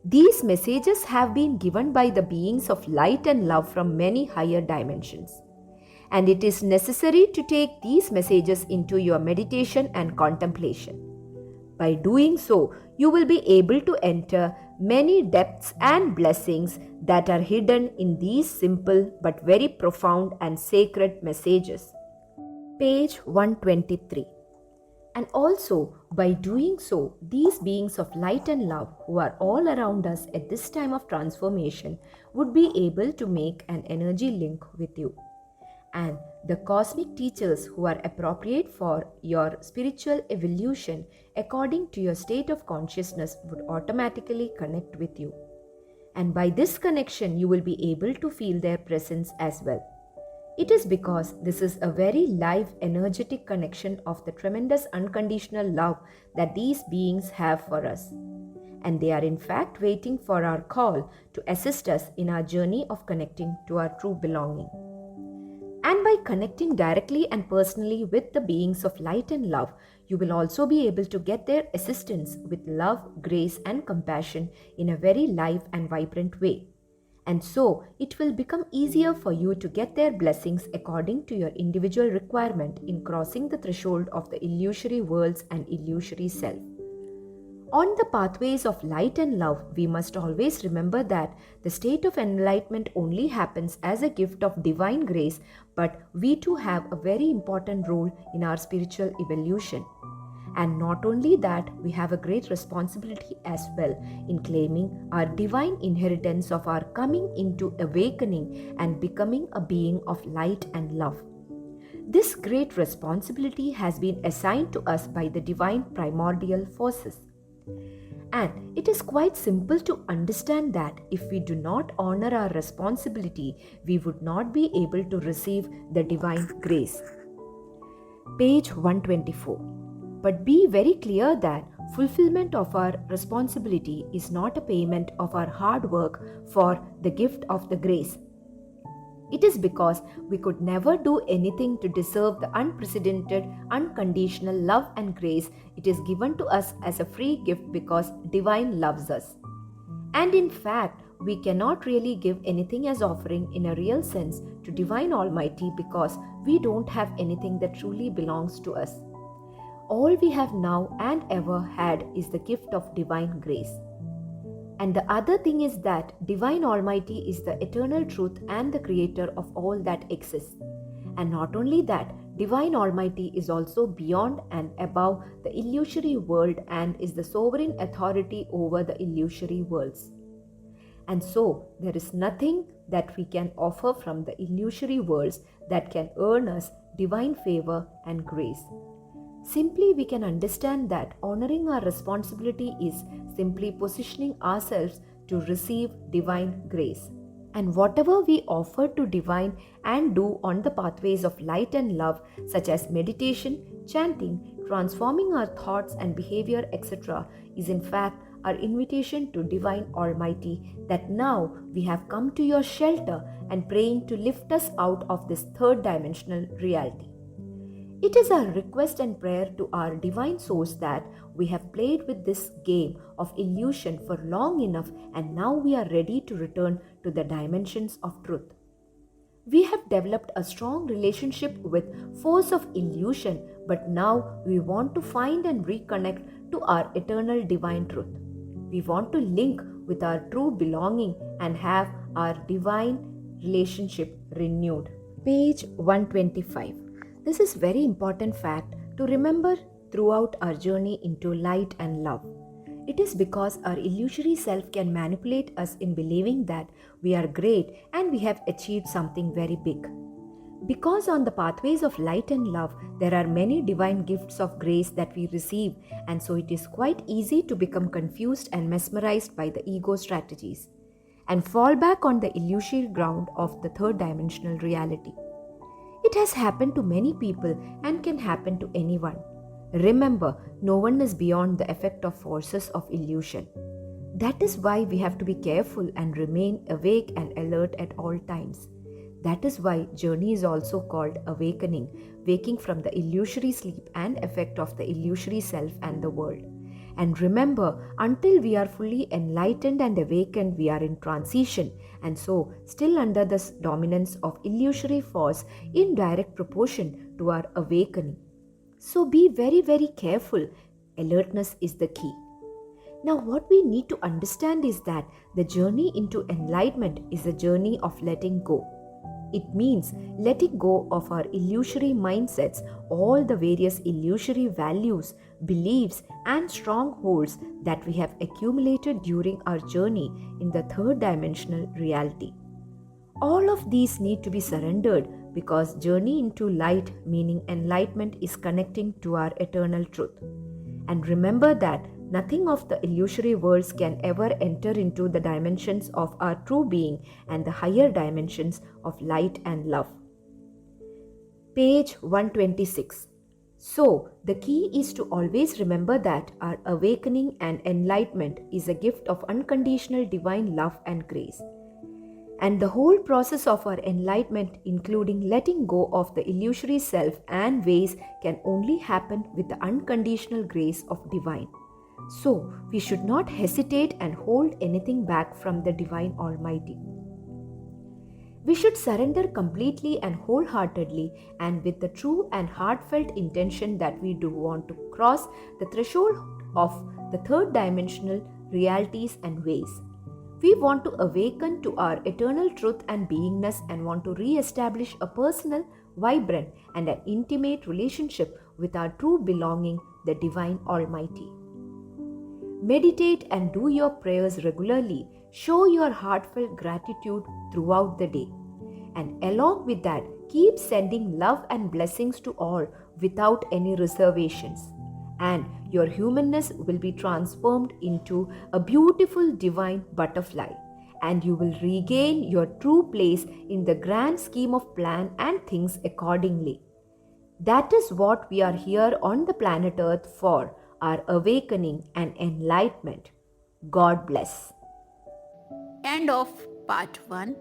These messages have been given by the beings of light and love from many higher dimensions. And it is necessary to take these messages into your meditation and contemplation. By doing so, you will be able to enter many depths and blessings that are hidden in these simple but very profound and sacred messages. Page 123. And also, by doing so, these beings of light and love who are all around us at this time of transformation would be able to make an energy link with you. And the cosmic teachers who are appropriate for your spiritual evolution according to your state of consciousness would automatically connect with you. And by this connection, you will be able to feel their presence as well. It is because this is a very live, energetic connection of the tremendous unconditional love that these beings have for us. And they are in fact waiting for our call to assist us in our journey of connecting to our true belonging. And by connecting directly and personally with the beings of light and love, you will also be able to get their assistance with love, grace, and compassion in a very live and vibrant way. And so, it will become easier for you to get their blessings according to your individual requirement in crossing the threshold of the illusory worlds and illusory self. On the pathways of light and love, we must always remember that the state of enlightenment only happens as a gift of divine grace, but we too have a very important role in our spiritual evolution. And not only that, we have a great responsibility as well in claiming our divine inheritance of our coming into awakening and becoming a being of light and love. This great responsibility has been assigned to us by the divine primordial forces. And it is quite simple to understand that if we do not honor our responsibility, we would not be able to receive the divine grace. Page 124. But be very clear that fulfillment of our responsibility is not a payment of our hard work for the gift of the grace. It is because we could never do anything to deserve the unprecedented, unconditional love and grace it is given to us as a free gift because divine loves us. And in fact, we cannot really give anything as offering in a real sense to Divine Almighty because we don't have anything that truly belongs to us. All we have now and ever had is the gift of divine grace. And the other thing is that Divine Almighty is the eternal truth and the creator of all that exists. And not only that, Divine Almighty is also beyond and above the illusory world and is the sovereign authority over the illusory worlds. And so, there is nothing that we can offer from the illusory worlds that can earn us divine favor and grace. Simply, we can understand that honoring our responsibility is simply positioning ourselves to receive divine grace. And whatever we offer to divine and do on the pathways of light and love, such as meditation, chanting, transforming our thoughts and behavior, etc., is in fact our invitation to Divine Almighty that now we have come to your shelter and praying to lift us out of this third dimensional reality. It is our request and prayer to our divine source that we have played with this game of illusion for long enough and now we are ready to return to the dimensions of truth. We have developed a strong relationship with force of illusion, but now we want to find and reconnect to our eternal divine truth. We want to link with our true belonging and have our divine relationship renewed. Page 125. This is very important fact to remember throughout our journey into light and love. It is because our illusory self can manipulate us in believing that we are great and we have achieved something very big. Because on the pathways of light and love, there are many divine gifts of grace that we receive, and so it is quite easy to become confused and mesmerized by the ego strategies and fall back on the illusory ground of the third dimensional reality. It has happened to many people and can happen to anyone. Remember, no one is beyond the effect of forces of illusion. That is why we have to be careful and remain awake and alert at all times. That is why journey is also called awakening, waking from the illusory sleep and effect of the illusory self and the world. And remember, until we are fully enlightened and awakened, we are in transition, and so still under the dominance of illusory force in direct proportion to our awakening. So be very, very careful. Alertness is the key. Now, what we need to understand is that the journey into enlightenment is a journey of letting go. It means letting go of our illusory mindsets, all the various illusory values, beliefs, and strongholds that we have accumulated during our journey in the third dimensional reality. All of these need to be surrendered because journey into light, meaning enlightenment, is connecting to our eternal truth. And remember that Nothing of the illusory worlds can ever enter into the dimensions of our true being and the higher dimensions of light and love. Page 126. So, the key is to always remember that our awakening and enlightenment is a gift of unconditional divine love and grace. And the whole process of our enlightenment, including letting go of the illusory self and ways, can only happen with the unconditional grace of divine. So, we should not hesitate and hold anything back from the Divine Almighty. We should surrender completely and wholeheartedly and with the true and heartfelt intention that we do want to cross the threshold of the third dimensional realities and ways. We want to awaken to our eternal truth and beingness and want to re-establish a personal, vibrant, and an intimate relationship with our true belonging, the Divine Almighty. Meditate and do your prayers regularly. Show your heartfelt gratitude throughout the day. And along with that, keep sending love and blessings to all without any reservations. And your humanness will be transformed into a beautiful divine butterfly. And you will regain your true place in the grand scheme of plan and things accordingly. That is what we are here on the planet Earth for, our awakening and enlightenment. God bless. End of part 1.